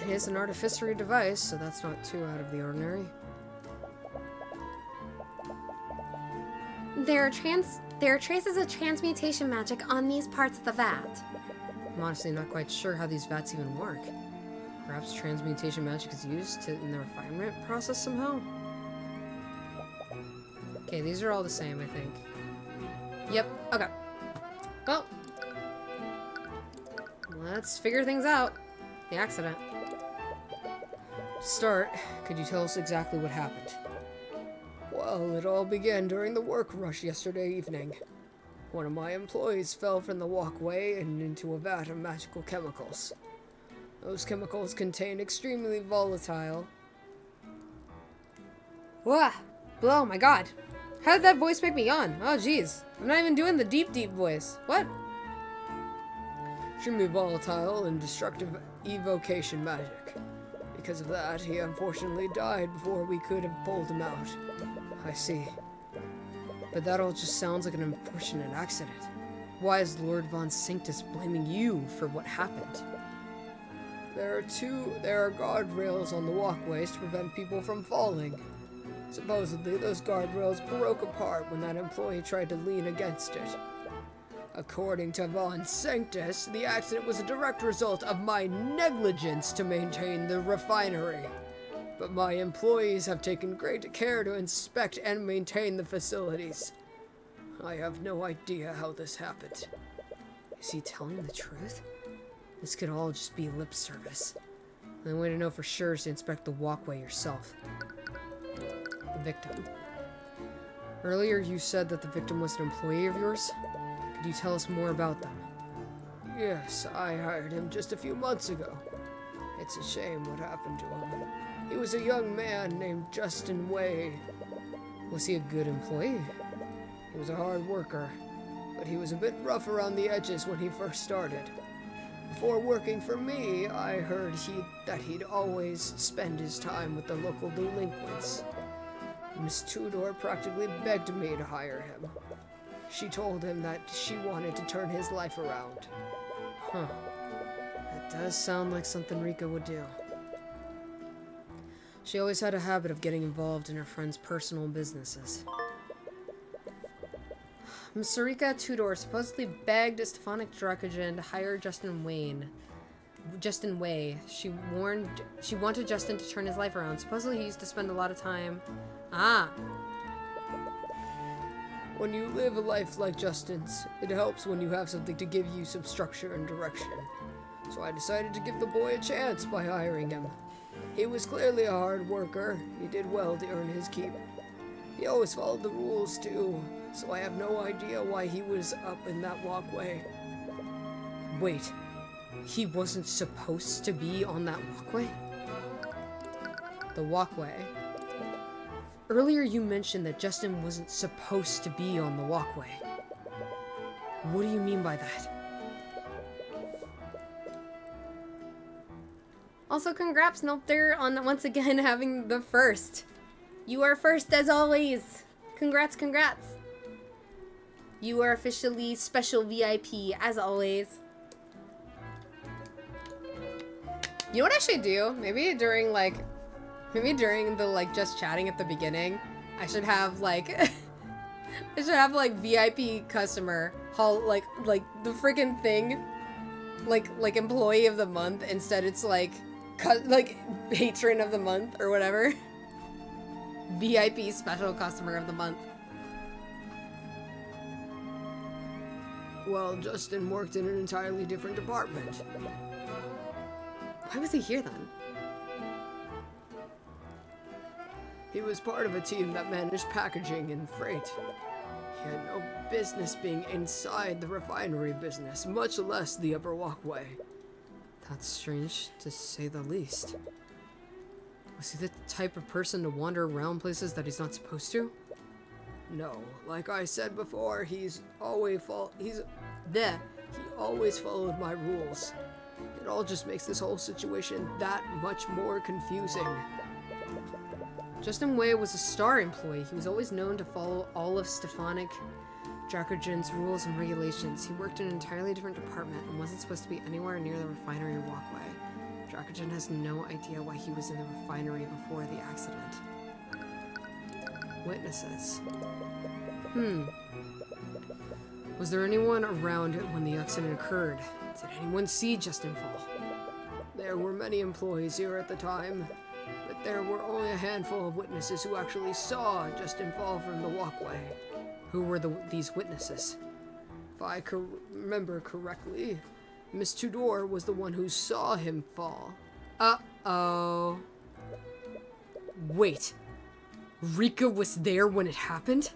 Speaker 1: It is an artificery device, so that's not too out of the ordinary.
Speaker 2: There are traces of transmutation magic on these parts of the vat.
Speaker 1: I'm honestly not quite sure how these vats even work. Perhaps transmutation magic is used in the refinement process somehow? Okay, these are all the same, I think. Yep, okay. Well, let's figure things out. The accident. To start, could you tell us exactly what happened?
Speaker 3: Well, it all began during the work rush yesterday evening. One of my employees fell from the walkway and into a vat of magical chemicals. Those chemicals contain extremely volatile...
Speaker 1: Whoa! Oh my god! How did that voice make me yawn? Oh jeez. I'm not even doing the deep voice. What?
Speaker 3: extremely volatile and destructive evocation magic. Because of that, he unfortunately died before we could have pulled him out.
Speaker 1: I see. But that all just sounds like an unfortunate accident. Why is Lord Von Sanctus blaming you for what happened?
Speaker 3: There are guardrails on the walkways to prevent people from falling. Supposedly, those guardrails broke apart when that employee tried to lean against it. According to Von Sanctus, the accident was a direct result of my negligence to maintain the refinery. But my employees have taken great care to inspect and maintain the facilities. I have no idea how this happened.
Speaker 1: Is he telling the truth? This could all just be lip service. The only way to know for sure is to inspect the walkway yourself. The victim. Earlier you said that the victim was an employee of yours? Could you tell us more about them?
Speaker 3: Yes, I hired him just a few months ago. It's a shame what happened to him. He was a young man named Justin Way.
Speaker 1: Was he a good employee?
Speaker 3: He was a hard worker, but he was a bit rough around the edges when he first started. Before working for me, I heard that he'd always spend his time with the local delinquents. Miss Tudor practically begged me to hire him. She told him that she wanted to turn his life around.
Speaker 1: Huh. That does sound like something Rika would do. She always had a habit of getting involved in her friends' personal businesses. Miss Rika Tudor supposedly begged Stefanik Dracogen to hire Justin Way. She wanted Justin to turn his life around. Supposedly he used to spend a lot of time...
Speaker 3: When you live a life like Justin's, it helps when you have something to give you some structure and direction. So I decided to give the boy a chance by hiring him. He was clearly a hard worker. He did well to earn his keep. He always followed the rules too, so I have no idea why he was up in that walkway.
Speaker 1: Wait, he wasn't supposed to be on that walkway? The walkway. Earlier you mentioned that Justin wasn't supposed to be on the walkway. What do you mean by that? Also, congrats, Nopter, on once again having the first. You are first as always. Congrats. You are officially special VIP as always. You know what I should do? Maybe during the just chatting at the beginning, I should have VIP customer like the freaking thing, like employee of the month. Instead, it's like like patron of the month or whatever. VIP special customer of the month.
Speaker 3: Well, Justin worked in an entirely different department.
Speaker 1: Why was he here then?
Speaker 3: He was part of a team that managed packaging and freight. He had no business being inside the refinery business, much less the upper walkway.
Speaker 1: That's strange, to say the least. Was he the type of person to wander around places that he's not supposed to?
Speaker 3: No, like I said before, he always followed my rules. It all just makes this whole situation that much more confusing.
Speaker 1: Justin Way was a star employee. He was always known to follow all of Stefanik Dracogen's rules and regulations. He worked in an entirely different department and wasn't supposed to be anywhere near the refinery walkway. Dracogen has no idea why he was in the refinery before the accident. Witnesses. Was there anyone around when the accident occurred? Did anyone see Justin fall?
Speaker 3: There were many employees here at the time, but there were only a handful of witnesses who actually saw Justin fall from the walkway.
Speaker 1: Who were these witnesses?
Speaker 3: If I remember correctly, Miss Tudor was the one who saw him fall.
Speaker 1: Uh-oh. Wait. Rika was there when it happened?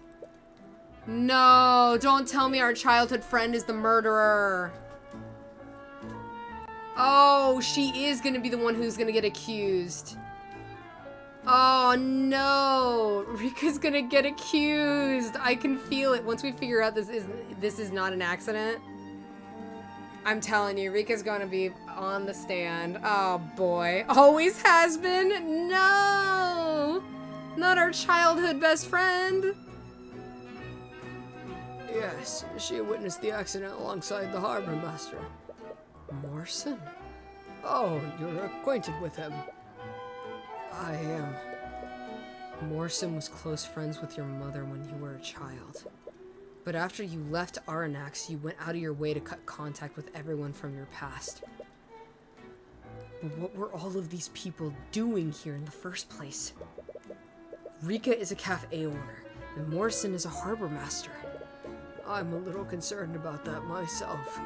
Speaker 1: No, don't tell me our childhood friend is the murderer. Oh, she is gonna be the one who's gonna get accused. Oh no, Rika's gonna get accused. I can feel it. Once we figure out this is not an accident, I'm telling you, Rika's gonna be on the stand. Oh boy, always has been. No, not our childhood best friend.
Speaker 3: Yes, she witnessed the accident alongside the harbor master.
Speaker 1: Morrison?
Speaker 3: Oh, you're acquainted with him. I am.
Speaker 1: Morrison was close friends with your mother when you were a child. But after you left Aranax, you went out of your way to cut contact with everyone from your past. But what were all of these people doing here in the first place? Rika is a cafe owner, and Morrison is a harbor master.
Speaker 3: I'm a little concerned about that myself.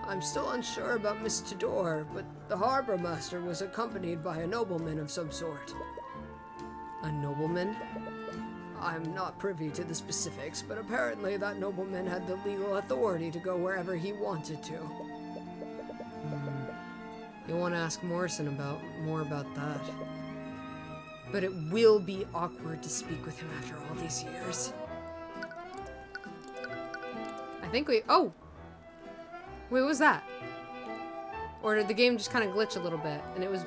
Speaker 3: I'm still unsure about Miss Tudor, but the harbor master was accompanied by a nobleman of some sort.
Speaker 1: A nobleman?
Speaker 3: I'm not privy to the specifics, but apparently that nobleman had the legal authority to go wherever he wanted to.
Speaker 1: You'll want to ask Morrison more about that. But it will be awkward to speak with him after all these years. I think oh! Wait, what was that? Or did the game just kind of glitch a little bit and it was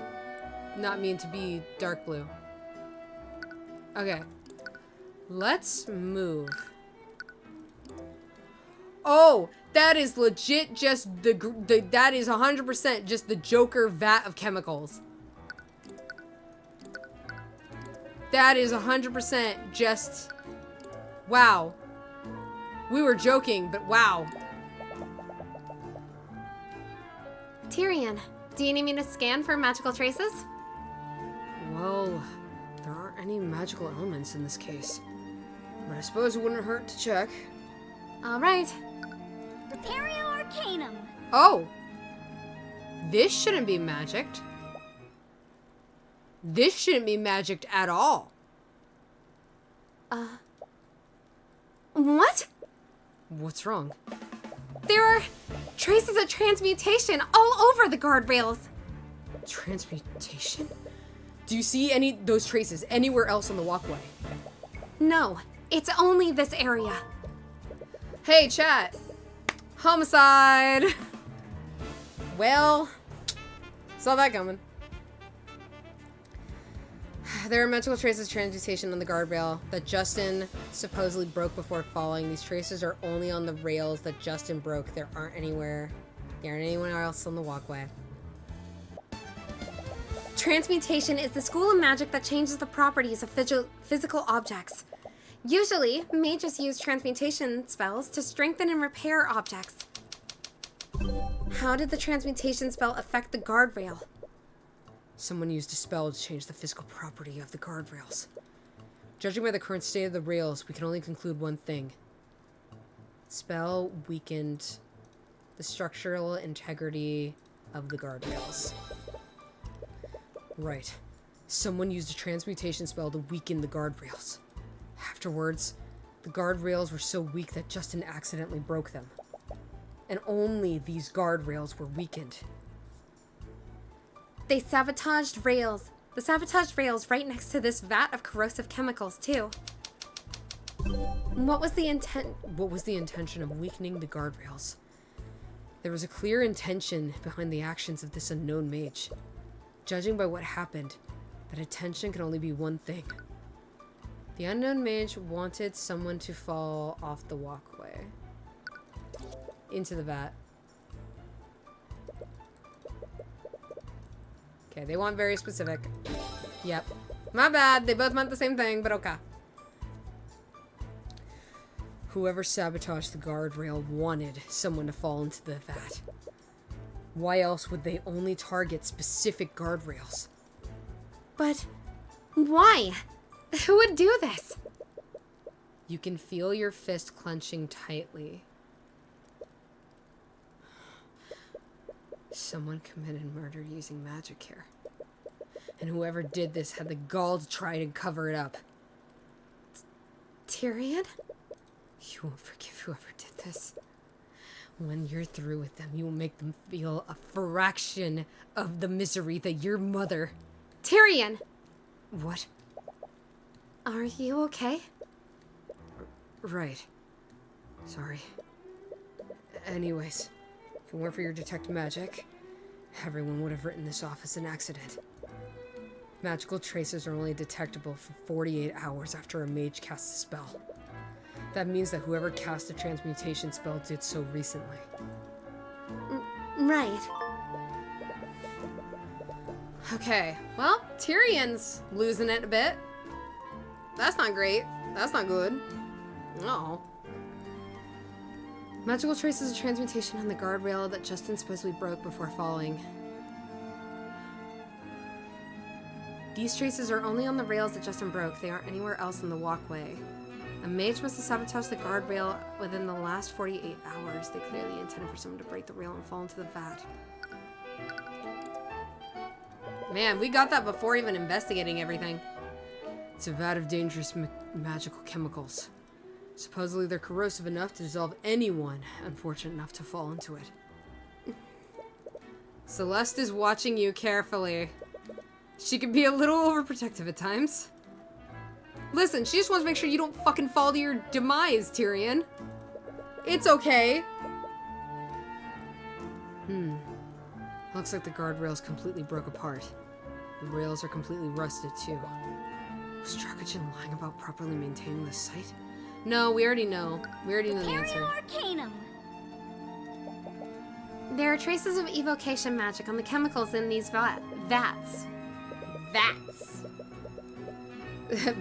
Speaker 1: not meant to be dark blue? Okay. Let's move. Oh, that is legit just that is 100% just the Joker vat of chemicals. That is 100% just, wow. We were joking, but wow.
Speaker 2: Tyrion, do you need me to scan for magical traces?
Speaker 3: Well, there aren't any magical elements in this case. But I suppose it wouldn't hurt to check.
Speaker 2: All right.
Speaker 5: Prepario Arcanum.
Speaker 1: Oh. This shouldn't be magicked. This shouldn't be magicked at all.
Speaker 2: What?
Speaker 1: What's wrong?
Speaker 2: There are traces of transmutation all over the guardrails.
Speaker 1: Transmutation? Do you see those traces anywhere else on the walkway?
Speaker 2: No, it's only this area.
Speaker 1: Hey, chat. Homicide. Well, saw that coming. There are magical traces of transmutation on the guardrail that Justin supposedly broke before falling. These traces are only on the rails that Justin broke. There aren't anywhere else on the walkway.
Speaker 2: Transmutation is the school of magic that changes the properties of physical objects. Usually, mages use transmutation spells to strengthen and repair objects. How did the transmutation spell affect the guardrail?
Speaker 3: Someone used a spell to change the physical property of the guardrails. Judging by the current state of the rails, we can only conclude one thing. Spell weakened the structural integrity of the guardrails. Right. Someone used a transmutation spell to weaken the guardrails. Afterwards, the guardrails were so weak that Justin accidentally broke them. And only these guardrails were weakened.
Speaker 2: They sabotaged rails. The sabotaged rails right next to this vat of corrosive chemicals, too. What was the
Speaker 3: intention of weakening the guardrails? There was a clear intention behind the actions of this unknown mage. Judging by what happened, that intention can only be one thing. The unknown mage wanted someone to fall off the walkway into the vat. Okay, they want very specific. Yep. My bad, they both meant the same thing, but okay. Whoever sabotaged the guardrail wanted someone to fall into the vat. Why else would they only target specific guardrails?
Speaker 2: But why? Who would do this?
Speaker 3: You can feel your fist clenching tightly. Someone committed murder using magic here. And whoever did this had the gall to try to cover it up.
Speaker 2: Tyrion?
Speaker 3: You won't forgive whoever did this. When you're through with them, you will make them feel a fraction of the misery that your mother...
Speaker 2: Tyrion!
Speaker 3: What?
Speaker 2: Are you okay?
Speaker 3: Right. Sorry. Anyways, if it weren't for your detect magic, everyone would have written this off as an accident. Magical traces are only detectable for 48 hours after a mage casts a spell. That means that whoever cast a transmutation spell did so recently.
Speaker 2: Right.
Speaker 1: Okay, well, Tyrion's losing it a bit. That's not great. That's not good. No.
Speaker 2: Magical traces of transmutation on the guardrail that Justin supposedly broke before falling. These traces are only on the rails that Justin broke. They aren't anywhere else in the walkway. A mage must have sabotaged the guardrail within the last 48 hours. They clearly intended for someone to break the rail and fall into the vat.
Speaker 1: Man, we got that before even investigating everything.
Speaker 3: It's a vat of dangerous magical chemicals. Supposedly they're corrosive enough to dissolve anyone unfortunate enough to fall into it.
Speaker 1: Celeste is watching you carefully. She can be a little overprotective at times. Listen, she just wants to make sure you don't fucking fall to your demise, Tyrion. It's okay.
Speaker 3: Looks like the guardrails completely broke apart. The rails are completely rusted too. Was Dracogen lying about properly maintaining the site?
Speaker 1: No, we already know. We already know the answer.
Speaker 5: Arcanum.
Speaker 2: There are traces of evocation magic on the chemicals in these vats.
Speaker 3: That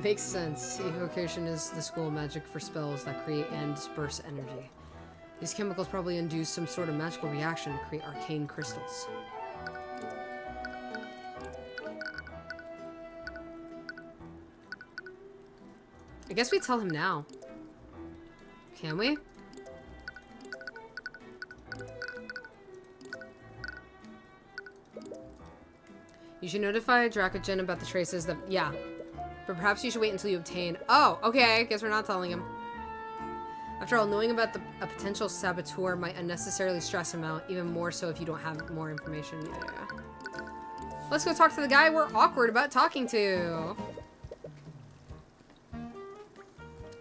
Speaker 3: makes sense. Evocation is the school of magic for spells that create and disperse energy. These chemicals probably induce some sort of magical reaction to create arcane crystals.
Speaker 1: I guess we tell him now. Can we? You should notify Dracogen about the traces that... Yeah. But perhaps you should wait until you obtain... Oh, okay. Guess we're not telling him. After all, knowing about a potential saboteur might unnecessarily stress him out, even more so if you don't have more information. Yeah. Let's go talk to the guy we're awkward about talking to.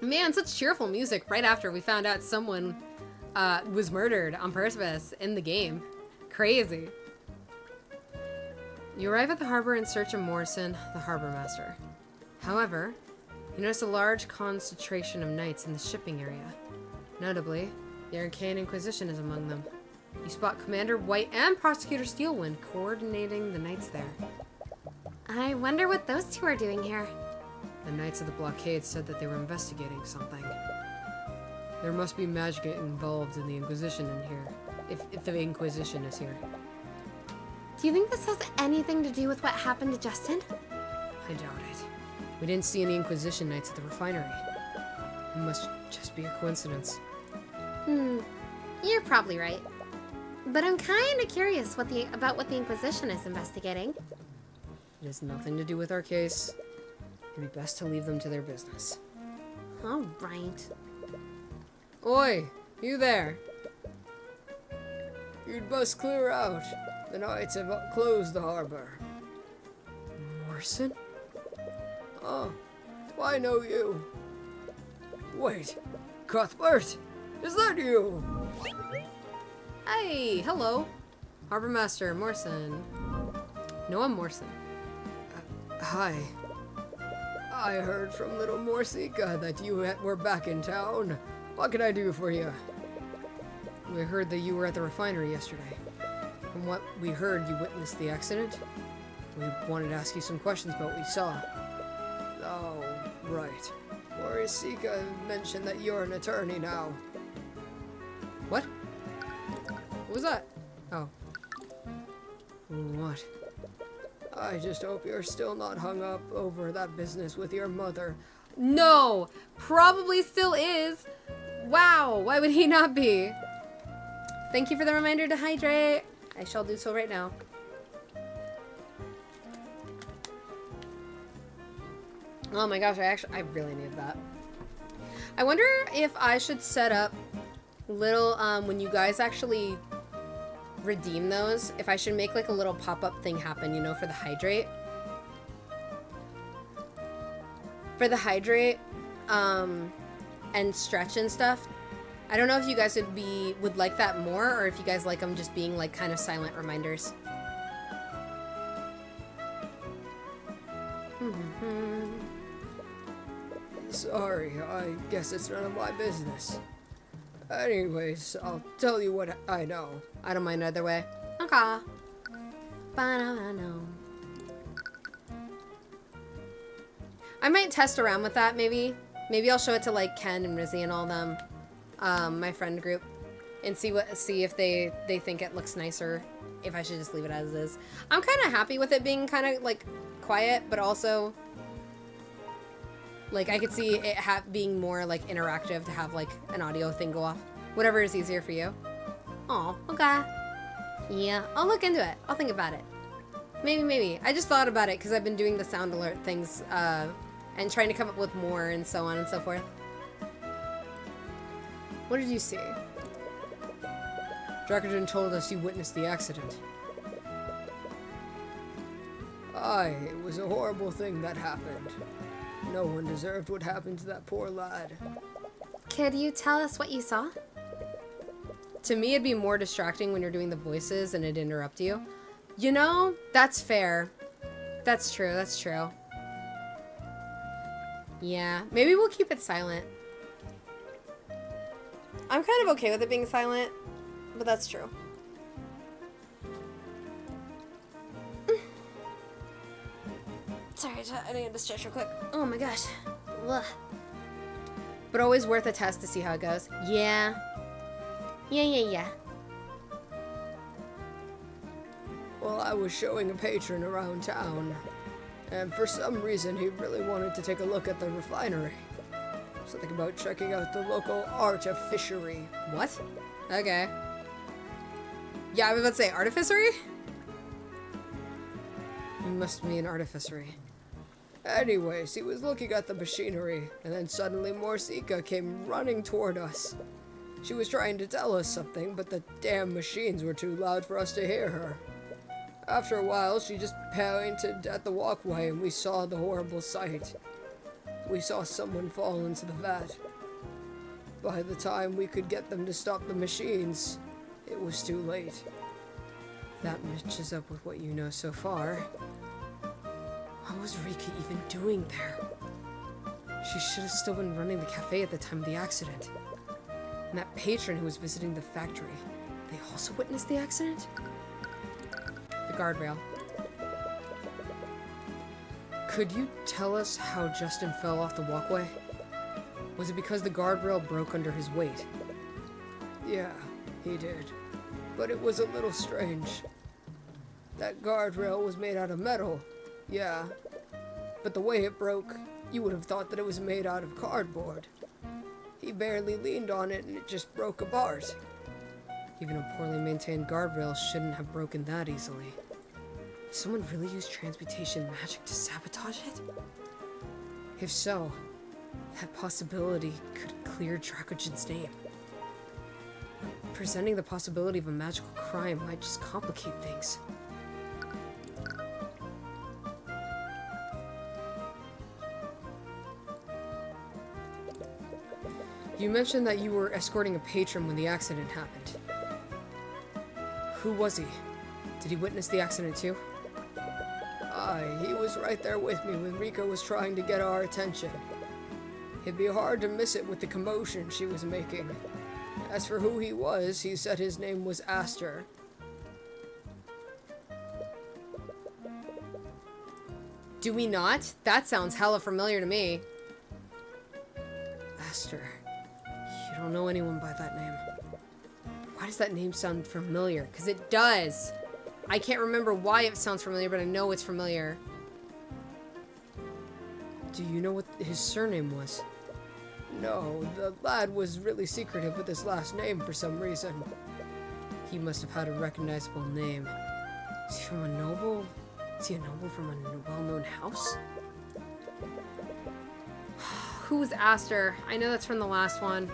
Speaker 1: Man, such cheerful music right after we found out someone was murdered on purpose in the game. Crazy. You arrive at the harbor in search of Morrison, the harbor master. However, you notice a large concentration of knights in the shipping area. Notably, the Arcane Inquisition is among them. You spot Commander White and Prosecutor Steelwind coordinating the knights there.
Speaker 2: I wonder what those two are doing here.
Speaker 3: The Knights of the Blockade said that they were investigating something. There must be magic involved in the Inquisition in here. If the Inquisition is here.
Speaker 2: Do you think this has anything to do with what happened to Justin?
Speaker 3: I doubt it. We didn't see any Inquisition Knights at the refinery. It must just be a coincidence.
Speaker 2: You're probably right. But I'm kind of curious about what the Inquisition is investigating.
Speaker 3: It has nothing to do with our case. It'd be best to leave them to their business.
Speaker 2: All right.
Speaker 3: Oi! You there! You'd best clear out. The Knights have closed the harbor. Morrison? Oh, do I know you? Wait, Cuthbert! Is that you?
Speaker 1: Hey, hello. Harbor Master Morrison. No, I'm Morrison.
Speaker 3: Hi. I heard from little Morsika that you were back in town. What can I do for you? We heard that you were at the refinery yesterday. From what we heard, you witnessed the accident. We wanted to ask you some questions about what we saw. Oh, right. Morisika mentioned that you're an attorney now. What? What was that? Oh. What? I just hope you're still not hung up over that business with your mother.
Speaker 1: No! Probably still is! Wow, why would he not be? Thank you for the reminder to hydrate. I shall do so right now. Oh my gosh, I really needed that. I wonder if I should set up little, when you guys actually redeem those, if I should make like a little pop-up thing happen, you know, for the hydrate. For the hydrate, and stretch and stuff. I don't know if you guys would like that more, or if you guys like them just being like kind of silent reminders.
Speaker 3: Sorry, I guess it's none of my business. Anyways, I'll tell you what I know.
Speaker 1: I don't mind either way.
Speaker 2: Okay. Ba-da-da-no.
Speaker 1: I might test around with that, maybe. Maybe I'll show it to like Ken and Rizzy and all them, my friend group, and see if they think it looks nicer. If I should just leave it as is. I'm kind of happy with it being kind of like quiet, but also like I could see it being more like interactive to have like an audio thing go off. Whatever is easier for you.
Speaker 2: Oh, okay.
Speaker 1: Yeah, I'll look into it. I'll think about it. Maybe. I just thought about it because I've been doing the sound alert things and trying to come up with more and so on and so forth. What did you see?
Speaker 3: Dracogen told us you witnessed the accident. Aye, it was a horrible thing that happened. No one deserved what happened to that poor lad.
Speaker 2: Could you tell us what you saw?
Speaker 1: To me, it'd be more distracting when you're doing the voices and it'd interrupt you. You know, that's fair. That's true. Yeah, maybe we'll keep it silent. I'm kind of okay with it being silent, but that's true. Sorry, I need to stretch real quick.
Speaker 2: Oh my gosh. Ugh.
Speaker 1: But always worth a test to see how it goes.
Speaker 2: Yeah. Yeah.
Speaker 3: Well, I was showing a patron around town, and for some reason he really wanted to take a look at the refinery. Something about checking out the local artificery.
Speaker 1: What? Okay. Yeah, I was about to say artificery?
Speaker 3: It must be an artificery. Anyways, he was looking at the machinery, and then suddenly Morsika came running toward us. She was trying to tell us something, but the damn machines were too loud for us to hear her. After a while, she just pointed at the walkway, and we saw the horrible sight. We saw someone fall into the vat. By the time we could get them to stop the machines, it was too late. That matches up with what you know so far. What was Rika even doing there? She should have still been running the cafe at the time of the accident. And that patron who was visiting the factory, they also witnessed the accident? The guardrail. Could you tell us how Justin fell off the walkway? Was it because the guardrail broke under his weight? Yeah, he did. But it was a little strange. That guardrail was made out of metal, yeah. But the way it broke, you would have thought that it was made out of cardboard. He barely leaned on it and it just broke apart.
Speaker 1: Even a poorly maintained guardrail shouldn't have broken that easily. Did someone really use transmutation magic to sabotage it? If so, that possibility could clear Dracogen's name. Presenting the possibility of a magical crime might just complicate things. You mentioned that you were escorting a patron when the accident happened. Who was he? Did he witness the accident too?
Speaker 3: Aye, he was right there with me when Rika was trying to get our attention. It'd be hard to miss it with the commotion she was making. As for who he was, he said his name was Aster.
Speaker 1: Do we not? That sounds hella familiar to me.
Speaker 3: Aster. You don't know anyone by that name.
Speaker 1: Why does that name sound familiar? Because it does. I can't remember why it sounds familiar, but I know it's familiar.
Speaker 3: Do you know what his surname was? No, the lad was really secretive with his last name for some reason.
Speaker 1: He must have had a recognizable name. Is he from a noble? Is he a noble from a well-known house? Who was Aster? I know that's from the last one.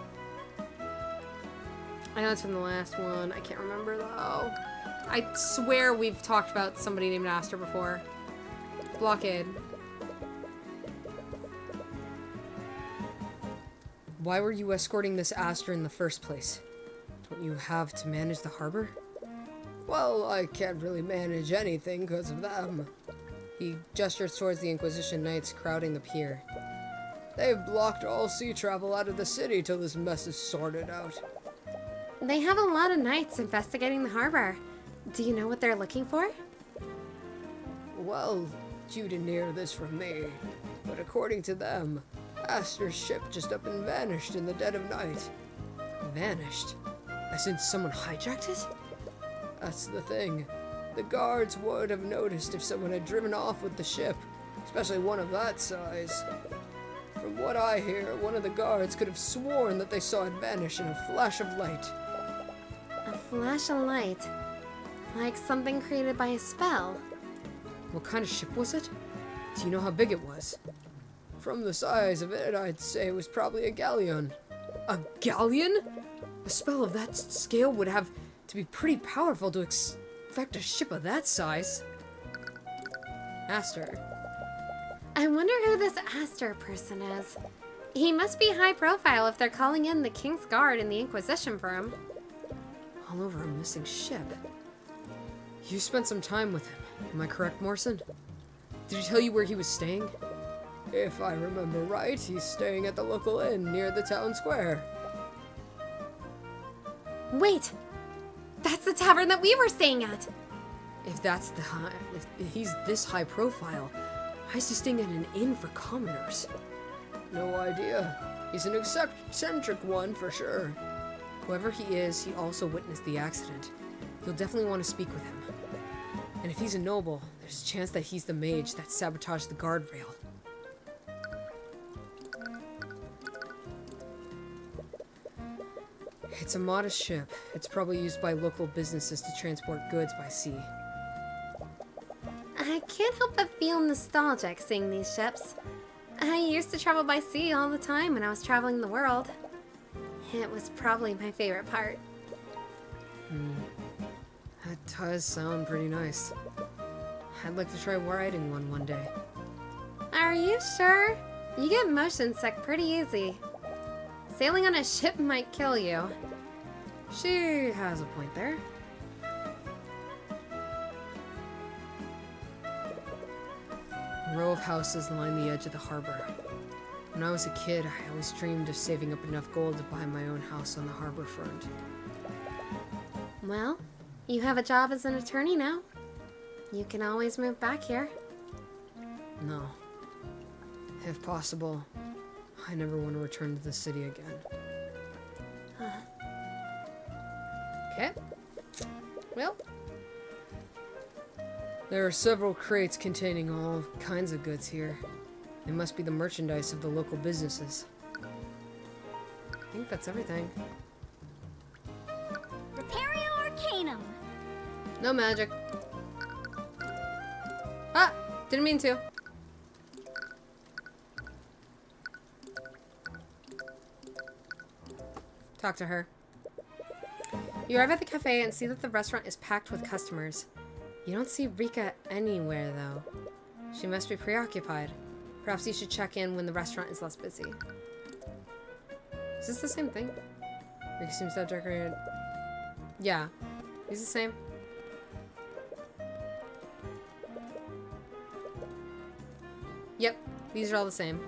Speaker 1: I know it's from the last one. I can't remember though. I swear we've talked about somebody named Aster before. Blockade. Why were you escorting this Aster in the first place? Don't you have to manage the harbor?
Speaker 3: Well, I can't really manage anything because of them.
Speaker 1: He gestures towards the Inquisition Knights crowding the pier.
Speaker 3: They've blocked all sea travel out of the city till this mess is sorted out.
Speaker 2: They have a lot of knights investigating the harbor. Do you know what they're looking for?
Speaker 3: Well, you didn't hear this from me, but according to them, Aster's ship just up and vanished in the dead of night.
Speaker 1: Vanished? As in someone hijacked it?
Speaker 3: That's the thing. The guards would have noticed if someone had driven off with the ship, especially one of that size. From what I hear, one of the guards could have sworn that they saw it vanish in a flash of light.
Speaker 2: A flash of light. Like something created by a spell.
Speaker 1: What kind of ship was it? Do you know how big it was?
Speaker 3: From the size of it, I'd say it was probably a galleon.
Speaker 1: A galleon? A spell of that scale would have to be pretty powerful to affect a ship of that size. Aster.
Speaker 2: I wonder who this Aster person is. He must be high profile if they're calling in the King's Guard and the Inquisition for him.
Speaker 1: All over a missing ship. You spent some time with him, am I correct, Morrison? Did he tell you where he was staying?
Speaker 3: If I remember right, he's staying at the local inn near the town square.
Speaker 2: Wait! That's the tavern that we were staying at!
Speaker 1: If that's if he's this high profile, why is he staying at an inn for commoners?
Speaker 3: No idea. He's an eccentric one for sure.
Speaker 1: Whoever he is, he also witnessed the accident. You'll definitely want to speak with him. And if he's a noble, there's a chance that he's the mage that sabotaged the guardrail. It's a modest ship. It's probably used by local businesses to transport goods by sea.
Speaker 2: I can't help but feel nostalgic seeing these ships. I used to travel by sea all the time when I was traveling the world. It was probably my favorite part.
Speaker 1: That does sound pretty nice. I'd like to try riding one day.
Speaker 2: Are you sure? You get motion sick pretty easy. Sailing on a ship might kill you.
Speaker 1: She has a point there. A row of houses line the edge of the harbor. When I was a kid, I always dreamed of saving up enough gold to buy my own house on the harbor front.
Speaker 2: Well, you have a job as an attorney now. You can always move back here.
Speaker 1: No. If possible, I never want to return to the city again. Okay. Well,
Speaker 3: There are several crates containing all kinds of goods here. They must be the merchandise of the local businesses.
Speaker 1: I think that's everything.
Speaker 5: Repario Arcanum.
Speaker 1: No magic. Ah! Didn't mean to. Talk to her. You arrive at the cafe and see that the restaurant is packed with customers. You don't see Rika anywhere, though. She must be preoccupied. Perhaps you should check in when the restaurant is less busy. Is this the same thing? Rika seems to have decorated... Yeah. These the same. Yep. These are all the same.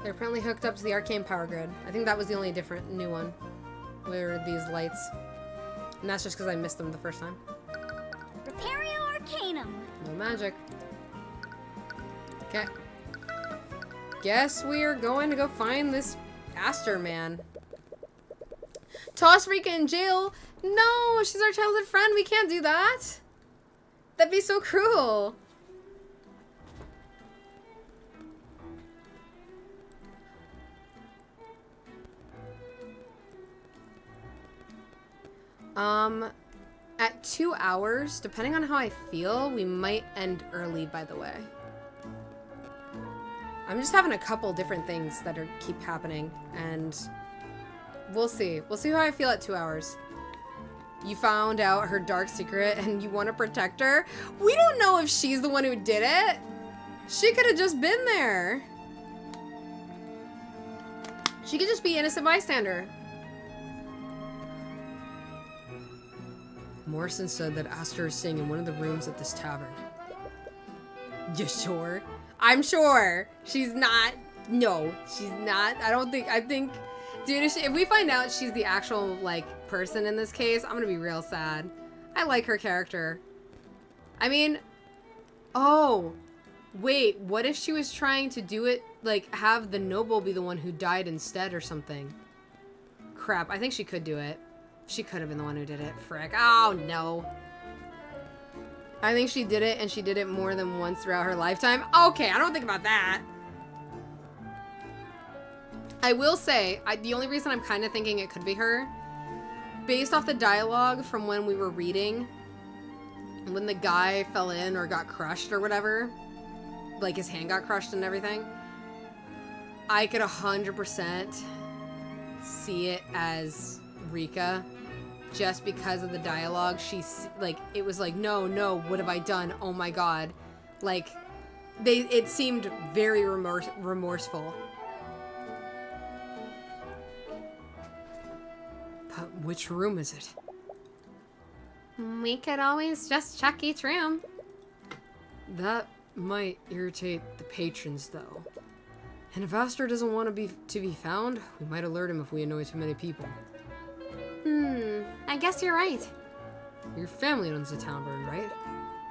Speaker 1: They're apparently hooked up to the Arcane power grid. I think that was the only different new one. Were these lights. And that's just because I missed them the first time.
Speaker 5: Repario Arcanum.
Speaker 1: No magic. Okay. Guess we are going to go find this Aster man. Toss Rika in jail? No, she's our childhood friend. We can't do that. That'd be so cruel. At 2 hours, depending on how I feel, we might end early, by the way. I'm just having a couple different things that keep happening, and we'll see. We'll see how I feel at 2 hours. You found out her dark secret and you want to protect her? We don't know if she's the one who did it. She could have just been there. She could just be innocent bystander.
Speaker 3: Morrison said that Aster is staying in one of the rooms at this tavern.
Speaker 1: You sure? I'm sure. She's not. No, she's not. I think, dude, if we find out she's the actual, like, person in this case, I'm gonna be real sad. I like her character. I mean, oh, wait, what if she was trying to do it, like, have the noble be the one who died instead or something? Crap, I think she could do it. She could have been the one who did it. Frick. Oh, no. I think she did it, and she did it more than once throughout her lifetime. Okay, I don't think about that. I will say, the only reason I'm kind of thinking it could be her, based off the dialogue from when we were reading, when the guy fell in or got crushed or whatever, like his hand got crushed and everything, I could 100% see it as Rika. Just because of the dialogue, it was like, no, what have I done? Oh my god. Like, it seemed very remorseful.
Speaker 3: But which room is it?
Speaker 2: We could always just check each room.
Speaker 3: That might irritate the patrons, though. And if Aster doesn't want to be found, we might alert him if we annoy too many people.
Speaker 2: I guess you're right.
Speaker 3: Your family owns the tavern, right?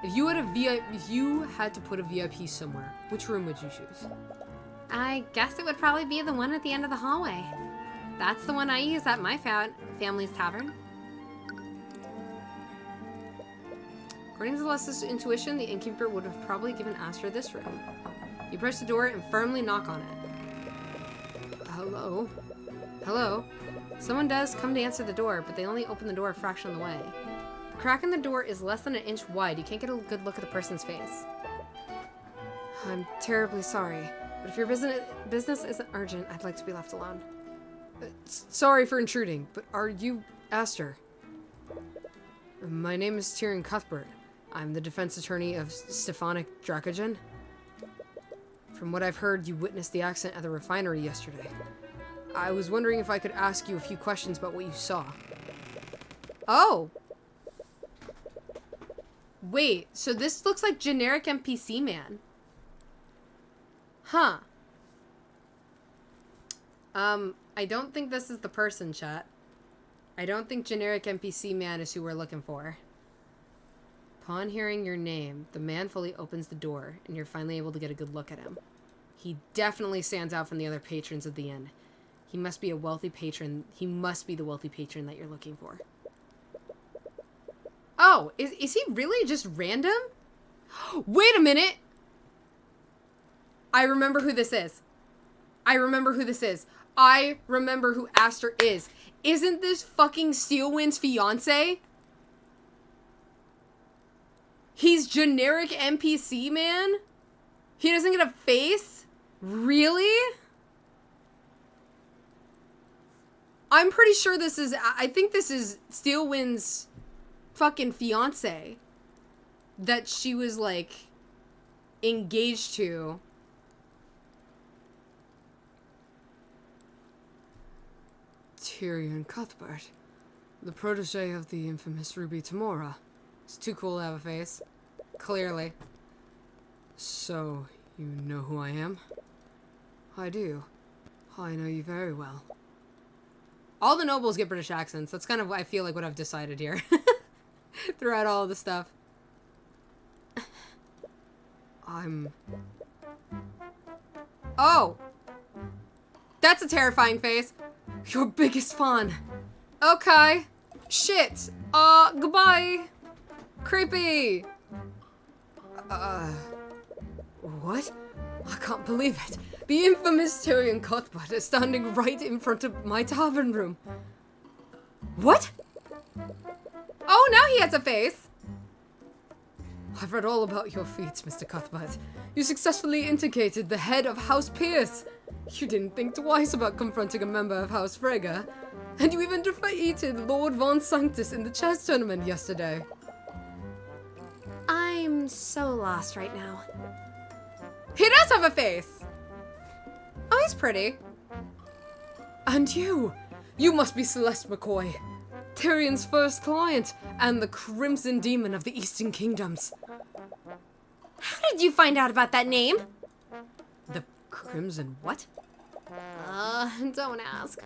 Speaker 3: If you had to put a VIP somewhere, which room would you choose?
Speaker 2: I guess it would probably be the one at the end of the hallway. That's the one I use at my family's tavern.
Speaker 1: According to Celeste's intuition, the innkeeper would have probably given Aster this room. You press the door and firmly knock on it. Hello? Hello? Someone does come to answer the door, but they only open the door a fraction of the way. The crack in the door is less than an inch wide. You can't get a good look at the person's face. I'm terribly sorry, but if your business isn't urgent, I'd like to be left alone.
Speaker 3: Sorry for intruding, but are you Aster? My name is Tyrion Cuthbert. I'm the defense attorney of Stefanik Dracogen. From what I've heard, you witnessed the accident at the refinery yesterday. I was wondering if I could ask you a few questions about what you saw.
Speaker 1: Oh! Wait, so this looks like generic NPC man. Huh. I don't think this is the person, chat. I don't think generic NPC man is who we're looking for. Upon hearing your name, the man fully opens the door, and you're finally able to get a good look at him. He definitely stands out from the other patrons of the inn. He must be a wealthy patron. He must be the wealthy patron that you're looking for. Oh, is he really just random? Wait a minute! I remember who this is. I remember who this is. I remember who Aster is. Isn't this fucking Steelwind's fiance? He's generic NPC, man? He doesn't get a face? Really? I'm pretty sure this is... I think this is Steelwind's fucking fiance. That she was, like, engaged to.
Speaker 3: Tyrion Cuthbert, the protege of the infamous Ruby Tamora.
Speaker 1: It's too cool to have a face. Clearly.
Speaker 3: So, you know who I am? I do. I know you very well.
Speaker 1: All the nobles get British accents. That's kind of, I feel like, what I've decided here. Throughout all the stuff.
Speaker 3: I'm...
Speaker 1: Oh! That's a terrifying face.
Speaker 3: your biggest fan.
Speaker 1: Okay. Shit. Goodbye. Creepy.
Speaker 3: What? I can't believe it. The infamous Tyrion Cuthbert is standing right in front of my tavern room.
Speaker 1: What? Oh, now he has a face.
Speaker 3: I've read all about your feats, Mr. Cuthbert. You successfully indicated the head of House Pierce. You didn't think twice about confronting a member of House Frege. And you even defeated Lord Von Sanctus in the chess tournament yesterday.
Speaker 2: I'm so lost right now.
Speaker 1: He does have a face. Oh, he's pretty.
Speaker 3: And you must be Celeste McCoy, Tyrion's first client, and the Crimson Demon of the Eastern Kingdoms.
Speaker 2: How did you find out about that name?
Speaker 3: The Crimson what?
Speaker 2: Don't ask.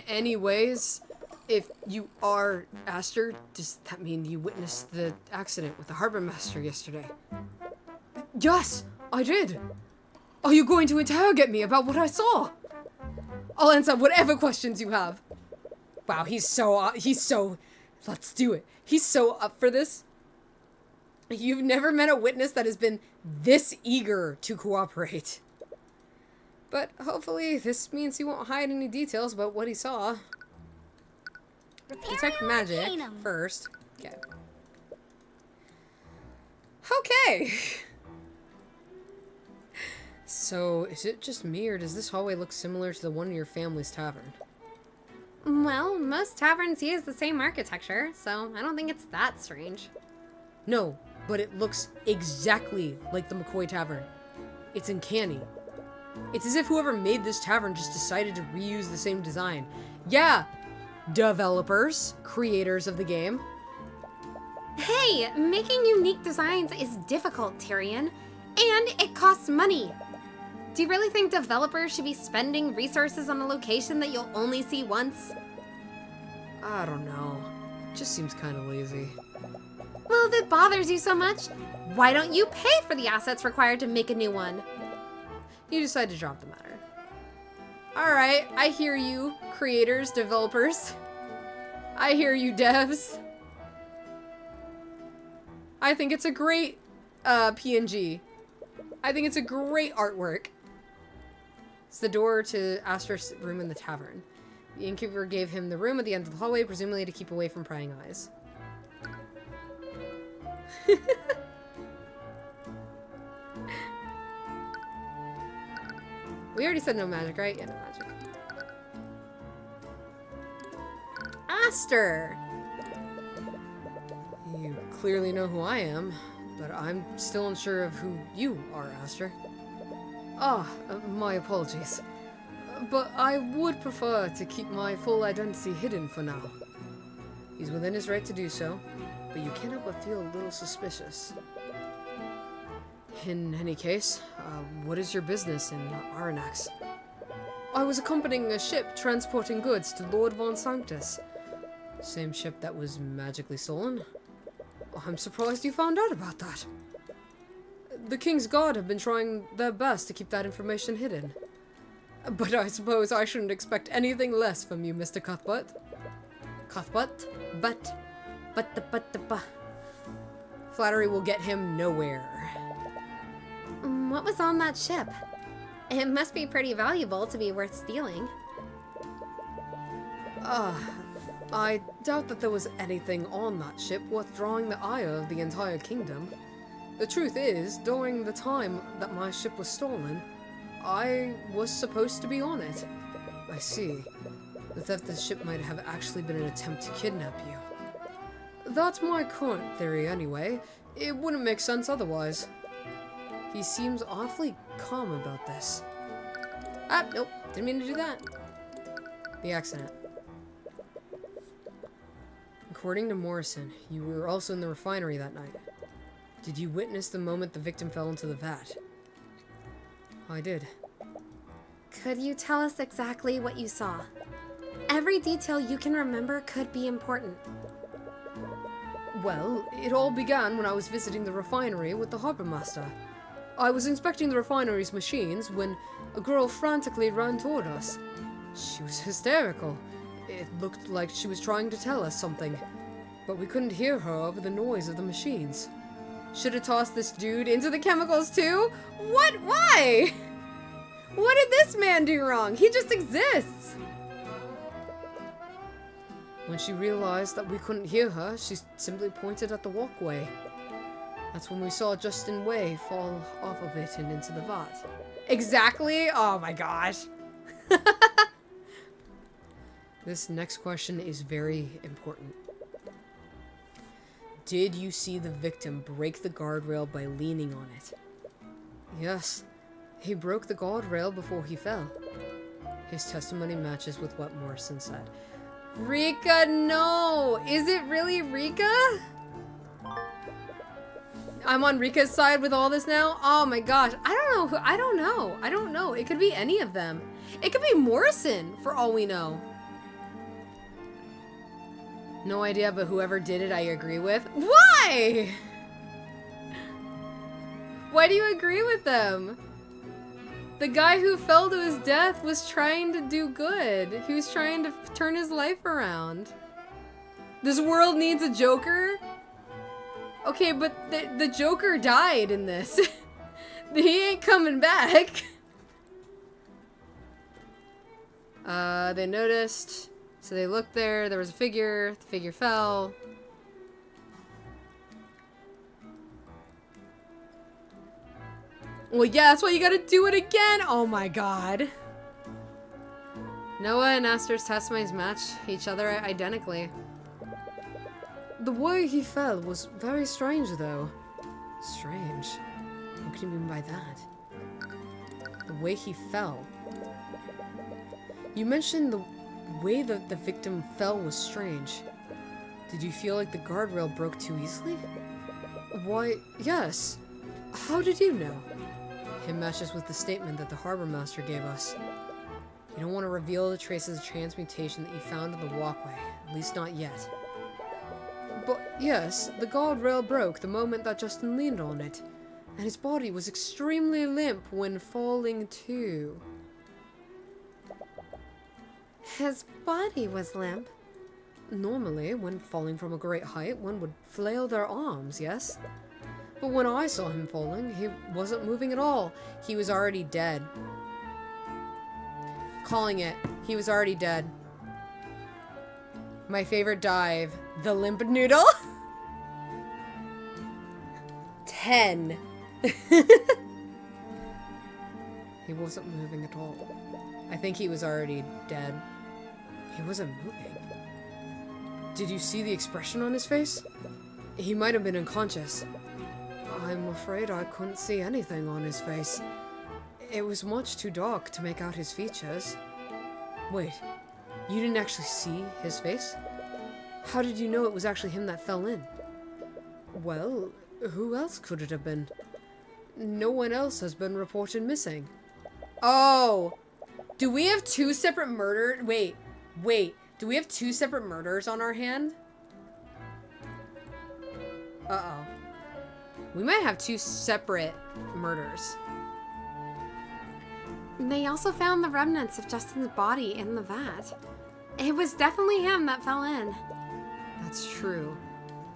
Speaker 3: Anyways, if you are Aster, does that mean you witnessed the accident with the Harbor Master yesterday? Yes, I did. Are you going to interrogate me about what I saw? I'll answer whatever questions you have.
Speaker 1: Wow, he's so, let's do it. He's so up for this. You've never met a witness that has been this eager to cooperate. But hopefully this means he won't hide any details about what he saw. Detect magic
Speaker 5: Arcanum.
Speaker 1: first. Okay. Okay. So, is it just me, or does this hallway look similar to the one in your family's tavern?
Speaker 2: Well, most taverns use the same architecture, so I don't think it's that strange.
Speaker 1: No, but it looks exactly like the McCoy Tavern. It's uncanny. It's as if whoever made this tavern just decided to reuse the same design. Yeah, developers, creators of the game.
Speaker 2: Hey, making unique designs is difficult, Tyrion, and it costs money. Do you really think developers should be spending resources on a location that you'll only see once?
Speaker 3: I don't know. Just seems kind of lazy.
Speaker 2: Well, if it bothers you so much, why don't you pay for the assets required to make a new one?
Speaker 1: You decide to drop the matter. Alright, I hear you, creators, developers. I hear you, devs. I think it's a great PNG. I think it's a great artwork. It's the door to Aster's room in the tavern. The innkeeper gave him the room at the end of the hallway, presumably to keep away from prying eyes. We already said no magic, right? Yeah, no magic. Aster!
Speaker 3: You clearly know who I am, but I'm still unsure of who you are, Aster. My apologies. But I would prefer to keep my full identity hidden for now. He's within his right to do so, but you can't help but feel a little suspicious. In any case, what is your business in Aranax? I was accompanying a ship transporting goods to Lord Von Sanctus. Same ship that was magically stolen? I'm surprised you found out about that. The King's Guard have been trying their best to keep that information hidden. But I suppose I shouldn't expect anything less from you, Mr. Cuthbert. Cuthbert? But. Flattery will get him nowhere.
Speaker 2: What was on that ship? It must be pretty valuable to be worth stealing.
Speaker 3: I doubt that there was anything on that ship worth drawing the ire of the entire kingdom. The truth is, during the time that my ship was stolen, I was supposed to be on it. I see. The theft of the ship might have actually been an attempt to kidnap you. That's my current theory anyway. It wouldn't make sense otherwise. He seems awfully calm about this.
Speaker 1: Ah, nope. Didn't mean to do that.
Speaker 3: The accident. According to Morrison, you were also in the refinery that night. Did you witness the moment the victim fell into the vat? I did.
Speaker 2: Could you tell us exactly what you saw? Every detail you can remember could be important.
Speaker 3: Well, it all began when I was visiting the refinery with the harbor master. I was inspecting the refinery's machines when a girl frantically ran toward us. She was hysterical. It looked like she was trying to tell us something, but we couldn't hear her over the noise of the machines.
Speaker 1: Should have tossed this dude into the chemicals too? What? Why? What did this man do wrong? He just exists.
Speaker 3: When she realized that we couldn't hear her, she simply pointed at the walkway. That's when we saw Justin Way fall off of it and into the vat.
Speaker 1: Exactly? Oh my gosh.
Speaker 3: This next question is very important. Did you see the victim break the guardrail by leaning on it? Yes. He broke the guardrail before he fell. His testimony matches with what Morrison said.
Speaker 1: Rika, no! Is it really Rika? I'm on Rika's side with all this now? Oh my gosh. I don't know. It could be any of them. It could be Morrison, for all we know. No idea, but whoever did it, I agree with. Why? Why do you agree with them? The guy who fell to his death was trying to do good. He was trying to turn his life around. This world needs a Joker? Okay, but the Joker died in this. He ain't coming back. They noticed. So they looked there, there was a figure, the figure fell. Well, yeah, that's why you gotta do it again! Oh my god. Noah and Esther's testimonies match each other identically.
Speaker 3: The way he fell was very strange, though. Strange? What can you mean by that? The way he fell. You mentioned the way that the victim fell was strange. Did you feel like the guardrail broke too easily? Why, yes. How did you know? It matches with the statement that the harbor master gave us. You don't want to reveal the traces of transmutation that you found in the walkway, at least not yet. But yes, the guardrail broke the moment that Justin leaned on it, and his body was extremely limp when falling too.
Speaker 2: His body was limp.
Speaker 3: Normally, when falling from a great height, one would flail their arms, yes? But when I saw him falling, he wasn't moving at all. He was already dead.
Speaker 1: Calling it. He was already dead. My favorite dive. The limp noodle. 10.
Speaker 3: He wasn't moving at all.
Speaker 1: I think he was already dead.
Speaker 3: He wasn't moving. Did you see the expression on his face? He might have been unconscious. I'm afraid I couldn't see anything on his face. It was much too dark to make out his features. Wait, you didn't actually see his face? How did you know it was actually him that fell in? Well, who else could it have been? No one else has been reported missing.
Speaker 1: Oh! Do we have two separate murders? Wait. Do we have two separate murders on our hand? Uh-oh. We might have two separate murders.
Speaker 2: They also found the remnants of Justin's body in the vat. It was definitely him that fell in.
Speaker 3: That's true.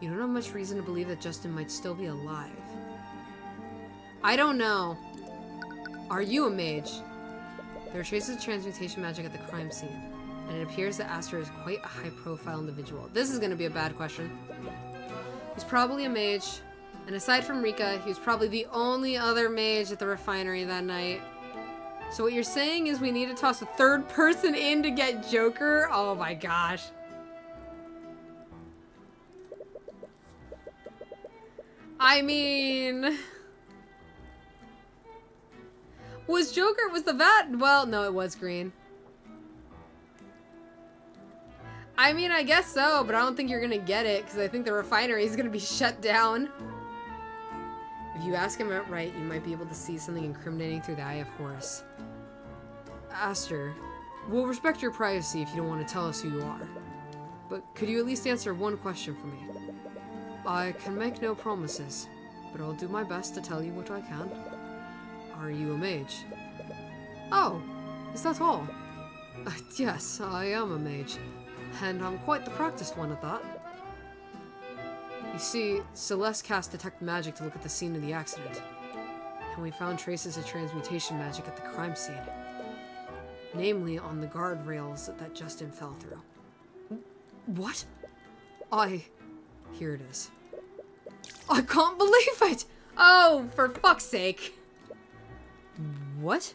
Speaker 3: You don't have much reason to believe that Justin might still be alive. I don't know. Are you a mage? There are traces of transmutation magic at the crime scene, and it appears that Aster is quite a high-profile individual. This is going to be a bad question. He's probably a mage, and aside from Rika, he was probably the only other mage at the refinery that night. So what you're saying is we need to toss a third person in to get Joker? Oh my gosh. I mean... Was the vat? Well, no, it was green. I mean, I guess so, but I don't think you're gonna get it, because I think the refinery is gonna be shut down. If you ask him outright, you might be able to see something incriminating through the eye of Horus. Aster, we'll respect your privacy if you don't want to tell us who you are. But could you at least answer one question for me? I can make no promises, but I'll do my best to tell you what I can. Are you a mage? Oh, is that all? Yes, I am a mage, and I'm quite the practiced one at that. You see, Celeste cast Detect Magic to look at the scene of the accident, and we found traces of transmutation magic at the crime scene. Namely on the guardrails that Justin fell through. What? Here it is. I can't believe it! Oh, for fuck's sake. What?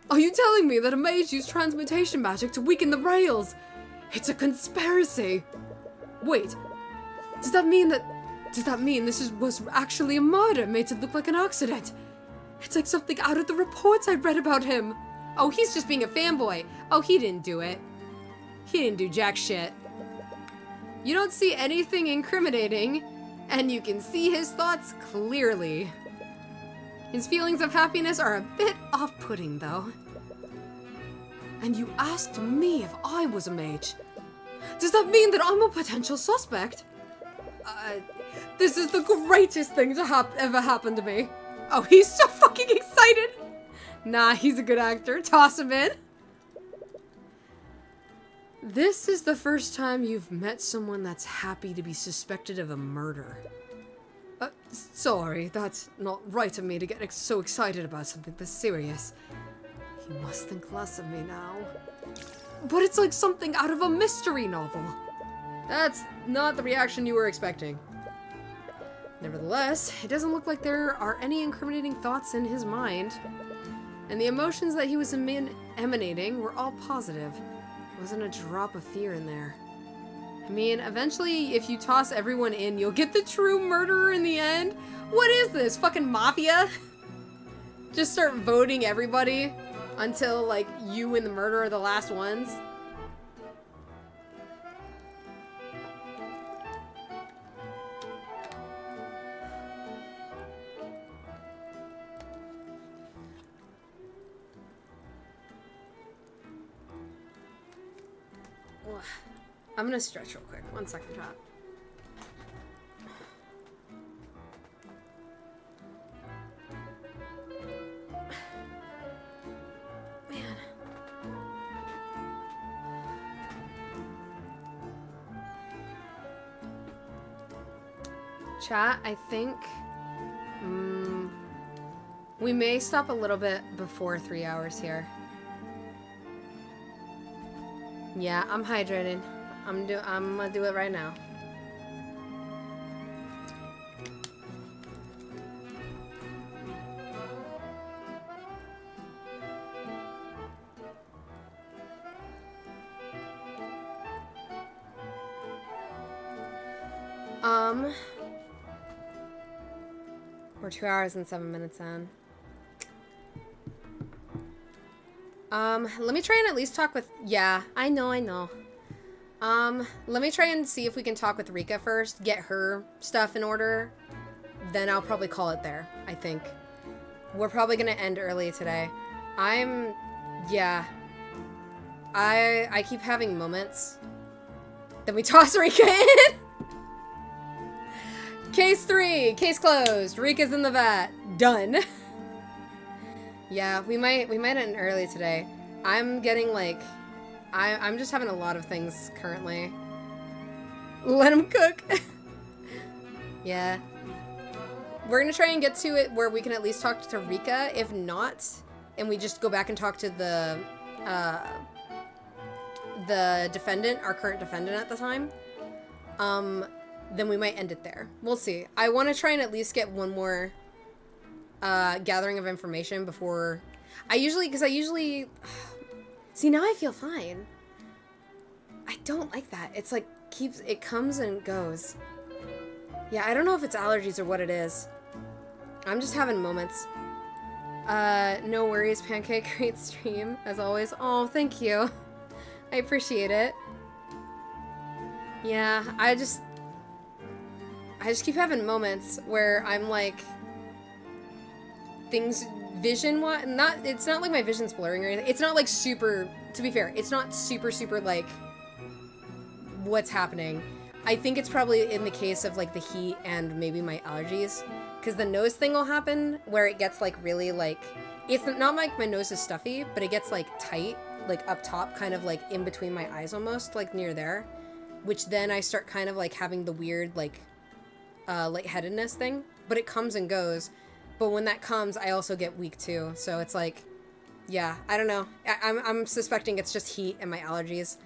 Speaker 3: Are you telling me that a mage used transmutation magic to weaken the rails? It's a conspiracy! Wait, does that mean this was actually a murder made to look like an accident? It's like something out of the reports I read about him. Oh, he's just being a fanboy. Oh, he didn't do it. He didn't do jack shit. You don't see anything incriminating, and you can see his thoughts clearly. His feelings of happiness are a bit off-putting, though. And you asked me if I was a mage. Does that mean that I'm a potential suspect? This is the greatest thing to ever happen to me. Oh, he's so fucking excited. Nah, he's a good actor. Toss him in. This is the first time you've met someone that's happy to be suspected of a murder. Sorry, that's not right of me to get so excited about something this serious. You must think less of me now. But it's like something out of a mystery novel. That's not the reaction you were expecting. Nevertheless, it doesn't look like there are any incriminating thoughts in his mind. And the emotions that he was emanating were all positive. There wasn't a drop of fear in there. I mean, eventually, if you toss everyone in, you'll get the true murderer in the end. What is this? Fucking mafia? Just start voting everybody until, like, you and the murderer are the last ones? I'm gonna stretch real quick. 1 second, chat. Man. Chat, I think we may stop a little bit before 3 hours here. Yeah, I'm hydrating. I'm gonna do it right now. We're 2 hours and 7 minutes in. Let me try and at least talk with... Yeah, I know. Let me try and see if we can talk with Rika first, get her stuff in order. Then I'll probably call it there, I think. We're probably gonna end early today. Yeah. I keep having moments. Then we toss Rika in! Case 3, case closed. Rika's in the vat. Done.
Speaker 1: Yeah, we might end early today. I'm getting like, I'm just having a lot of things currently. Let him cook. Yeah. We're gonna try and get to it where we can at least talk to Rika. If not, and we just go back and talk to the defendant, our current defendant at the time, then we might end it there. We'll see. I want to try and at least get one more gathering of information before... because I usually... See, now I feel fine. I don't like that. It's like, it comes and goes. Yeah, I don't know if it's allergies or what it is. I'm just having moments. No worries, Pancake. Great stream, as always. Oh, thank you. I appreciate it. Yeah, I just keep having moments where I'm like, things vision-wise, it's not like my vision's blurring or anything. It's not like super, to be fair, it's not super like what's happening. I think it's probably in the case of like the heat and maybe my allergies, because the nose thing will happen where it gets like really like, it's not like my nose is stuffy, but it gets like tight, like up top, kind of like in between my eyes almost, like near there, which then I start kind of like having the weird like lightheadedness thing, but it comes and goes. But when that comes, I also get weak too. So it's like, yeah, I don't know. I'm suspecting it's just heat and my allergies.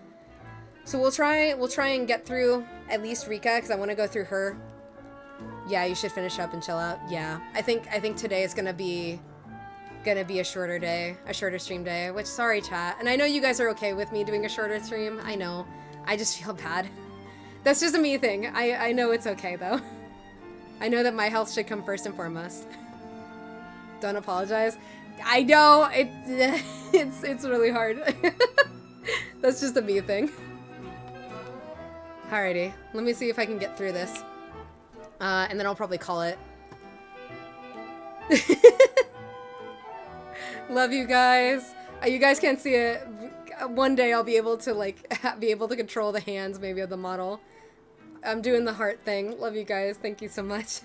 Speaker 1: So we'll try and get through at least Rika, because I want to go through her. Yeah, you should finish up and chill out. Yeah, I think today is gonna be a shorter day, a shorter stream day. Which, sorry, chat. And I know you guys are okay with me doing a shorter stream. I know. I just feel bad. That's just a me thing. I know it's okay though. I know that my health should come first and foremost. Don't apologize. I know it's really hard. That's just a me thing. Alrighty, let me see if I can get through this. And then I'll probably call it. Love you guys. You guys can't see it. One day I'll be able to like be able to control the hands maybe of the model. I'm doing the heart thing. Love you guys. Thank you so much.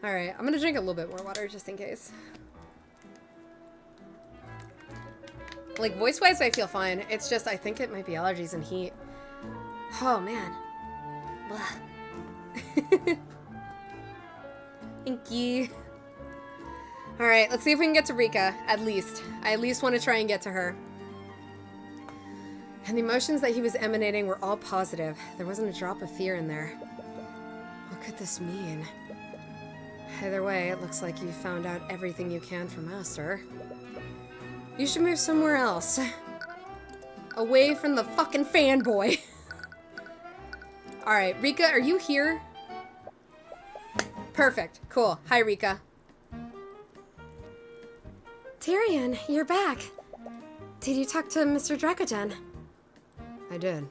Speaker 1: Alright, I'm gonna drink a little bit more water just in case. Like, voice-wise, I feel fine. It's just, I think it might be allergies and heat. Oh, man. Thank you. Alright, let's see if we can get to Rika, at least. I at least want to try and get to her. And the emotions that he was emanating were all positive. There wasn't a drop of fear in there. What could this mean? Either way, it looks like you found out everything you can from Master. You should move somewhere else. Away from the fucking fanboy. Alright, Rika, are you here? Perfect. Cool. Hi, Rika.
Speaker 2: Tyrion, you're back. Did you talk to Mr. Dracogen?
Speaker 3: I did.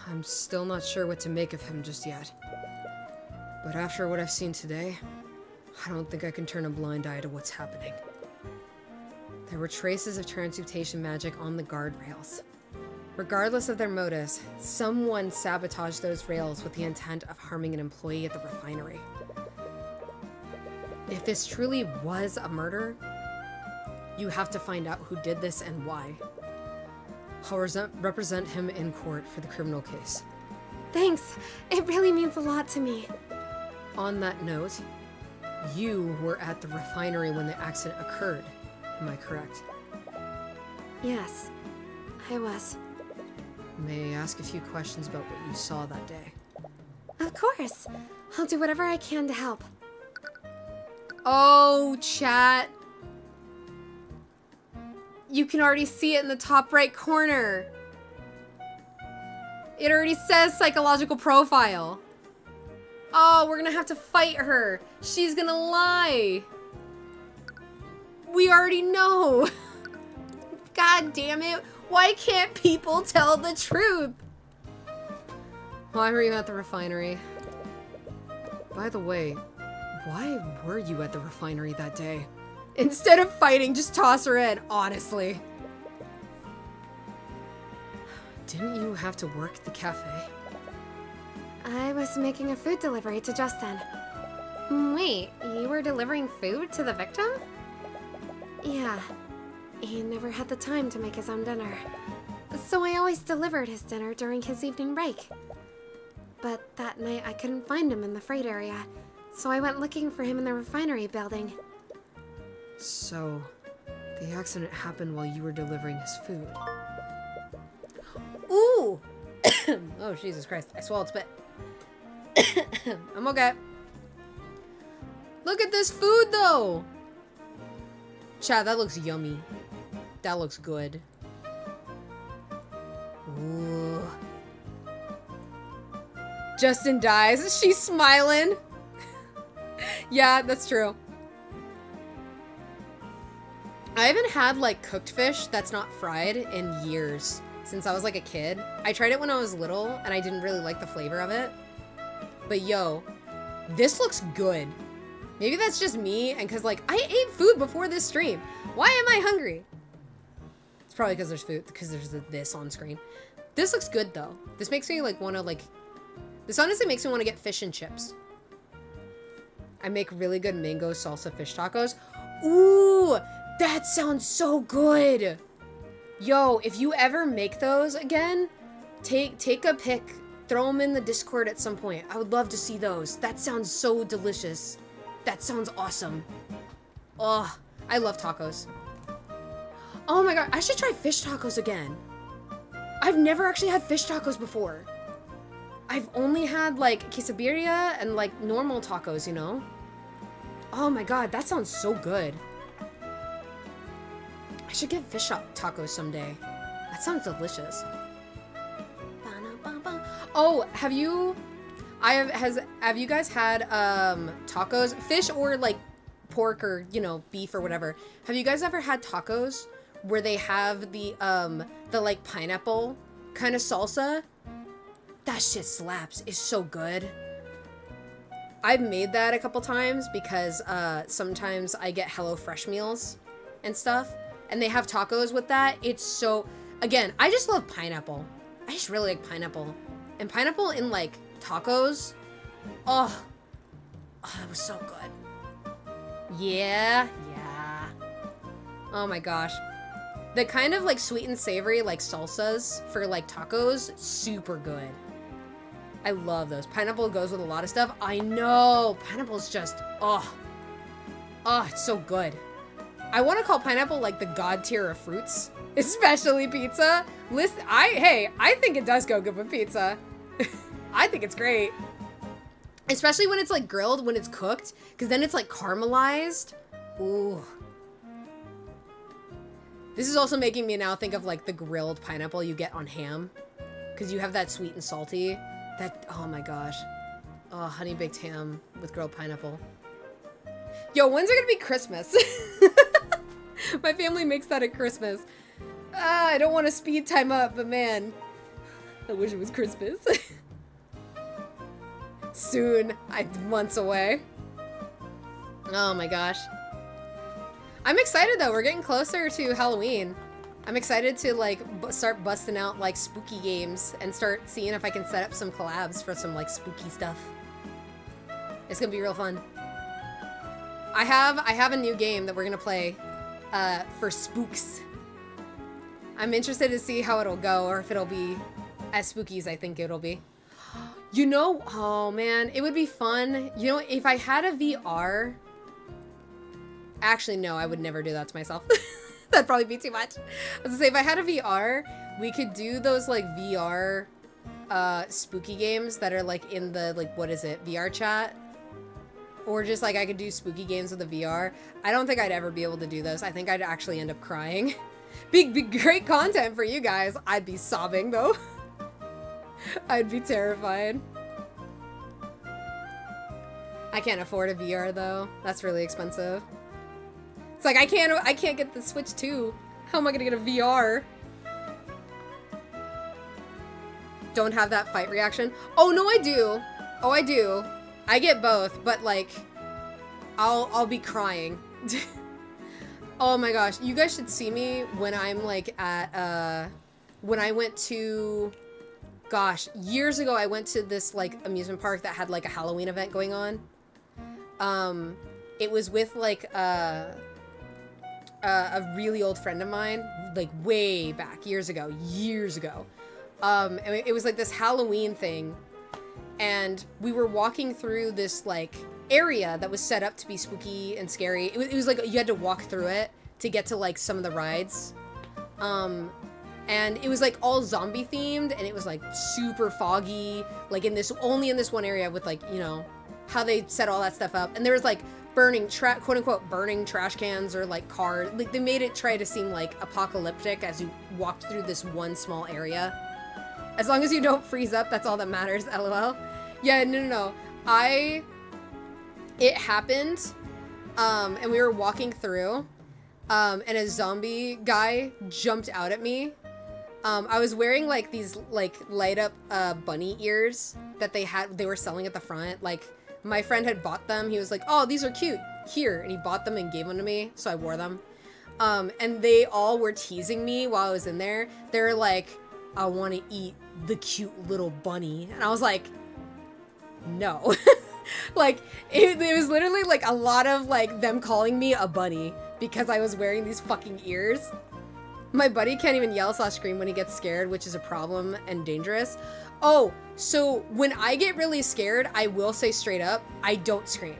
Speaker 3: I'm still not sure what to make of him just yet. But after what I've seen today, I don't think I can turn a blind eye to what's happening. There were traces of transmutation magic on the guardrails. Regardless of their motives, someone sabotaged those rails with the intent of harming an employee at the refinery. If this truly was a murder, you have to find out who did this and why. I'll represent him in court for the criminal case.
Speaker 2: Thanks. It really means a lot to me.
Speaker 3: On that note, you were at the refinery when the accident occurred. Am I correct?
Speaker 2: Yes, I was.
Speaker 3: May I ask a few questions about what you saw that day?
Speaker 2: Of course. I'll do whatever I can to help.
Speaker 1: Oh, chat. You can already see it in the top right corner. It already says psychological profile. Oh, we're gonna have to fight her. She's gonna lie. We already know. God damn it. Why can't people tell the truth?
Speaker 3: Why were you at the refinery? By the way, why were you at the refinery that day?
Speaker 1: Instead of fighting, just toss her in, honestly.
Speaker 3: Didn't you have to work at the cafe?
Speaker 2: I was making a food delivery to Justin. Wait, you were delivering food to the victim? Yeah. He never had the time to make his own dinner. So I always delivered his dinner during his evening break. But that night I couldn't find him in the freight area, so I went looking for him in the refinery building.
Speaker 3: So, the accident happened while you were delivering his food.
Speaker 1: Ooh! Oh, Jesus Christ. I swallowed spit. I'm okay. Look at this food, though! Chad, that looks yummy. That looks good. Ooh. Justin dies. She's smiling. Yeah, that's true. I haven't had, like, cooked fish that's not fried in years. Since I was, like, a kid. I tried it when I was little, and I didn't really like the flavor of it. But, yo, this looks good. Maybe that's just me, and because, like, I ate food before this stream. Why am I hungry? It's probably because there's food, because there's this on screen. This looks good, though. This makes me, like, want to, like... This honestly makes me want to get fish and chips. I make really good mango salsa fish tacos. Ooh, that sounds so good. Yo, if you ever make those again, take a pic, throw them in the Discord at some point. I would love to see those. That sounds so delicious. That sounds awesome. Oh, I love tacos. Oh my god, I should try fish tacos again. I've never actually had fish tacos before. I've only had, like, quesadilla and, like, normal tacos, you know? Oh my god, that sounds so good. I should get fish tacos someday. That sounds delicious. Oh, have you guys had tacos? Fish or, like, pork or, you know, beef or whatever. Have you guys ever had tacos where they have the like, pineapple kind of salsa? That shit slaps. It's so good. I've made that a couple times because sometimes I get HelloFresh meals and stuff, and they have tacos with that. It's so... Again, I just love pineapple. I just really like pineapple. And pineapple in, like, tacos. Oh, that was so good. Yeah. Oh my gosh. The kind of, like, sweet and savory, like, salsas for, like, tacos, super good. I love those. Pineapple goes with a lot of stuff. I know. Pineapple's just, it's so good. I want to call pineapple, like, the god tier of fruits, especially pizza. I think it does go good with pizza. I think it's great. Especially when it's, like, grilled, when it's cooked, because then it's, like, caramelized. Ooh. This is also making me now think of, like, the grilled pineapple you get on ham, because you have that sweet and salty. That, oh my gosh. Oh, honey baked ham with grilled pineapple. Yo, when's it gonna be Christmas? My family makes that at Christmas. I don't want to speed time up, but man, I wish it was Christmas. Soon. Months away. Oh my gosh. I'm excited though. We're getting closer to Halloween. I'm excited to, like, start busting out, like, spooky games and start seeing if I can set up some collabs for some, like, spooky stuff. It's gonna be real fun. I have a new game that we're gonna play for spooks. I'm interested to see how it'll go, or if it'll be as spooky as I think it'll be. You know, oh man, it would be fun. You know, if I had a VR... Actually, no, I would never do that to myself. That'd probably be too much. I was gonna say, if I had a VR, we could do those, like, VR spooky games that are, like, in the, like, what is it, VR chat? Or just, like, I could do spooky games with the VR. I don't think I'd ever be able to do those. I think I'd actually end up crying. Be great content for you guys. I'd be sobbing, though. I'd be terrified. I can't afford a VR, though. That's really expensive. It's like, I can't get the Switch 2. How am I gonna get a VR? Don't have that fight reaction. Oh, no, I do. Oh, I do. I get both, but, like, I'll be crying. Oh my gosh, you guys should see me when I'm, like, at, when I went to, gosh, years ago I went to this, like, amusement park that had, like, a Halloween event going on. It was with like a really old friend of mine, like way back years ago. And it was like this Halloween thing, and we were walking through this like area that was set up to be spooky and scary. It was like you had to walk through it to get to like some of the rides. And it was like all zombie themed, and it was like super foggy, like only in this one area with like, you know, how they set all that stuff up. And there was like burning quote unquote burning trash cans or like cars. Like they made it try to seem like apocalyptic as you walked through this one small area. As long as you don't freeze up, that's all that matters, LOL. Yeah, no. It happened, and we were walking through, and a zombie guy jumped out at me. I was wearing like these like light up bunny ears that they were selling at the front. Like my friend had bought them. He was like, "Oh, these are cute. Here." And he bought them and gave them to me, so I wore them. And they all were teasing me while I was in there. They were like, "I want to eat the cute little bunny." And I was like, "No." Like it was literally like a lot of like them calling me a bunny because I was wearing these fucking ears. My buddy can't even yell / scream when he gets scared, which is a problem and dangerous. Oh, so when I get really scared, I will say straight up, I don't scream.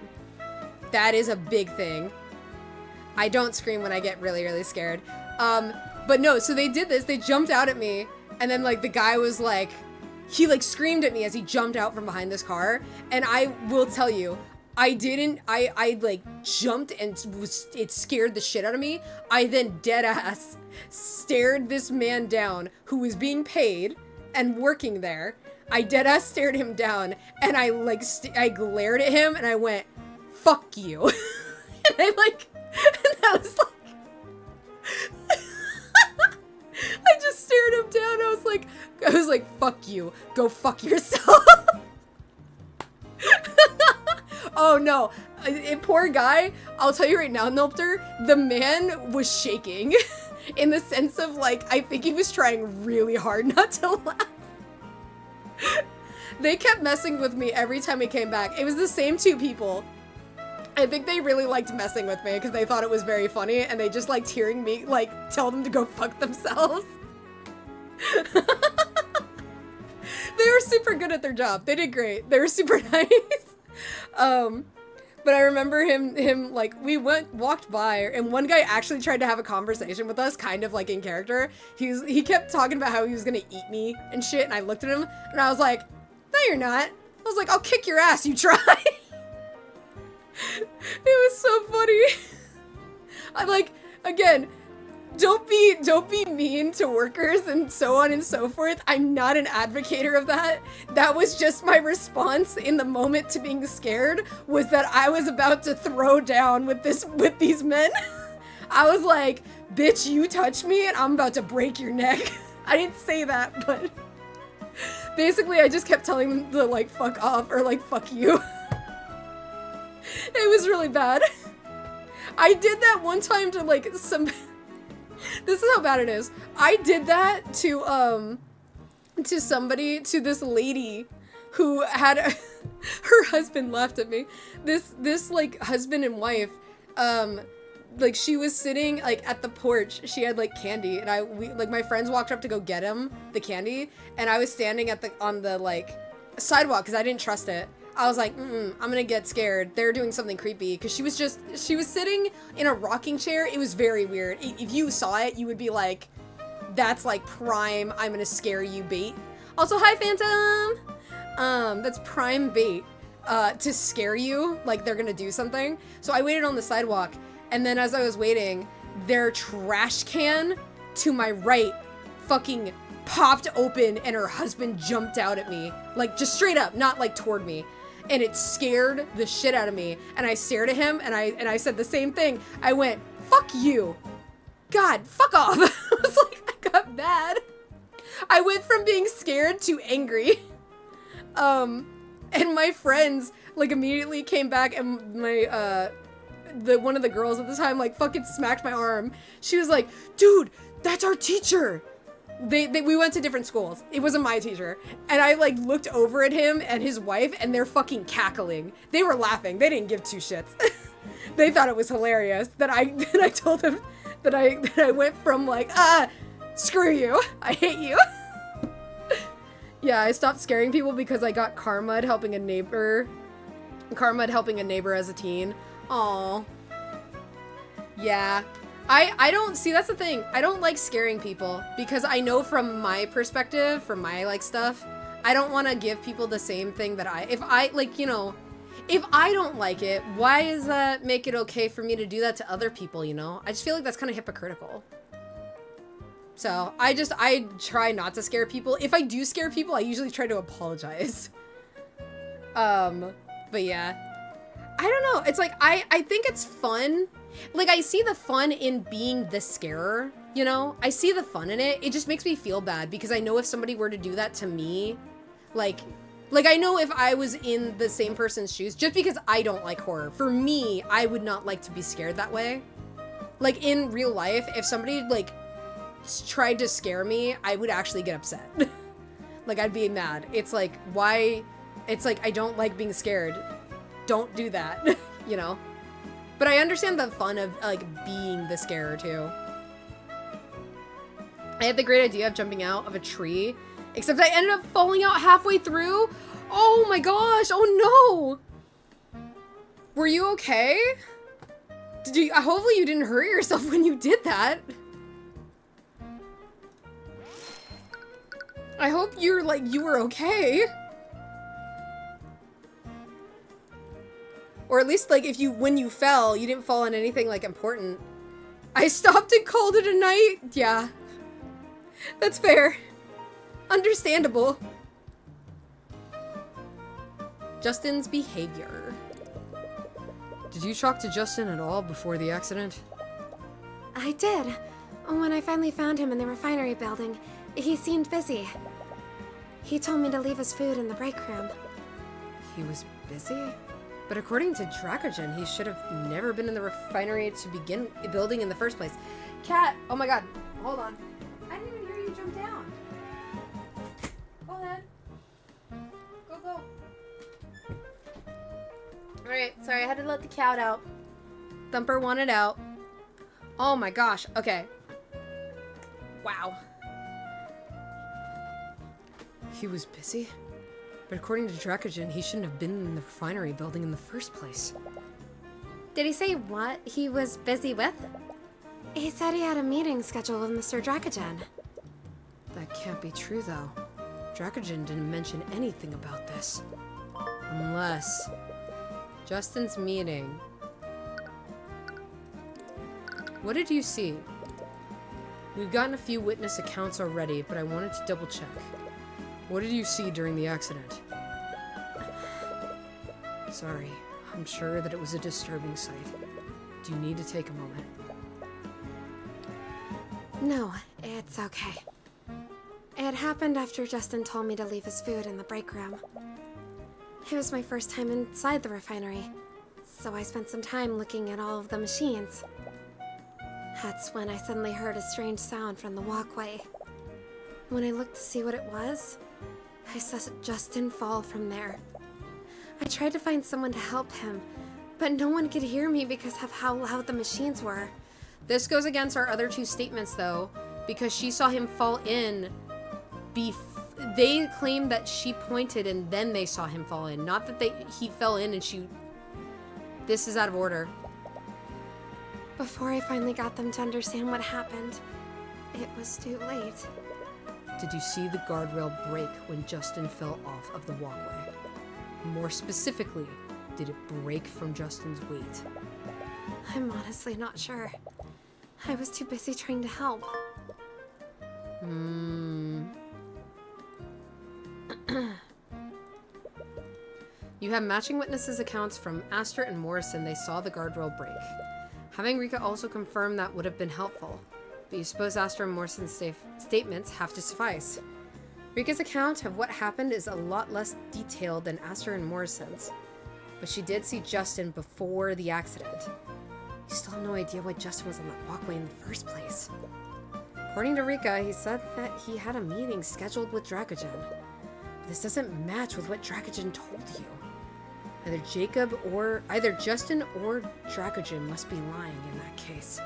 Speaker 1: That is a big thing. I don't scream when I get really, really scared. But no, so they did this, they jumped out at me, and then like the guy was like, he like screamed at me as he jumped out from behind this car, and I will tell you, I like jumped and it scared the shit out of me. I then dead ass stared this man down who was being paid and working there. I dead ass stared him down, and I like, I glared at him and I went, "Fuck you." And I like, and I was like, I just stared him down. I was like, "Fuck you. Go fuck yourself." Oh no, poor guy. I'll tell you right now, Nulpter, the man was shaking in the sense of like, I think he was trying really hard not to laugh. They kept messing with me every time he came back. It was the same two people. I think they really liked messing with me because they thought it was very funny, and they just liked hearing me like tell them to go fuck themselves. They were super good at their job. They did great. They were super nice. But I remember him like, we walked by, and one guy actually tried to have a conversation with us, kind of like in character. He kept talking about how he was gonna eat me and shit, and I looked at him, and I was like, "No, you're not." I was like, "I'll kick your ass, you try." It was so funny. I like, again, don't be mean to workers and so on and so forth. I'm not an advocator of that. That was just my response in the moment to being scared, was that I was about to throw down with these men. I was like, "Bitch, you touch me and I'm about to break your neck." I didn't say that, but basically I just kept telling them to like fuck off or like fuck you. It was really bad. I did that one time to like some... This is how bad it is. I did that to this lady who had her husband laughed at me. This like husband and wife, like she was sitting like at the porch. She had like candy, and my friends walked up to go get him the candy, and I was standing on the like sidewalk because I didn't trust it. I was like, I'm gonna get scared. They're doing something creepy, because she was sitting in a rocking chair. It was very weird. If you saw it, you would be like, that's like prime, I'm gonna scare you bait. Also, hi Phantom! That's prime bait, to scare you, like they're gonna do something. So I waited on the sidewalk, and then as I was waiting, their trash can to my right fucking popped open, and her husband jumped out at me. Like, just straight up, not like toward me. And it scared the shit out of me. And I stared at him, and I said the same thing. I went, "Fuck you. God, fuck off." I was like, I got mad. I went from being scared to angry. And my friends, like, immediately came back, and my, one of the girls at the time, like, fucking smacked my arm. She was like, "Dude, that's our teacher. We went to different schools. It wasn't my teacher. And I like looked over at him and his wife and they're fucking cackling. They were laughing. They didn't give two shits. They thought it was hilarious that I told them that I went from like, screw you. I hate you. Yeah, I stopped scaring people because I got karma helping a neighbor. Karma helping a neighbor as a teen. Aw. Yeah. I don't, see, that's the thing. I don't like scaring people because I know from my perspective, from my like stuff, I don't want to give people the same thing that if I like, you know, if I don't like it, why does that make it okay for me to do that to other people, you know? I just feel like that's kind of hypocritical. So I try not to scare people. If I do scare people, I usually try to apologize. But yeah, I don't know. It's like, I think it's fun. Like I see the fun in being the scarer, you know, I see the fun in it. It just makes me feel bad because I know if somebody were to do that to me, like I know if I was in the same person's shoes, just because I don't like horror, for me, I would not like to be scared that way. Like in real life, if somebody like tried to scare me, I would actually get upset. Like I'd be mad. It's like, why? It's like, I don't like being scared. Don't do that, you know? But I understand the fun of like being the scarer too. I had the great idea of jumping out of a tree, except I ended up falling out halfway through. Oh my gosh, oh no. Were you okay? Did you, hopefully you didn't hurt yourself when you did that. I hope you were okay. Or at least like if when you fell, you didn't fall on anything like important. I stopped and called it a night. Yeah. That's fair. Understandable. Justin's behavior.
Speaker 3: Did you talk to Justin at all before the accident?
Speaker 2: I did. When I finally found him in the refinery building, he seemed busy. He told me to leave his food in the break room.
Speaker 3: He was busy?
Speaker 1: But according to Dracogen, he should have never been in the refinery to begin building in the first place. Cat! Oh my god. Hold on. I didn't even hear you jump down. Go ahead. Go. Alright, sorry, I had to let the cat out. Thumper wanted out. Oh my gosh. Okay. Wow.
Speaker 3: He was busy? But according to Dracogen, he shouldn't have been in the refinery building in the first place.
Speaker 2: Did he say what he was busy with? He said he had a meeting scheduled with Mr. Dracogen.
Speaker 3: That can't be true, though. Dracogen didn't mention anything about this. Unless...
Speaker 1: Justin's meeting. What did you see?
Speaker 3: We've gotten a few witness accounts already, but I wanted to double check. What did you see during the accident? Sorry, I'm sure that it was a disturbing sight. Do you need to take a moment?
Speaker 2: No, it's okay. It happened after Justin told me to leave his food in the break room. It was my first time inside the refinery, so I spent some time looking at all of the machines. That's when I suddenly heard a strange sound from the walkway. When I looked to see what it was, I saw Justin fall from there. I tried to find someone to help him, but no one could hear me because of how loud the machines were.
Speaker 1: This goes against our other two statements, though, because she saw him fall in. They claimed that she pointed and then they saw him fall in, not that he fell in and she... This is out of order.
Speaker 2: Before I finally got them to understand what happened, it was too late.
Speaker 3: Did you see the guardrail break when Justin fell off of the walkway? More specifically, did it break from Justin's weight?
Speaker 2: I'm honestly not sure. I was too busy trying to help.
Speaker 1: You have matching witnesses' accounts from Astor and Morrison. They saw the guardrail break. Having Rika also confirm that would have been helpful, but you suppose Astor and Morrison's statements have to suffice. Rika's account of what happened is a lot less detailed than Astor and Morrison's, but she did see Justin before the accident. You still have no idea why Justin was on that walkway in the first place. According to Rika, he said that he had a meeting scheduled with Dracogen. This doesn't match with what Dracogen told you. Either Justin or Dracogen must be lying in that case.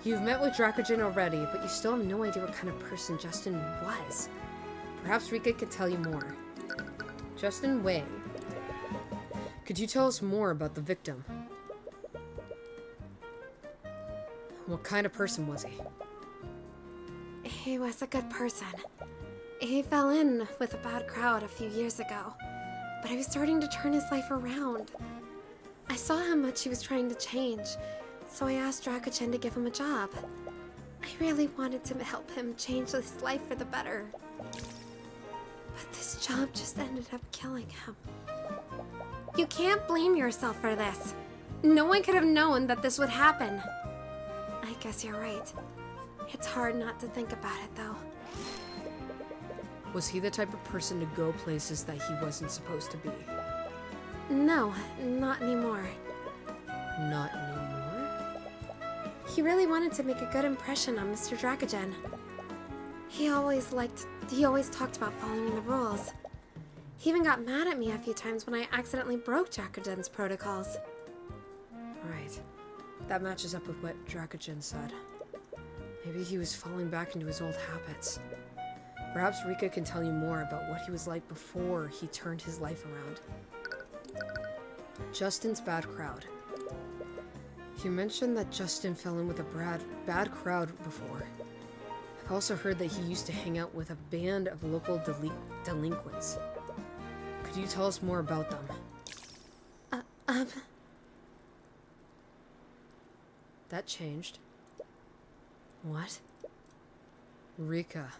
Speaker 1: You've met with Dracogen already, but you still have no idea what kind of person Justin was. Perhaps Rika could tell you more. Justin Wang. Could you tell us more about the victim? What kind of person was he?
Speaker 2: He was a good person. He fell in with a bad crowd a few years ago, but he was starting to turn his life around. I saw how much he was trying to change, so I asked Dracogen to give him a job. I really wanted to help him change his life for the better. But this job just ended up killing him. You can't blame yourself for this. No one could have known that this would happen. I guess you're right. It's hard not to think about it, though.
Speaker 1: Was he the type of person to go places that he wasn't supposed to be?
Speaker 2: No, not anymore.
Speaker 1: Not anymore?
Speaker 2: He really wanted to make a good impression on Mr. Dracogen. He always talked about following the rules. He even got mad at me a few times when I accidentally broke Dracogen's protocols.
Speaker 1: Right. That matches up with what Dracogen said. Maybe he was falling back into his old habits. Perhaps Rika can tell you more about what he was like before he turned his life around. Justin's bad crowd. You mentioned that Justin fell in with a bad crowd before. I've also heard that he used to hang out with a band of local delinquents. Could you tell us more about them? That changed. What? Rika,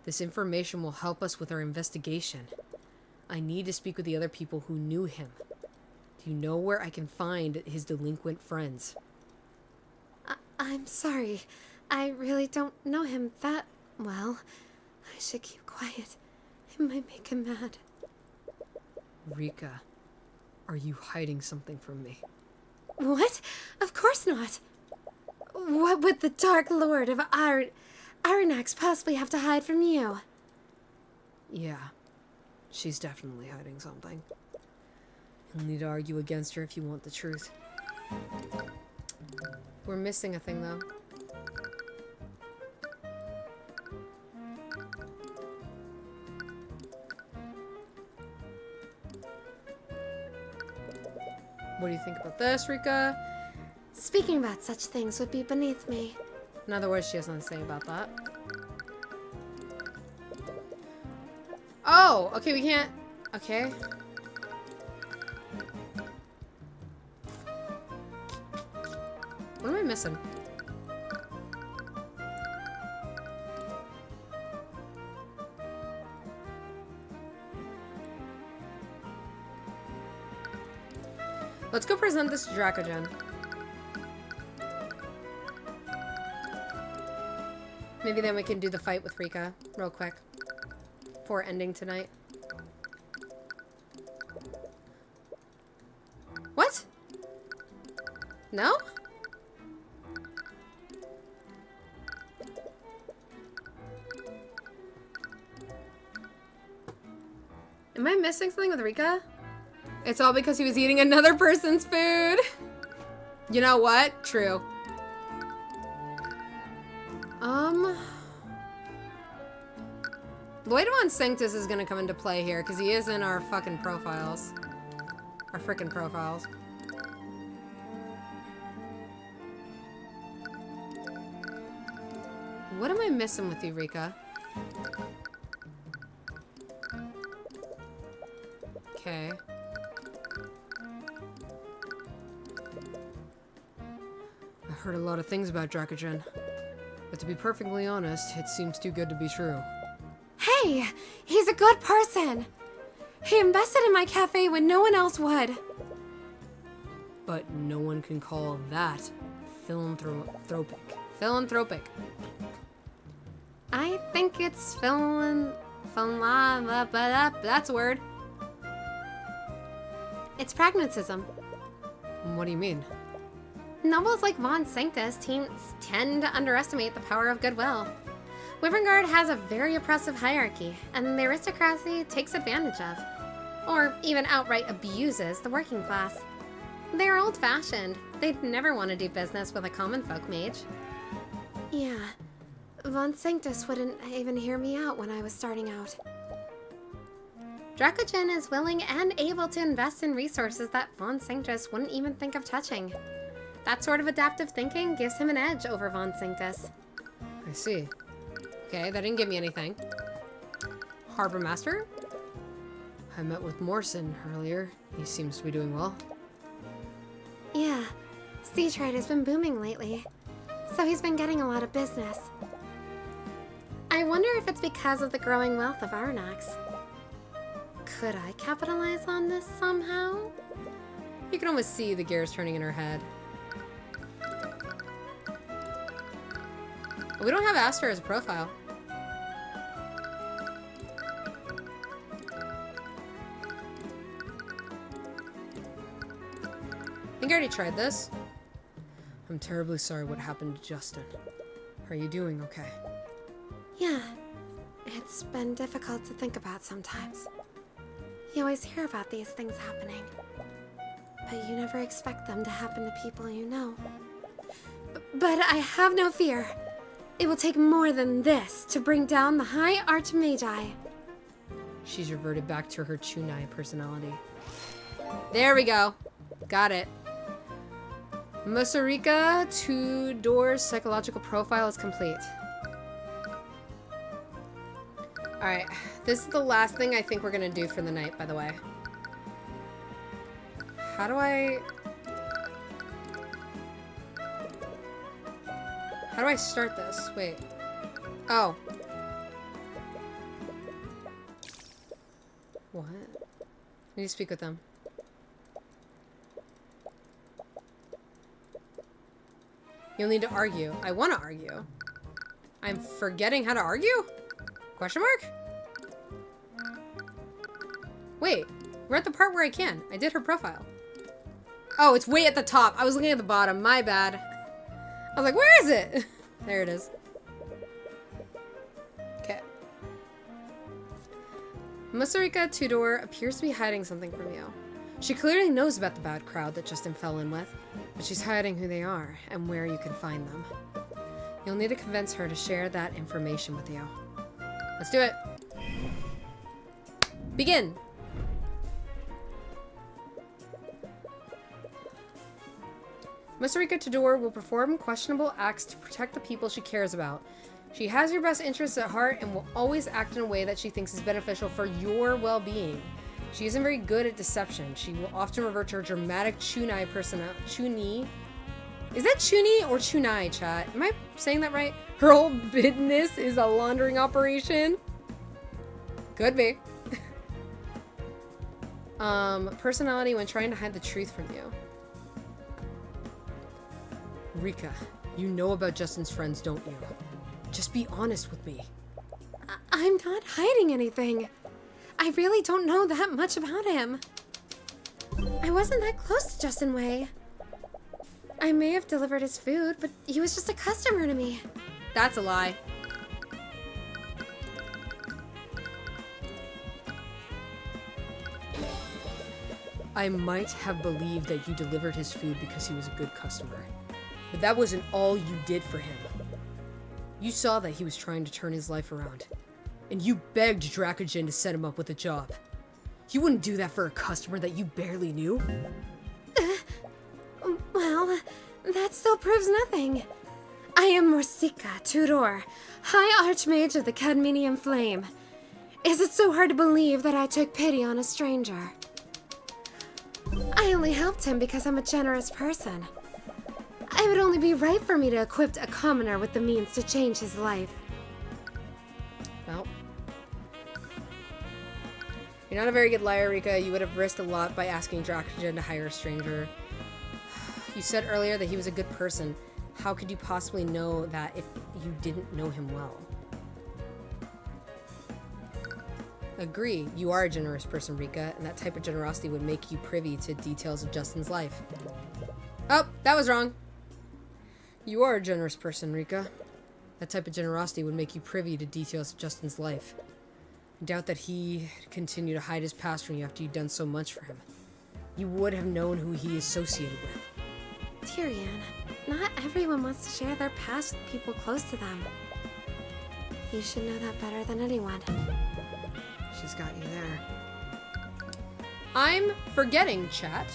Speaker 1: this information will help us with our investigation. I need to speak with the other people who knew him. Do you know where I can find his delinquent friends?
Speaker 2: I'm sorry. I really don't know him that well. I should keep quiet. It might make him mad.
Speaker 1: Rika, are you hiding something from me?
Speaker 2: What? Of course not. What would the Dark Lord of Ironax possibly have to hide from you?
Speaker 1: Yeah, she's definitely hiding something. You'll need to argue against her if you want the truth. We're missing a thing, though. What do you think about this, Rika?
Speaker 2: Speaking about such things would be beneath me.
Speaker 1: In other words, she has nothing to say about that. Oh, okay, we can't... Okay. What am I missing? Let's go present this to Dracogen. Maybe then we can do the fight with Rika real quick before ending tonight. What? No? Am I missing something with Rika? It's all because he was eating another person's food. You know what? True. Lloyd von Sanctus is gonna come into play here because he is in our fucking profiles. Our frickin' profiles. What am I missing with you, Rika? Okay. I heard a lot of things about Dracogen, but to be perfectly honest, it seems too good to be true.
Speaker 2: Hey, he's a good person. He invested in my cafe when no one else would.
Speaker 1: But no one can call that philanthropic. Philanthropic.
Speaker 2: I think it's that's a word. It's pragmatism.
Speaker 1: What do you mean?
Speaker 2: Nobles like Von Sanctus tend to underestimate the power of goodwill. Wyverngard has a very oppressive hierarchy, and the aristocracy takes advantage of, or even outright abuses, the working class. They are old-fashioned. They'd never want to do business with a common folk mage. Yeah, Von Sanctus wouldn't even hear me out when I was starting out. Dracogen is willing and able to invest in resources that Von Sanctus wouldn't even think of touching. That sort of adaptive thinking gives him an edge over Von Sanctus.
Speaker 3: I see. Okay, that didn't give me anything. Harbor Master? I met with Morrison earlier. He seems to be doing well.
Speaker 2: Yeah, sea trade has been booming lately, so he's been getting a lot of business. I wonder if it's because of the growing wealth of Arnax. Could I capitalize on this somehow?
Speaker 3: You can almost see the gears turning in her head. We don't have Aster as a profile. I think I already tried this. I'm terribly sorry what happened to Justin. Are you doing okay?
Speaker 2: Yeah, it's been difficult to think about sometimes. You always hear about these things happening, but you never expect them to happen to people you know. But I have no fear. It will take more than this to bring down the High Archmagi.
Speaker 3: She's reverted back to her Chunai personality. There we go. Got it. Masarika 2-door psychological profile is complete. Alright, this is the last thing I think we're gonna do for the night, by the way. How do I start this? Wait. Oh. What? I need to speak with them. You'll need to argue. I want to argue. I'm forgetting how to argue? Question mark? Wait, we're at the part where I can. I did her profile. Oh, it's way at the top. I was looking at the bottom. My bad. I was like, where is it? There it is. Okay. Masarika 2-door appears to be hiding something from you. She clearly knows about the bad crowd that Justin fell in with, but she's hiding who they are and where you can find them. You'll need to convince her to share that information with you. Let's do it. Begin. Masarika 2-door will perform questionable acts to protect the people she cares about. She has your best interests at heart and will always act in a way that she thinks is beneficial for your well-being. She isn't very good at deception. She will often revert to her dramatic Chunai personality. Chuni? Is that Chuni or Chunai, chat? Am I saying that right? Her whole business is a laundering operation? Could be. Personality when trying to hide the truth from you. Rika, you know about Justin's friends, don't you? Just be honest with me.
Speaker 2: I'm not hiding anything. I really don't know that much about him. I wasn't that close to Justin Wei. I may have delivered his food, but he was just a customer to me.
Speaker 3: That's a lie. I might have believed that you delivered his food because he was a good customer. But that wasn't all you did for him. You saw that he was trying to turn his life around. And you begged Dracogen to set him up with a job. You wouldn't do that for a customer that you barely knew?
Speaker 2: Well, that still proves nothing. I am Morsika 2-door, High Archmage of the Cadminium Flame. Is it so hard to believe that I took pity on a stranger? I only helped him because I'm a generous person. It would only be right for me to equip a commoner with the means to change his life.
Speaker 3: Well, you're not a very good liar, Rika. You would have risked a lot by asking Dracogen to hire a stranger. You said earlier that he was a good person. How could you possibly know that if you didn't know him well? Agree, you are a generous person, Rika, and that type of generosity would make you privy to details of Justin's life. Oh, that was wrong. You are a generous person, Rika. That type of generosity would make you privy to details of Justin's life. I doubt that he'd continue to hide his past from you after you'd done so much for him. You would have known who he associated with.
Speaker 2: Tyrion, not everyone wants to share their past with people close to them. You should know that better than anyone.
Speaker 4: She's got you there.
Speaker 1: I'm forgetting, chat.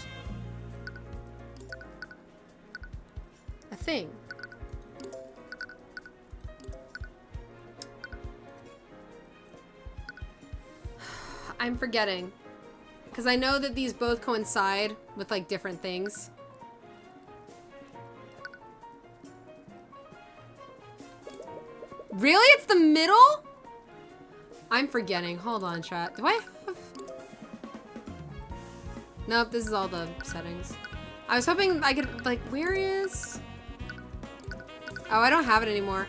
Speaker 1: A thing. I'm forgetting. Because I know that these both coincide with, like, different things. Really? It's the middle? I'm forgetting. Hold on, chat. Do I have... Nope, this is all the settings. I was hoping I could, like, where is... Oh, I don't have it anymore.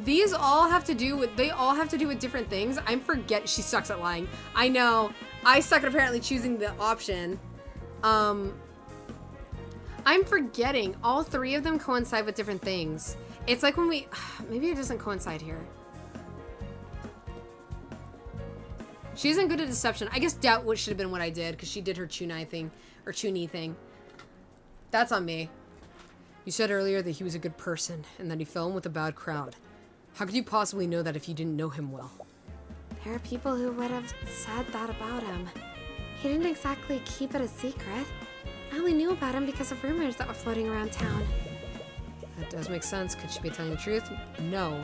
Speaker 1: These all have to do with, they all have to do with different things. I'm forget, she sucks at lying. I know. I suck at apparently choosing the option. I'm forgetting. All three of them coincide with different things. It's like when we, maybe it doesn't coincide here. She isn't good at deception. I guess doubt what should have been what I did because she did her Chunai thing, or Chuni thing. That's on me. You said earlier that he was a good person and that he fell in with a bad crowd. How could you possibly know that if you didn't know him well?
Speaker 2: There are people who would have said that about him. He didn't exactly keep it a secret. I only knew about him because of rumors that were floating around town.
Speaker 1: That does make sense. Could she be telling the truth? No.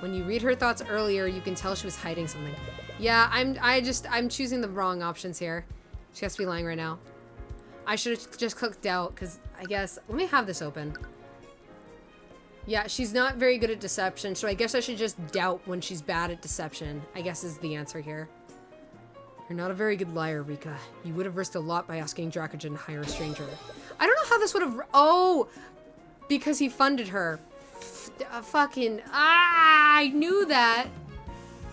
Speaker 1: When you read her thoughts earlier, you can tell she was hiding something. Yeah, I'm choosing the wrong options here. She has to be lying right now. I should have just clicked doubt, because I guess, let me have this open. Yeah, she's not very good at deception, so I guess I should just doubt when she's bad at deception, I guess is the answer here. You're not a very good liar, Rika. You would have risked a lot by asking Dracogen to hire a stranger. I don't know how this would have, oh, because he funded her. I knew that.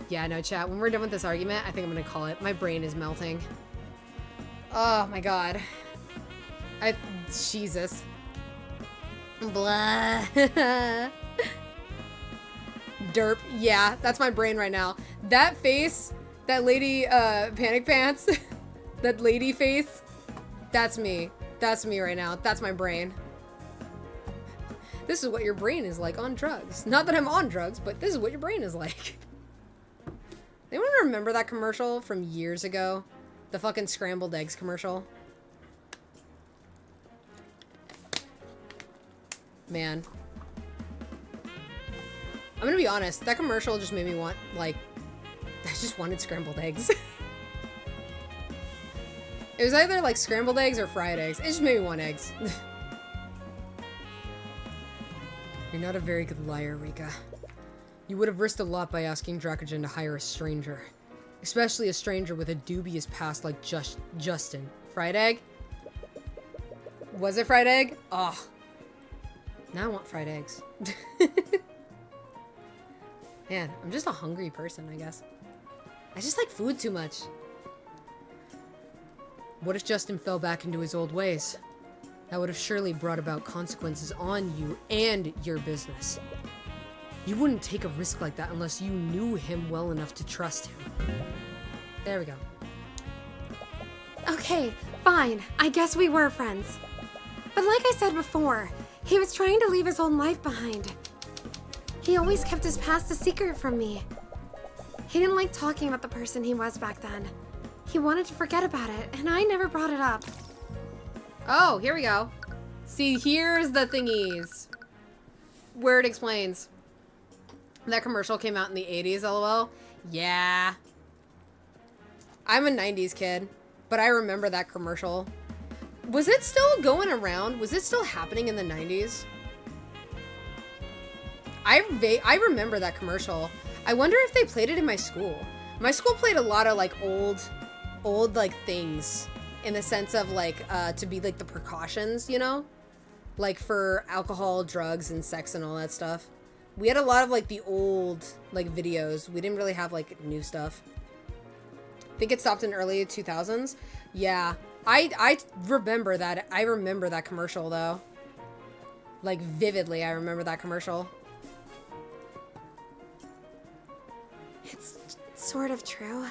Speaker 1: Yeah, no, chat, when we're done with this argument, I think I'm gonna call it. My brain is melting. Oh my god. Jesus. Blah. Derp. Yeah, that's my brain right now. That face, that lady, panic pants, that lady face, that's me. That's me right now. That's my brain. This is what your brain is like on drugs. Not that I'm on drugs, but this is what your brain is like. Anyone remember that commercial from years ago? The fucking scrambled eggs commercial? Man. I'm gonna be honest, that commercial just made me want, like, I just wanted scrambled eggs. It was either, like, scrambled eggs or fried eggs. It just made me want eggs. You're not a very good liar, Rika. You would have risked a lot by asking Dracogen to hire a stranger. Especially a stranger with a dubious past like Justin. Fried egg? Was it fried egg? Oh. Now I want fried eggs. Man, I'm just a hungry person, I guess. I just like food too much. What if Justin fell back into his old ways? That would have surely brought about consequences on you and your business. You wouldn't take a risk like that unless you knew him well enough to trust him. There we go.
Speaker 2: Okay, fine. I guess we were friends. But like I said before, he was trying to leave his old life behind. He always kept his past a secret from me. He didn't like talking about the person he was back then. He wanted to forget about it, and I never brought it up.
Speaker 1: Oh, here we go. See, here's the thingies. Where it explains. That commercial came out in the 80s, lol. Yeah. I'm a 90s kid, but I remember that commercial. Was it still going around? Was it still happening in the 90s? I remember that commercial. I wonder if they played it in my school. My school played a lot of, like, old, like, things. In the sense of, like, to be, like, the precautions, you know? Like, for alcohol, drugs, and sex and all that stuff. We had a lot of, like, the old, like, videos. We didn't really have, like, new stuff. I think it stopped in early 2000s. Yeah. I remember that. I remember that commercial, though. Like, vividly, I remember that commercial.
Speaker 2: It's sort of true.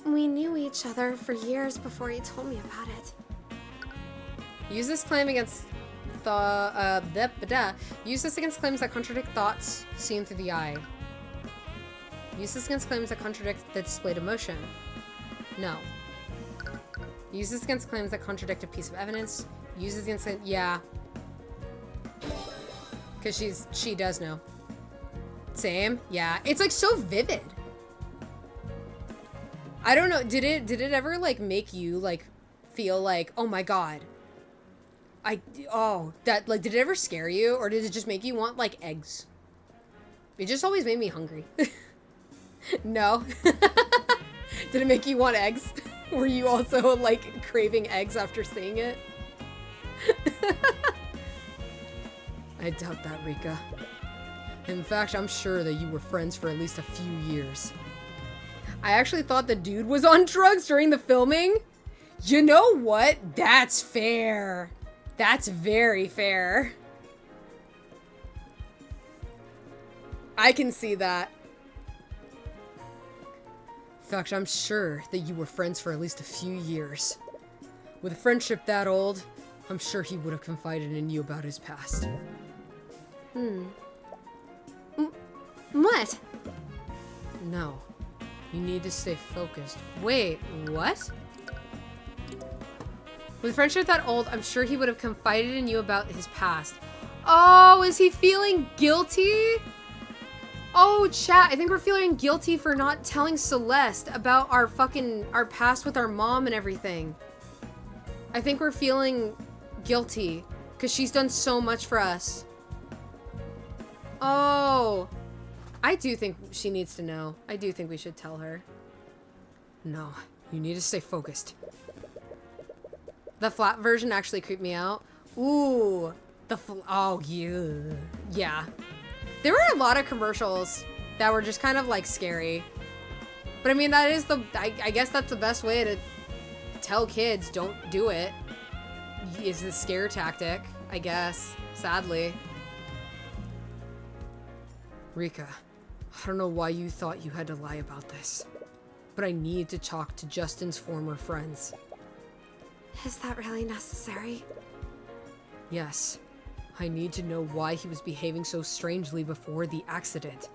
Speaker 2: We knew each other for years before he told me about it.
Speaker 1: Use this claim against use this against claims that contradict thoughts seen through the eye. Use this against claims that contradict the displayed emotion. No. Use this against claims that contradict a piece of evidence. Use this against yeah. Cause she does know. Same, yeah. It's like so vivid. I don't know. Did it ever like make you like feel like, oh my god? That like, did it ever scare you, or did it just make you want like eggs? It just always made me hungry. No. Did it make you want eggs? Were you also like craving eggs after seeing it? I doubt that, Rika. In fact, I'm sure that you were friends for at least a few years. I actually thought the dude was on drugs during the filming. You know what? That's fair. That's very fair. I can see that. In fact, I'm sure that you were friends for at least a few years. With a friendship that old, I'm sure he would have confided in you about his past.
Speaker 2: What?
Speaker 1: No. You need to stay focused. Wait, what? With a friendship that old, I'm sure he would have confided in you about his past. Oh, is he feeling guilty? Oh, chat, I think we're feeling guilty for not telling Celeste about our past with our mom and everything. I think we're feeling guilty because she's done so much for us. Oh, I do think she needs to know. I do think we should tell her. No, you need to stay focused. The flat version actually creeped me out. Ooh, oh, yeah. There were a lot of commercials that were just kind of like scary. But I mean, that is I guess that's the best way to tell kids don't do it. Is the scare tactic, I guess, sadly. Rika, I don't know why you thought you had to lie about this, but I need to talk to Justin's former friends.
Speaker 2: Is that really necessary?
Speaker 1: Yes. I need to know why he was behaving so strangely before the accident.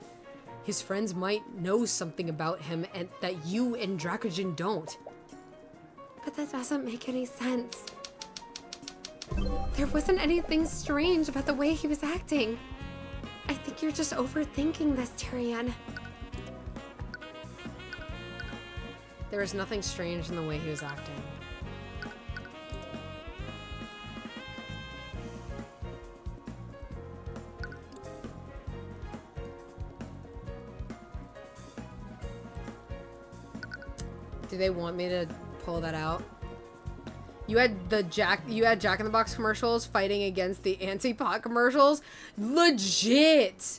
Speaker 1: His friends might know something about him and that you and Dracogen don't.
Speaker 2: But that doesn't make any sense. There wasn't anything strange about the way he was acting. I think you're just overthinking this, Tyrion.
Speaker 1: There was nothing strange in the way he was acting. Do they want me to pull that out? You had Jack in the Box commercials fighting against the anti-pot commercials? Legit!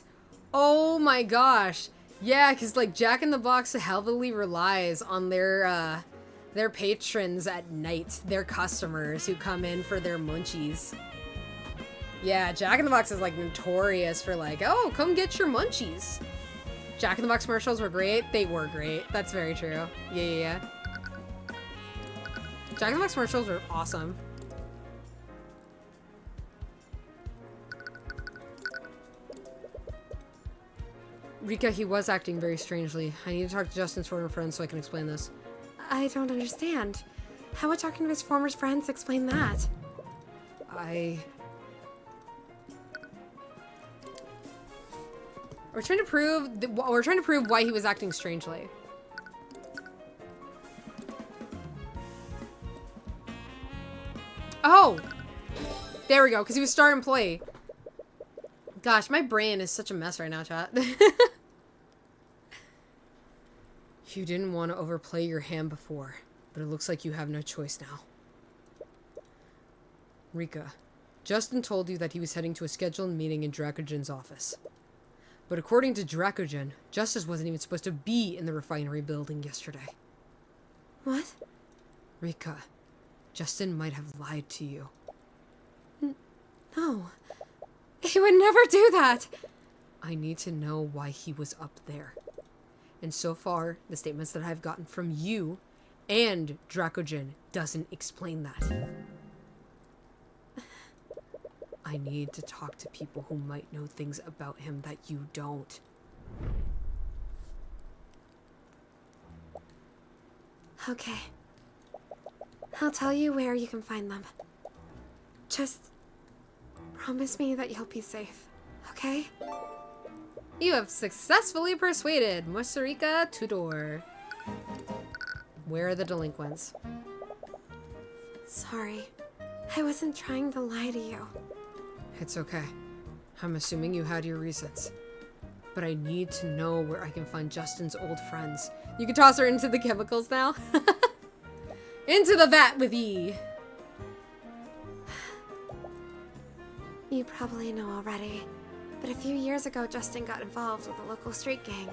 Speaker 1: Oh my gosh. Yeah, because like Jack in the Box heavily relies on their patrons at night, their customers who come in for their munchies. Yeah, Jack in the Box is like notorious for like, oh, come get your munchies. Jack in the Box commercials were great. They were great. That's very true. Yeah. Jack in the Box commercials were awesome. Rika, he was acting very strangely. I need to talk to Justin's former friends so I can explain this.
Speaker 2: I don't understand. How would talking to his former friends explain that?
Speaker 1: We're trying to prove why he was acting strangely. Oh! There we go, because he was star employee. Gosh, my brain is such a mess right now, chat. You didn't want to overplay your hand before, but it looks like you have no choice now. Rika, Justin told you that he was heading to a scheduled meeting in Dracogen's office. But according to Dracogen, Justice wasn't even supposed to be in the refinery building yesterday.
Speaker 2: What?
Speaker 1: Rika, Justin might have lied to you.
Speaker 2: No. He would never do that.
Speaker 3: I need to know why he was up there. And so far, the statements that I've gotten from you and Dracojin doesn't explain that. I need to talk to people who might know things about him that you don't.
Speaker 2: Okay. I'll tell you where you can find them. Just promise me that you'll be safe, okay?
Speaker 1: You have successfully persuaded Masarika Tudor. Where are the delinquents?
Speaker 2: Sorry. I wasn't trying to lie to you.
Speaker 3: It's okay. I'm assuming you had your reasons. But I need to know where I can find Justin's old friends.
Speaker 1: You can toss her into the chemicals now. Into the vat with ye.
Speaker 2: You probably know already, but a few years ago Justin got involved with a local street gang.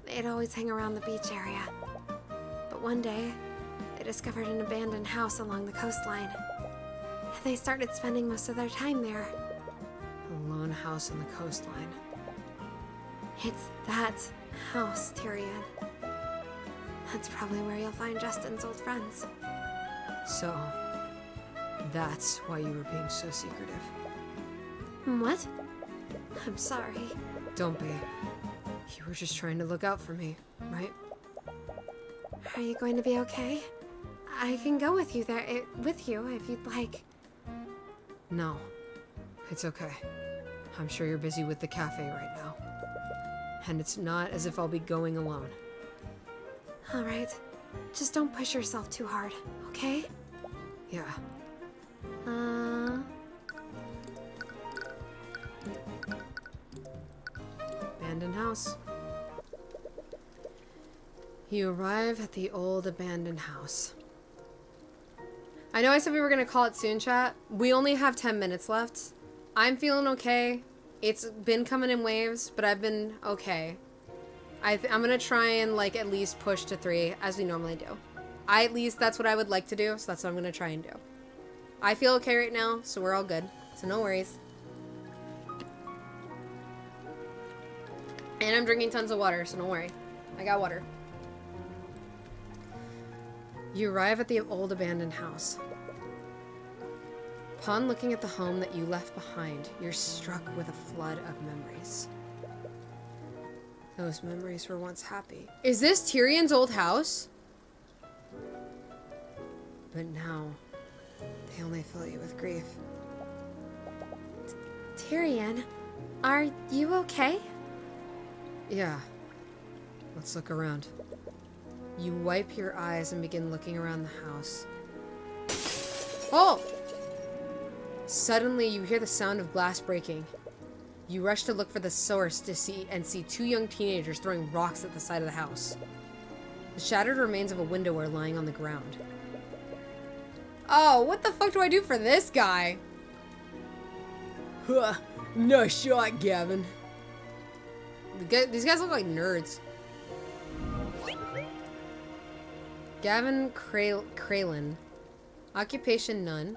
Speaker 2: They'd always hang around the beach area. But one day, they discovered an abandoned house along the coastline. And they started spending most of their time there.
Speaker 3: A lone house on the coastline.
Speaker 2: It's that house, Tyrion. That's probably where you'll find Justin's old friends.
Speaker 3: So, that's why you were being so secretive.
Speaker 2: What? I'm sorry.
Speaker 3: Don't be. You were just trying to look out for me, right?
Speaker 2: Are you going to be okay? I can go with you there, with you if you'd like.
Speaker 3: No. It's okay. I'm sure you're busy with the cafe right now. And it's not as if I'll be going alone.
Speaker 2: All right. Just don't push yourself too hard, okay?
Speaker 3: Yeah. Abandoned house. You arrive at the old abandoned house.
Speaker 1: I know I said we were going to call it soon, chat. We only have 10 minutes left. I'm feeling okay. It's been coming in waves, but I've been okay. I'm going to try and, like, at least push to 3, as we normally do. At least that's what I would like to do, so that's what I'm going to try and do. I feel okay right now, so we're all good. So no worries. And I'm drinking tons of water, so don't worry. I got water.
Speaker 3: You arrive at the old abandoned house. Upon looking at the home that you left behind, you're struck with a flood of memories. Those memories were once happy,
Speaker 1: Is this Tyrion's old house?
Speaker 3: but now they only fill you with grief.
Speaker 2: Tyrion, are you okay?
Speaker 3: Yeah. Let's look around. You wipe your eyes and begin looking around the house.
Speaker 1: Oh!
Speaker 3: Suddenly, you hear the sound of glass breaking. You rush to look for the source to see 2 young teenagers throwing rocks at the side of the house. The shattered remains of a window are lying on the ground.
Speaker 1: Oh, what the fuck do I do for this guy?
Speaker 3: Huh, nice shot, Gavin.
Speaker 1: These guys look like nerds. Gavin Kralin. Occupation none.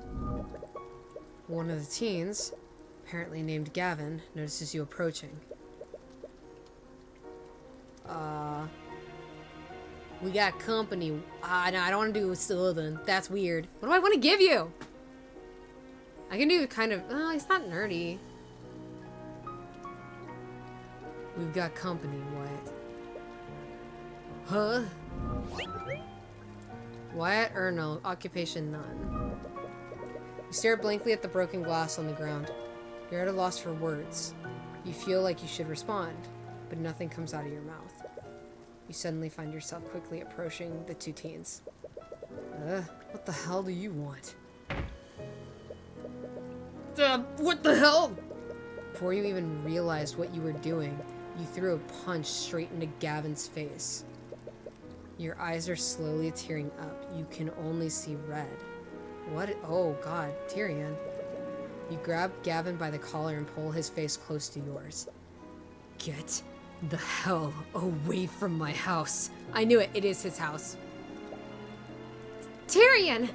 Speaker 3: One of the teens, apparently named Gavin, notices you approaching.
Speaker 1: We got company. No, I don't want to do Southern. That's weird. What do I want to give you? I can do kind of... Oh, he's not nerdy.
Speaker 3: We've got company, Wyatt. Huh?
Speaker 1: Wyatt Ernell. Occupation none. You stare blankly at the broken glass on the ground. You're at a loss for words. You feel like you should respond, but nothing comes out of your mouth. You suddenly find yourself quickly approaching the 2 teens.
Speaker 3: What the hell do you want?
Speaker 1: What the hell?
Speaker 3: Before you even realized what you were doing, you threw a punch straight into Gavin's face. Your eyes are slowly tearing up. You can only see red. What? Oh god, Tyrion. You grab Gavin by the collar and pull his face close to yours. Get the hell away from my house.
Speaker 1: I knew it. It is his house.
Speaker 2: Tyrion!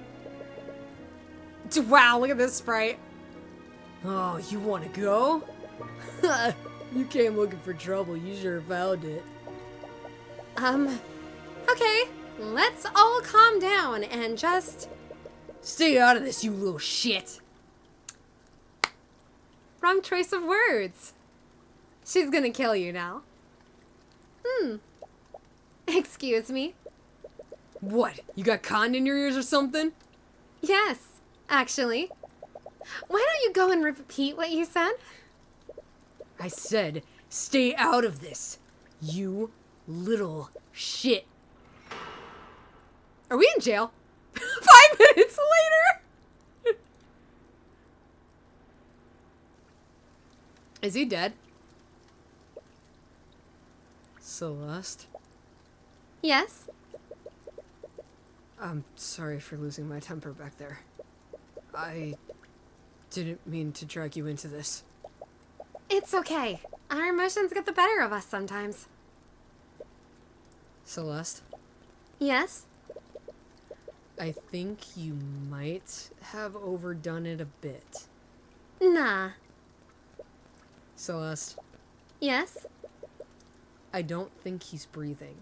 Speaker 1: Wow, look at this sprite.
Speaker 3: Oh, you wanna go? You came looking for trouble, you sure found it.
Speaker 2: Okay, let's all calm down and just...
Speaker 3: Stay out of this, you little shit!
Speaker 2: Wrong choice of words. She's gonna kill you now. Excuse me?
Speaker 3: What, you got cotton in your ears or something?
Speaker 2: Yes, actually. Why don't you go and repeat what you said?
Speaker 3: I said, stay out of this, you little shit.
Speaker 1: Are we in jail? 5 minutes later! Is he dead?
Speaker 3: Celeste?
Speaker 2: Yes?
Speaker 3: I'm sorry for losing my temper back there. I didn't mean to drag you into this.
Speaker 2: It's okay. Our emotions get the better of us sometimes.
Speaker 3: Celeste,
Speaker 2: Yes?
Speaker 3: I think you might have overdone it a bit.
Speaker 2: Nah.
Speaker 3: Celeste,
Speaker 2: Yes?
Speaker 3: I don't think he's breathing.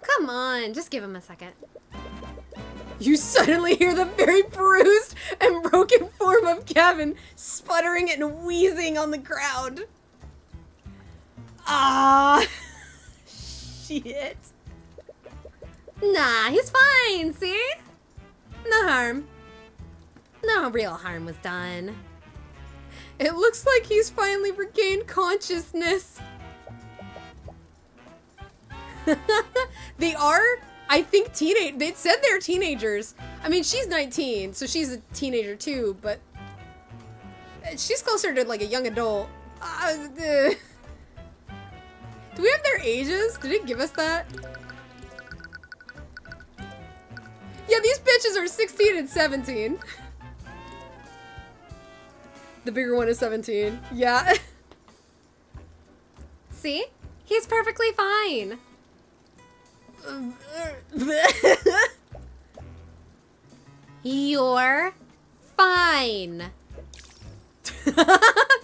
Speaker 2: Come on, just give him a second.
Speaker 1: You suddenly hear the very bruised and broken form of Gavin sputtering and wheezing on the ground. Ah, shit.
Speaker 2: Nah, he's fine, see? No harm. No real harm was done.
Speaker 1: It looks like he's finally regained consciousness. They are, I think, they said they're teenagers. I mean, she's 19, so she's a teenager too, but she's closer to like a young adult. Do we have their ages? Did it give us that? Yeah, these bitches are 16 and 17. The bigger one is 17. Yeah.
Speaker 2: See? He's perfectly fine. You're fine.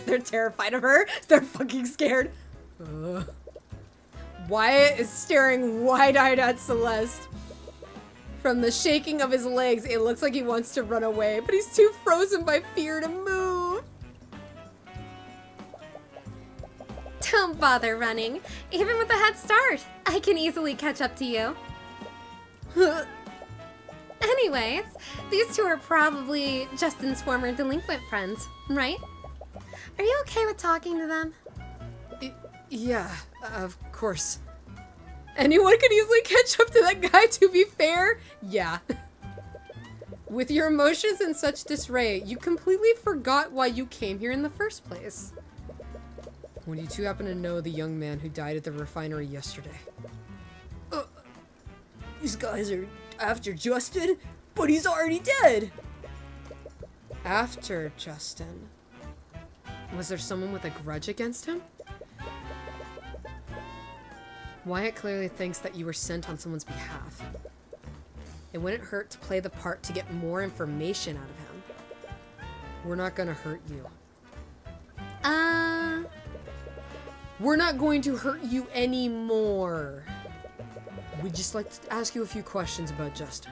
Speaker 1: They're terrified of her. They're fucking scared. Wyatt is staring wide-eyed at Celeste. From the shaking of his legs, it looks like he wants to run away, but he's too frozen by fear to move.
Speaker 2: Don't bother running. Even with a head start, I can easily catch up to you. Anyways, these two are probably Justin's former delinquent friends, right? Are you okay with talking to them?
Speaker 3: Yeah, of course.
Speaker 1: Anyone could easily catch up to that guy, to be fair. Yeah. With your emotions in such disarray, you completely forgot why you came here in the first place.
Speaker 3: When you two happen to know the young man who died at the refinery yesterday.
Speaker 1: These guys are after Justin, but he's already dead.
Speaker 3: After Justin. Was there someone with a grudge against him? Wyatt clearly thinks that you were sent on someone's behalf. It wouldn't hurt to play the part to get more information out of him. We're not gonna hurt you.
Speaker 1: We're not going to hurt you anymore.
Speaker 3: We'd just like to ask you a few questions about Justin.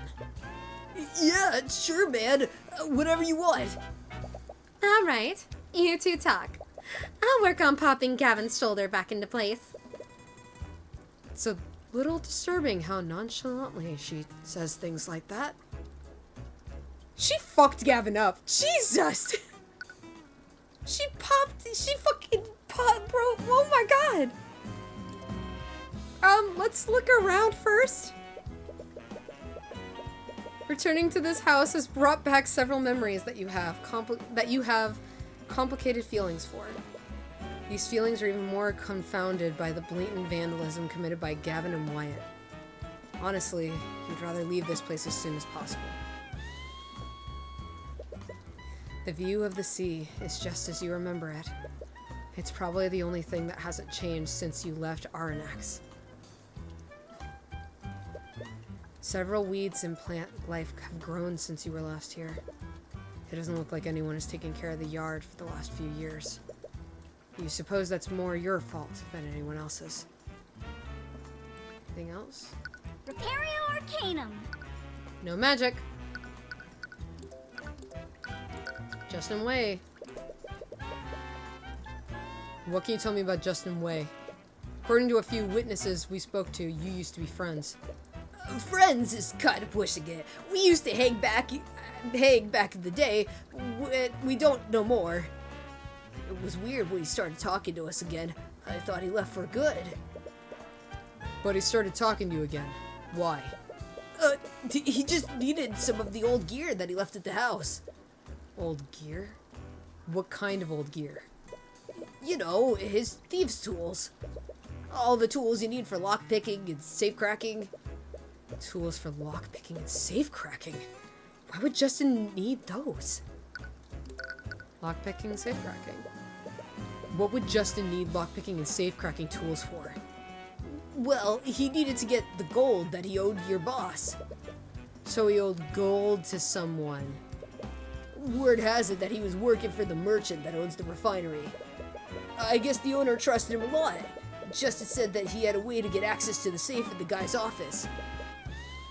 Speaker 1: Yeah, sure, man. Whatever you want.
Speaker 2: All right, you two talk. I'll work on popping Gavin's shoulder back into place.
Speaker 3: It's a little disturbing how nonchalantly she says things like that.
Speaker 1: She fucked Gavin up. Jesus! She fucking popped, bro. Oh my god. Let's look around first. Returning to this house has brought back several memories that you have complicated feelings for. These feelings are even more confounded by the blatant vandalism committed by Gavin and Wyatt. Honestly, you'd rather leave this place as soon as possible. The view of the sea is just as you remember it. It's probably the only thing that hasn't changed since you left Aranax. Several weeds and plant life have grown since you were last here.
Speaker 3: It doesn't look like anyone has taken care of the yard for the last few years. You suppose that's more your fault than anyone else's. Anything else?
Speaker 5: Repario Arcanum.
Speaker 1: No magic. Justin Way.
Speaker 3: What can you tell me about Justin Way? According to a few witnesses we spoke to, you used to be friends.
Speaker 6: Friends is kind of pushing it. We used to hang back in the day. We don't no more. It was weird when he started talking to us again. I thought he left for good.
Speaker 3: But he started talking to you again. Why?
Speaker 6: He just needed some of the old gear that he left at the house.
Speaker 3: Old gear? What kind of old gear?
Speaker 6: You know, his thieves' tools. All the tools you need for lockpicking and safe cracking.
Speaker 3: Tools for lockpicking and safe cracking? Why would Justin need those?
Speaker 1: Lockpicking and safe cracking.
Speaker 3: What would Justin need lockpicking and safe cracking tools for?
Speaker 6: Well, he needed to get the gold that he owed your boss.
Speaker 3: So he owed gold to someone.
Speaker 6: Word has it that he was working for the merchant that owns the refinery. I guess the owner trusted him a lot. Justin said that he had a way to get access to the safe in the guy's office.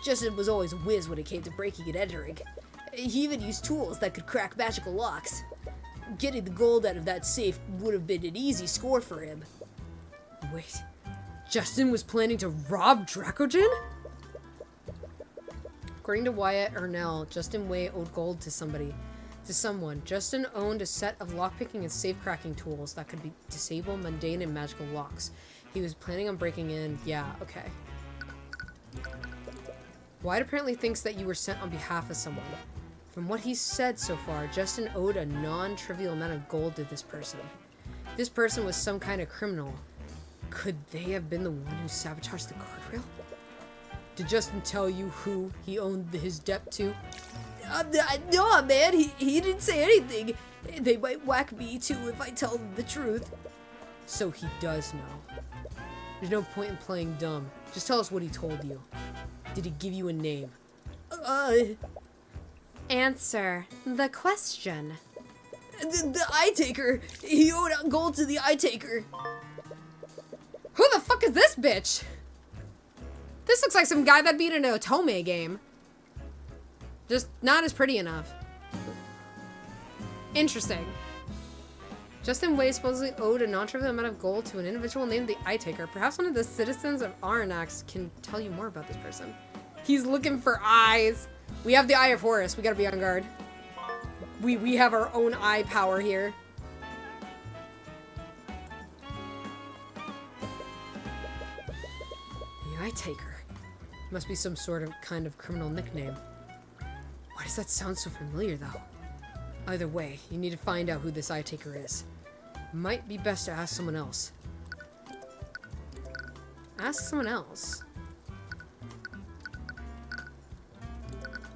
Speaker 6: Justin was always a whiz when it came to breaking and entering. He even used tools that could crack magical locks. Getting the gold out of that safe would have been an easy score for him.
Speaker 3: Wait, Justin was planning to rob Dracogen?
Speaker 1: According to Wyatt Ernell, Justin Way owed gold to someone. Justin owned a set of lockpicking and safe cracking tools that could disable mundane and magical locks. He was planning on breaking in. Yeah, okay. Wyatt apparently thinks that you were sent on behalf of someone. From what he's said so far, Justin owed a non-trivial amount of gold to this person. This person was some kind of criminal. Could they have been the one who sabotaged the guardrail?
Speaker 3: Did Justin tell you who he owed his debt to?
Speaker 6: No, man, he didn't say anything. They might whack me too if I tell them the truth.
Speaker 3: So he does know. There's no point in playing dumb. Just tell us what he told you. Did he give you a name?
Speaker 1: Answer the question.
Speaker 6: The eye taker. He owed out gold to the eye taker.
Speaker 1: Who the fuck is this bitch? This looks like some guy that beat an Otome game. Just not as pretty enough. Interesting. Justin Way supposedly owed a non-trivial amount of gold to an individual named the Eye Taker. Perhaps one of the citizens of Aranax can tell you more about this person. He's looking for eyes. We have the Eye of Horus. We gotta be on guard. We have our own eye power here.
Speaker 3: The Eye Taker. Must be some sort of kind of criminal nickname. Why does that sound so familiar, though? Either way, you need to find out who this Eye Taker is. Might be best to ask someone else.
Speaker 1: Ask someone else.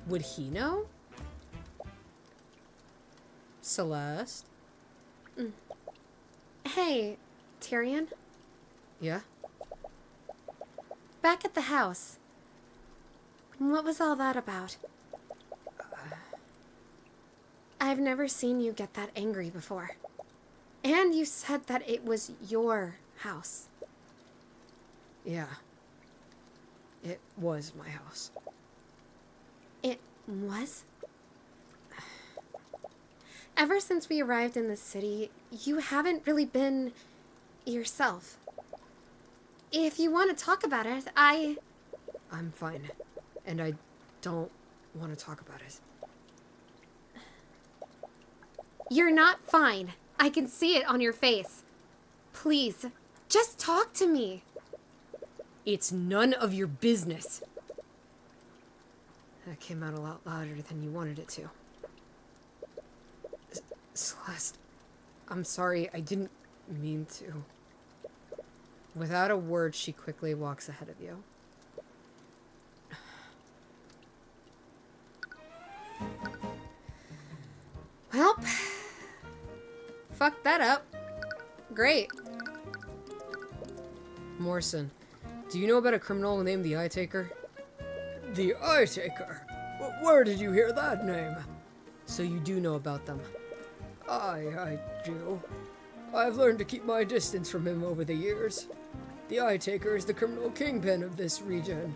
Speaker 3: Would he know?
Speaker 1: Celeste?
Speaker 2: Hey, Tyrion?
Speaker 3: Yeah?
Speaker 2: Back at the house. What was all that about? I've never seen you get that angry before. And you said that it was your house.
Speaker 3: Yeah. It was my house.
Speaker 2: It was? Ever since we arrived in the city, you haven't really been yourself. If you want to talk about it,
Speaker 3: I'm fine. And I don't want to talk about it.
Speaker 2: You're not fine. I can see it on your face. Please, just talk to me.
Speaker 3: It's none of your business. That came out a lot louder than you wanted it to. Celeste, I'm sorry, I didn't mean to.
Speaker 1: Without a word, she quickly walks ahead of you. Well, fuck that up. Great.
Speaker 3: Morrison, do you know about a criminal named the Eye Taker?
Speaker 6: The Eye Taker? Where did you hear that name?
Speaker 3: So you do know about them.
Speaker 6: I do. I've learned to keep my distance from him over the years. The Eye Taker is the criminal kingpin of this region.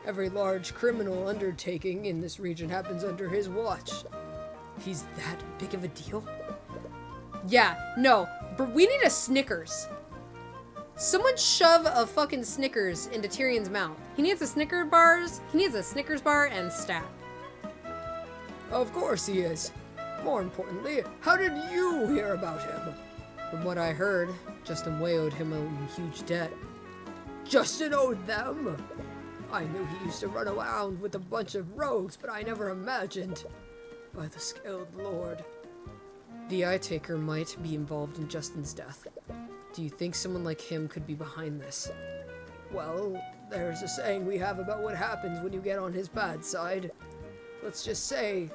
Speaker 6: Every large criminal undertaking in this region happens under his watch.
Speaker 3: He's that big of a deal?
Speaker 1: Yeah, no, but we need a Snickers. Someone shove a fucking Snickers into Tyrion's mouth. He needs a Snickers bar and stat.
Speaker 6: Of course he is. More importantly, how did you hear about him?
Speaker 3: From what I heard, Justin Way owed him a huge debt.
Speaker 6: Justin owed them? I knew he used to run around with a bunch of rogues, but I never imagined. By the Scaled Lord.
Speaker 3: The Eye Taker might be involved in Justin's death. Do you think someone like him could be behind this?
Speaker 6: Well, there's a saying we have about what happens when you get on his bad side. Let's just say,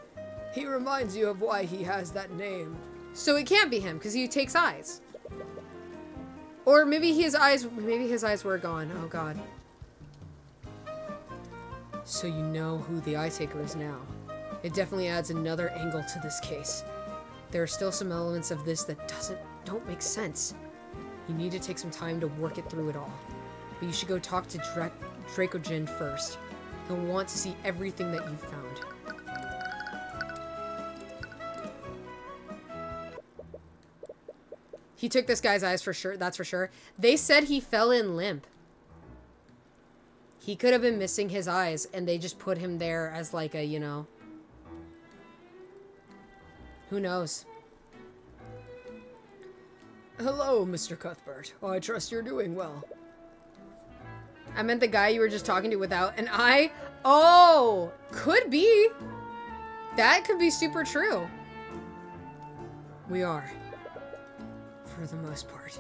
Speaker 6: he reminds you of why he has that name.
Speaker 1: So it can't be him, because he takes eyes. Or maybe his eyes were gone. Oh god.
Speaker 3: So you know who the Eye Taker is now. It definitely adds another angle to this case. There are still some elements of this that don't make sense. You need to take some time to work it through it all. But you should go talk to Dracogen first. He'll want to see everything that you've found.
Speaker 1: He took this guy's eyes for sure, that's for sure. They said he fell in limp. He could have been missing his eyes, and they just put him there as like a, you know... Who knows?
Speaker 6: Hello, Mr. Cuthbert. I trust you're doing well.
Speaker 1: I meant the guy you were just talking to without an eye. Oh, could be. That could be super true.
Speaker 3: We are. For the most part.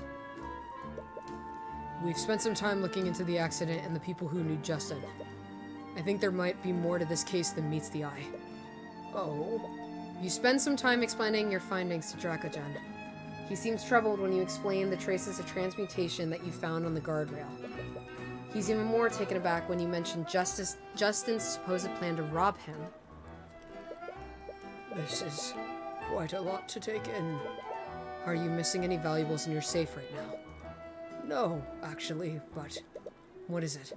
Speaker 3: We've spent some time looking into the accident and the people who knew Justin. I think there might be more to this case than meets the eye.
Speaker 6: Oh?
Speaker 1: You spend some time explaining your findings to Dracogen. He seems troubled when you explain the traces of transmutation that you found on the guardrail. He's even more taken aback when you mention Justin's supposed plan to rob him.
Speaker 6: This is quite a lot to take in.
Speaker 3: Are you missing any valuables in your safe right now?
Speaker 6: No, actually, but...
Speaker 3: What is it?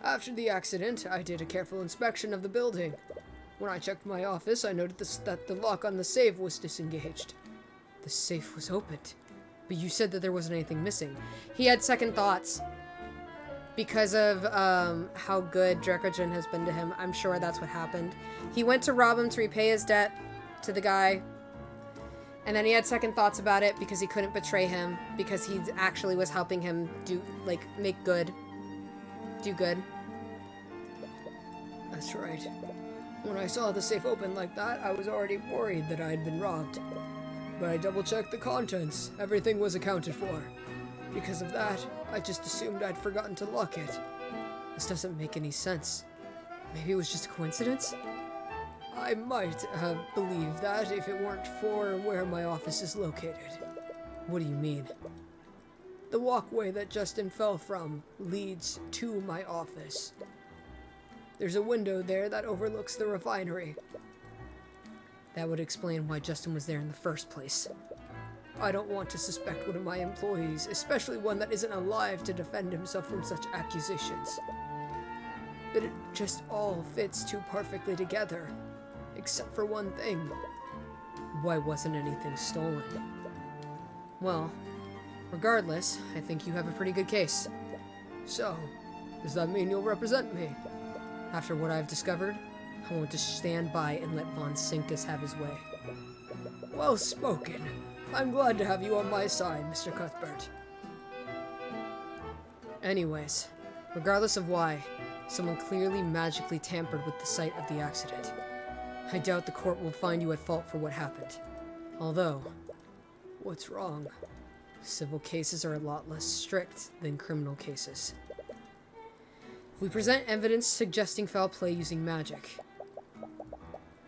Speaker 6: After the accident, I did a careful inspection of the building. When I checked my office, I noticed that the lock on the safe was disengaged.
Speaker 3: The safe was opened. But you said that there wasn't anything missing.
Speaker 1: He had second thoughts. Because of how good Dracogen has been to him. I'm sure that's what happened. He went to rob him to repay his debt to the guy. And then he had second thoughts about it because he couldn't betray him. Because he actually was helping him do good.
Speaker 6: That's right. When I saw the safe open like that, I was already worried that I had been robbed. But I double-checked the contents. Everything was accounted for. Because of that, I just assumed I'd forgotten to lock it.
Speaker 3: This doesn't make any sense. Maybe it was just a coincidence?
Speaker 6: I might have believed that if it weren't for where my office is located.
Speaker 3: What do you mean?
Speaker 6: The walkway that Justin fell from leads to my office. There's a window there that overlooks the refinery.
Speaker 3: That would explain why Justin was there in the first place.
Speaker 6: I don't want to suspect one of my employees, especially one that isn't alive to defend himself from such accusations. But it just all fits too perfectly together, except for one thing.
Speaker 3: Why wasn't anything stolen? Well, regardless, I think you have a pretty good case.
Speaker 6: So, does that mean you'll represent me?
Speaker 3: After what I've discovered, I want to stand by and let Von Sincus have his way.
Speaker 6: Well spoken. I'm glad to have you on my side, Mr. Cuthbert.
Speaker 3: Anyways, regardless of why, someone clearly magically tampered with the site of the accident. I doubt the court will find you at fault for what happened. Although,
Speaker 6: what's wrong?
Speaker 3: Civil cases are a lot less strict than criminal cases. We present evidence suggesting foul play using magic.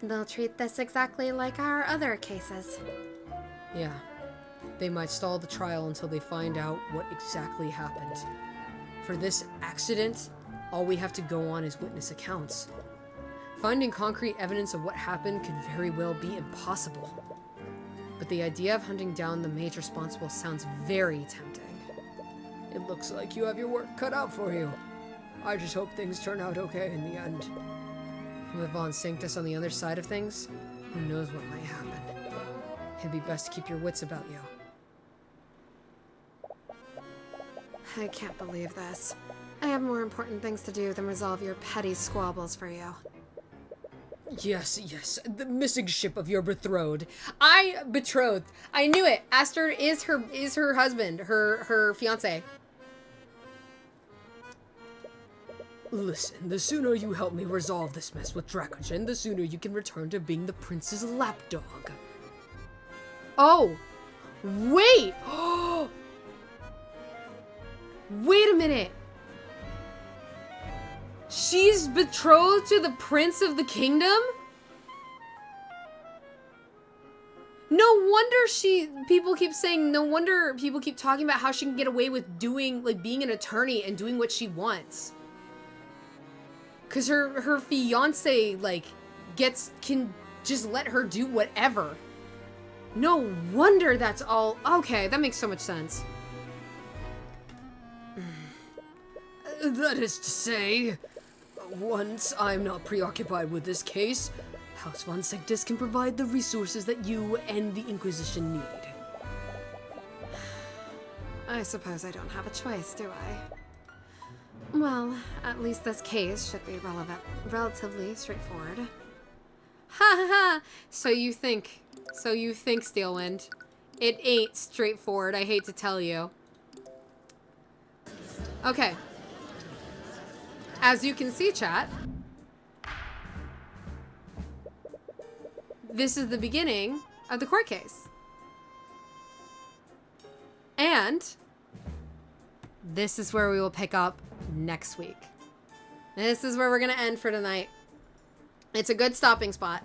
Speaker 2: They'll treat this exactly like our other cases.
Speaker 3: Yeah. They might stall the trial until they find out what exactly happened. For this accident, all we have to go on is witness accounts. Finding concrete evidence of what happened could very well be impossible. But the idea of hunting down the mage responsible sounds very tempting.
Speaker 6: It looks like you have your work cut out for you. I just hope things turn out okay in the end.
Speaker 3: With Von Sanctus on the other side of things, who knows what might happen. It'd be best to keep your wits about you.
Speaker 2: I can't believe this. I have more important things to do than resolve your petty squabbles for you.
Speaker 6: Yes, yes, the missing ship of your betrothed.
Speaker 1: Betrothed. I knew it. Aster is her husband, her fiance.
Speaker 6: Listen, the sooner you help me resolve this mess with Dracogen, the sooner you can return to being the prince's lapdog.
Speaker 1: Oh, wait. Wait a minute. She's betrothed to the prince of the kingdom? No wonder people keep saying, no wonder people keep talking about how she can get away with doing, like, being an attorney and doing what she wants. Cause her fiance, like, can just let her do whatever. No wonder that's all, okay, that makes so much sense.
Speaker 6: That is to say, once I'm not preoccupied with this case, House Von Sanctus can provide the resources that you and the Inquisition need.
Speaker 2: I suppose I don't have a choice, do I? Well, at least this case should be relatively straightforward.
Speaker 1: Ha ha ha! So you think, Steelwind. It ain't straightforward, I hate to tell you. Okay. As you can see, chat, this is the beginning of the court case. And this is where we will pick up next week. This is where we're going to end for tonight. It's a good stopping spot.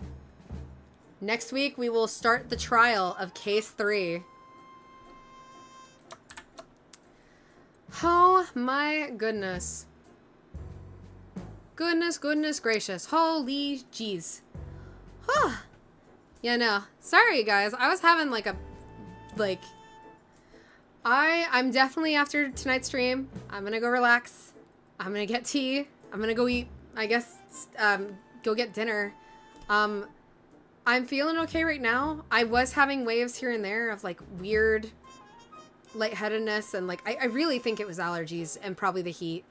Speaker 1: Next week, we will start the trial of Case 3. Oh my goodness. Goodness gracious. Holy jeez. Yeah, no. Sorry, guys. I was having like a... I'm definitely, after tonight's stream, I'm gonna go relax. I'm gonna get tea. I'm gonna go eat, I guess, go get dinner. I'm feeling okay right now. I was having waves here and there of like weird lightheadedness, and like I really think it was allergies and probably the heat.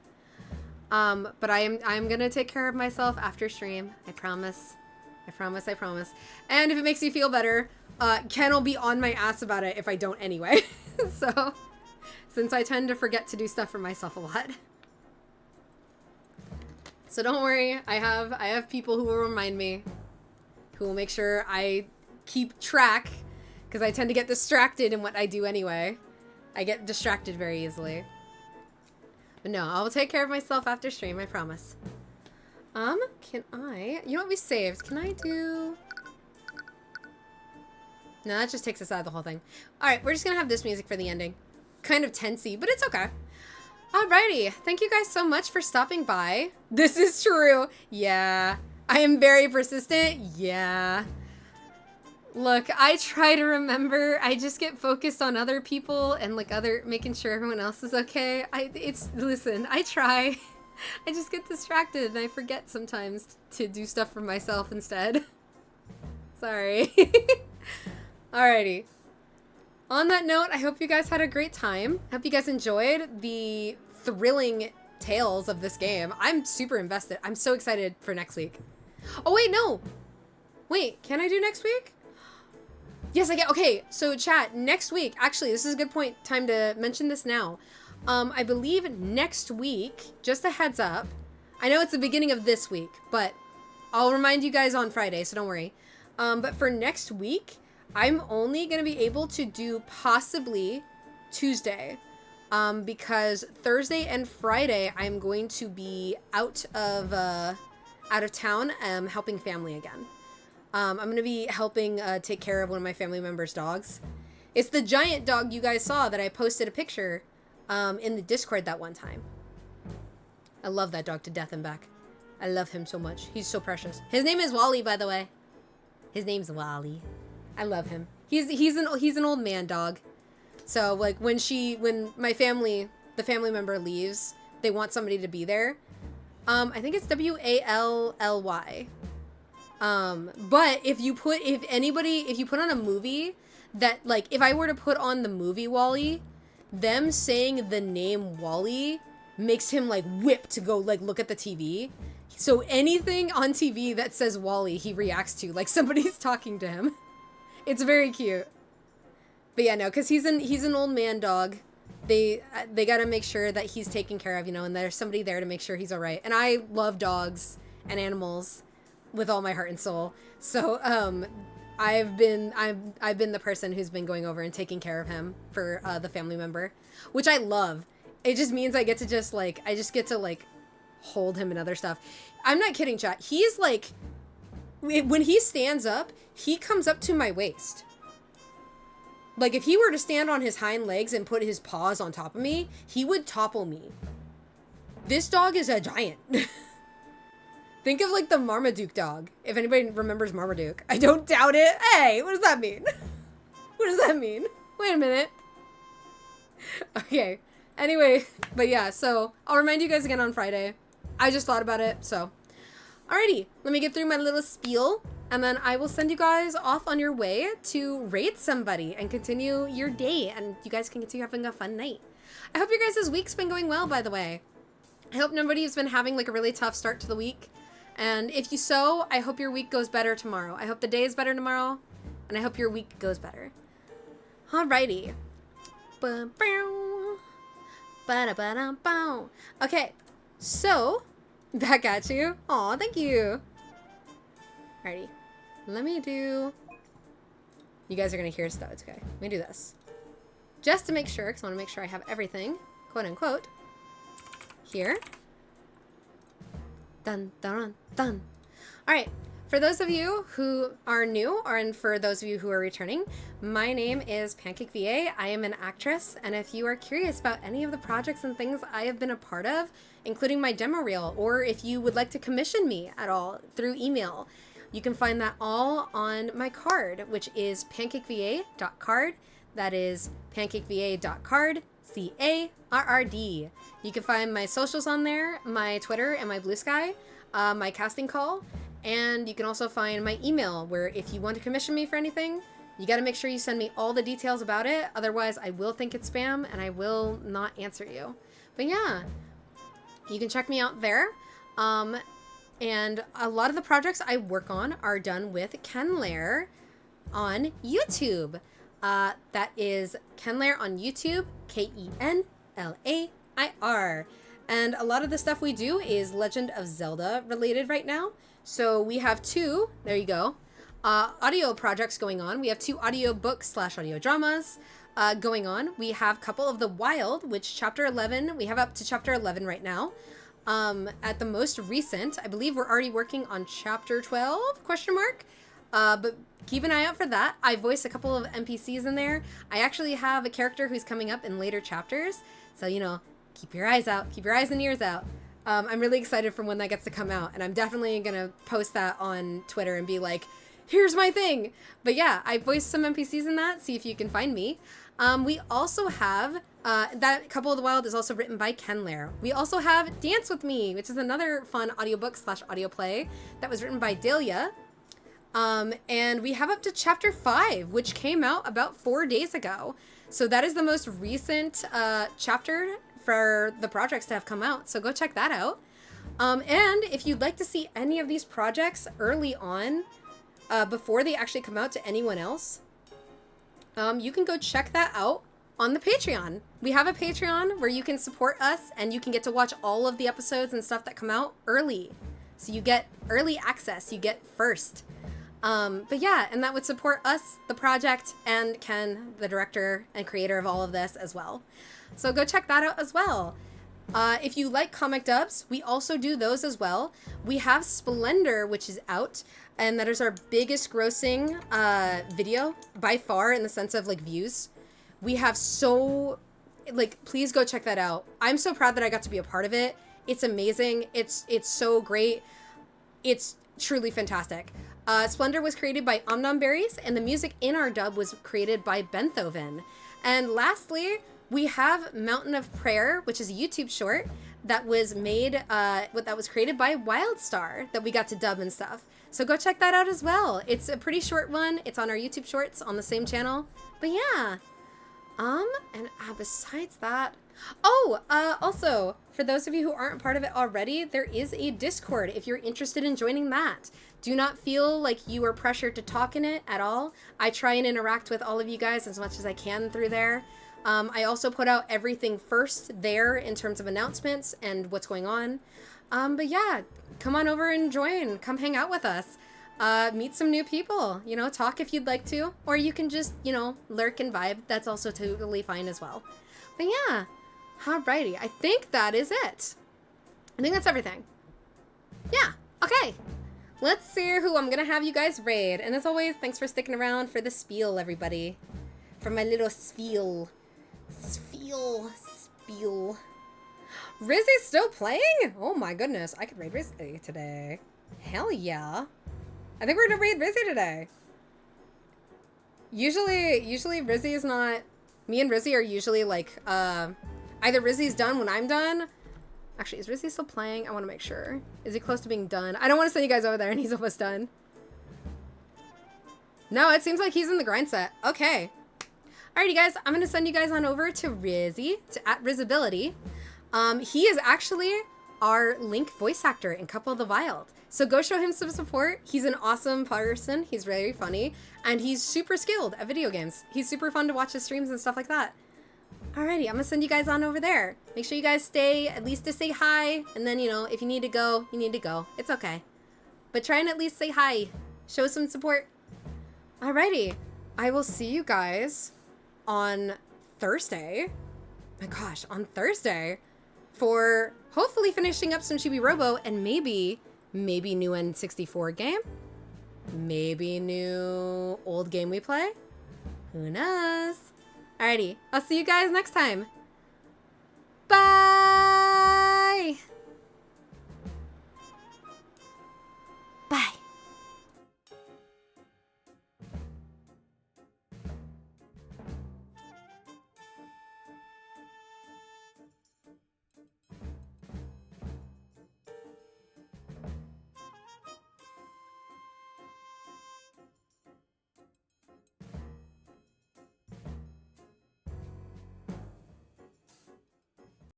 Speaker 1: But I'm gonna take care of myself after stream. I promise. I promise. And if it makes you feel better, Ken will be on my ass about it if I don't anyway. So, since I tend to forget to do stuff for myself a lot. So don't worry, I have people who will remind me, who will make sure I keep track, because I tend to get distracted in what I do anyway. I get distracted very easily. But no, I'll take care of myself after stream, I promise. Can I... You know what we saved? Can I do... No, that just takes us out of the whole thing. Alright, we're just gonna have this music for the ending. Kind of tensey, but it's okay. Alrighty, thank you guys so much for stopping by. This is true. Yeah. I am very persistent. Yeah. Look, I try to remember. I just get focused on other people and like making sure everyone else is okay. Listen, I try. I just get distracted and I forget sometimes to do stuff for myself instead. Sorry. Alrighty. On that note, I hope you guys had a great time. I hope you guys enjoyed the thrilling tales of this game. I'm super invested. I'm so excited for next week. Oh, wait, no. Wait, can I do next week? Yes, I can. Okay, so chat, next week, actually, this is a good point, time to mention this now. I believe next week, just a heads up, I know it's the beginning of this week, but I'll remind you guys on Friday, so don't worry. But for next week, I'm only going to be able to do possibly Tuesday, because Thursday and Friday, I'm going to be out of town, helping family again. I'm going to be helping take care of one of my family members' dogs. It's the giant dog you guys saw that I posted a picture in the Discord that one time. I love that dog to death and back. I love him so much. He's so precious. His name is Wally, by the way. His name's Wally. I love him. He's an old man dog. So like when my family, the family member leaves, they want somebody to be there. I think it's Wally. But if you put on a movie that, like, if I were to put on the movie Wall-E, them saying the name Wall-E makes him like whip to go like look at the TV. So anything on TV that says Wall-E, he reacts to like somebody's talking to him. It's very cute. But yeah, no, because he's an old man dog. They got to make sure that he's taken care of, you know, and there's somebody there to make sure he's all right. And I love dogs and animals with all my heart and soul. So I've been the person who's been going over and taking care of him for the family member, which I love. It just means I get to hold him and other stuff. I'm not kidding, chat. He's like, when he stands up, he comes up to my waist. Like, if he were to stand on his hind legs and put his paws on top of me, he would topple me. This dog is a giant. Think of, like, the Marmaduke dog. If anybody remembers Marmaduke. I don't doubt it. Hey, what does that mean? What does that mean? Wait a minute. Okay. Anyway, but yeah, so I'll remind you guys again on Friday. I just thought about it, so. Alrighty, let me get through my little spiel, and then I will send you guys off on your way to rate somebody and continue your day, and you guys can continue having a fun night. I hope your guys' week's been going well, by the way. I hope nobody's been having like a really tough start to the week. And if you so, I hope your week goes better tomorrow. I hope the day is better tomorrow, and I hope your week goes better. Alrighty. Okay, so back at you. Aw, thank you. Alrighty, let me do. You guys are gonna hear stuff. It's okay. Let me do this, just to make sure, because I want to make sure I have everything, quote unquote, here. Dun dun dun. All right. For those of you who are new, and for those of you who are returning, my name is Pancake VA. I am an actress, and if you are curious about any of the projects and things I have been a part of, including my demo reel, or if you would like to commission me at all through email, you can find that all on my card, which is pancakeva.card. That is pancakeva.card, C-A-R-R-D. You can find my socials on there, my Twitter and my Blue Sky, my casting call, and you can also find my email, where if you want to commission me for anything, you got to make sure you send me all the details about it. Otherwise, I will think it's spam and I will not answer you. But yeah, you can check me out there. And a lot of the projects I work on are done with Kenlair on YouTube. That is Kenlair on YouTube, Kenlair. And a lot of the stuff we do is Legend of Zelda related right now. So we have two, there you go, audio projects going on. We have two audio books / audio dramas going on. We have Couple of the Wild, which chapter 11, we have up to chapter 11 right now. At the most recent, I believe we're already working on chapter 12, question mark. But keep an eye out for that. I voice a couple of NPCs in there. I actually have a character who's coming up in later chapters. So, you know, keep your eyes out, keep your eyes and ears out. I'm really excited for when that gets to come out, and I'm definitely gonna post that on Twitter and be like, here's my thing. But yeah, I voiced some NPCs in that, see if you can find me. We also have, that Couple of the Wild is also written by Kenlair. We also have Dance With Me, which is another fun audiobook / audio play that was written by Delia. And we have up to chapter 5, which came out about 4 days ago. So that is the most recent chapter for the projects to have come out. So go check that out. And if you'd like to see any of these projects early on, before they actually come out to anyone else, you can go check that out on the Patreon. We have a Patreon where you can support us and you can get to watch all of the episodes and stuff that come out early. So you get early access, you get first. But yeah, and that would support us, the project, and Ken, the director and creator of all of this as well. So go check that out as well. If you like comic dubs, we also do those as well. We have Splendor, which is out, and that is our biggest grossing video by far in the sense of like views. We have so, like, please go check that out. I'm so proud that I got to be a part of it. It's amazing. It's so great. It's truly fantastic. Splendor was created by Berries, and the music in our dub was created by Benthoven. And lastly, we have Mountain of Prayer, which is a YouTube short that was made, that was created by Wildstar, that we got to dub and stuff. So go check that out as well. It's a pretty short one. It's on our YouTube shorts on the same channel. But yeah, and besides that, also, for those of you who aren't part of it already, there is a Discord if you're interested in joining that. Do not feel like you are pressured to talk in it at all. I try and interact with all of you guys as much as I can through there. I also put out everything first there in terms of announcements and what's going on. But yeah, come on over and join. Come hang out with us. Meet some new people, you know, talk if you'd like to, or you can just, you know, lurk and vibe. That's also totally fine as well. But yeah, alrighty. I think that is it. I think that's everything. Yeah, okay. Let's see who I'm gonna have you guys raid. And as always, thanks for sticking around for the spiel, everybody. For my little spiel. Spiel. Rizzy's still playing? Oh my goodness, I could raid Rizzy today. Hell yeah. I think we're gonna raid Rizzy today. Usually Rizzy is not, me and Rizzy are usually like, either Rizzy's done when I'm done. Actually, is Rizzy still playing? I wanna make sure. Is he close to being done? I don't wanna send you guys over there and he's almost done. No, it seems like he's in the grind set. Okay. Alrighty guys, I'm gonna send you guys on over to Rizzy, to @Rizzability. He is actually our Link voice actor in Couple of the Wild. So go show him some support. He's an awesome person. He's very funny. And he's super skilled at video games. He's super fun to watch his streams and stuff like that. Alrighty, I'm gonna send you guys on over there. Make sure you guys stay, at least to say hi. And then, you know, if you need to go, you need to go. It's okay. But try and at least say hi. Show some support. Alrighty. I will see you guys on Thursday. My gosh, on Thursday. For hopefully finishing up some Chibi Robo and maybe new N64 game. Maybe new old game we play. Who knows? Alrighty, I'll see you guys next time.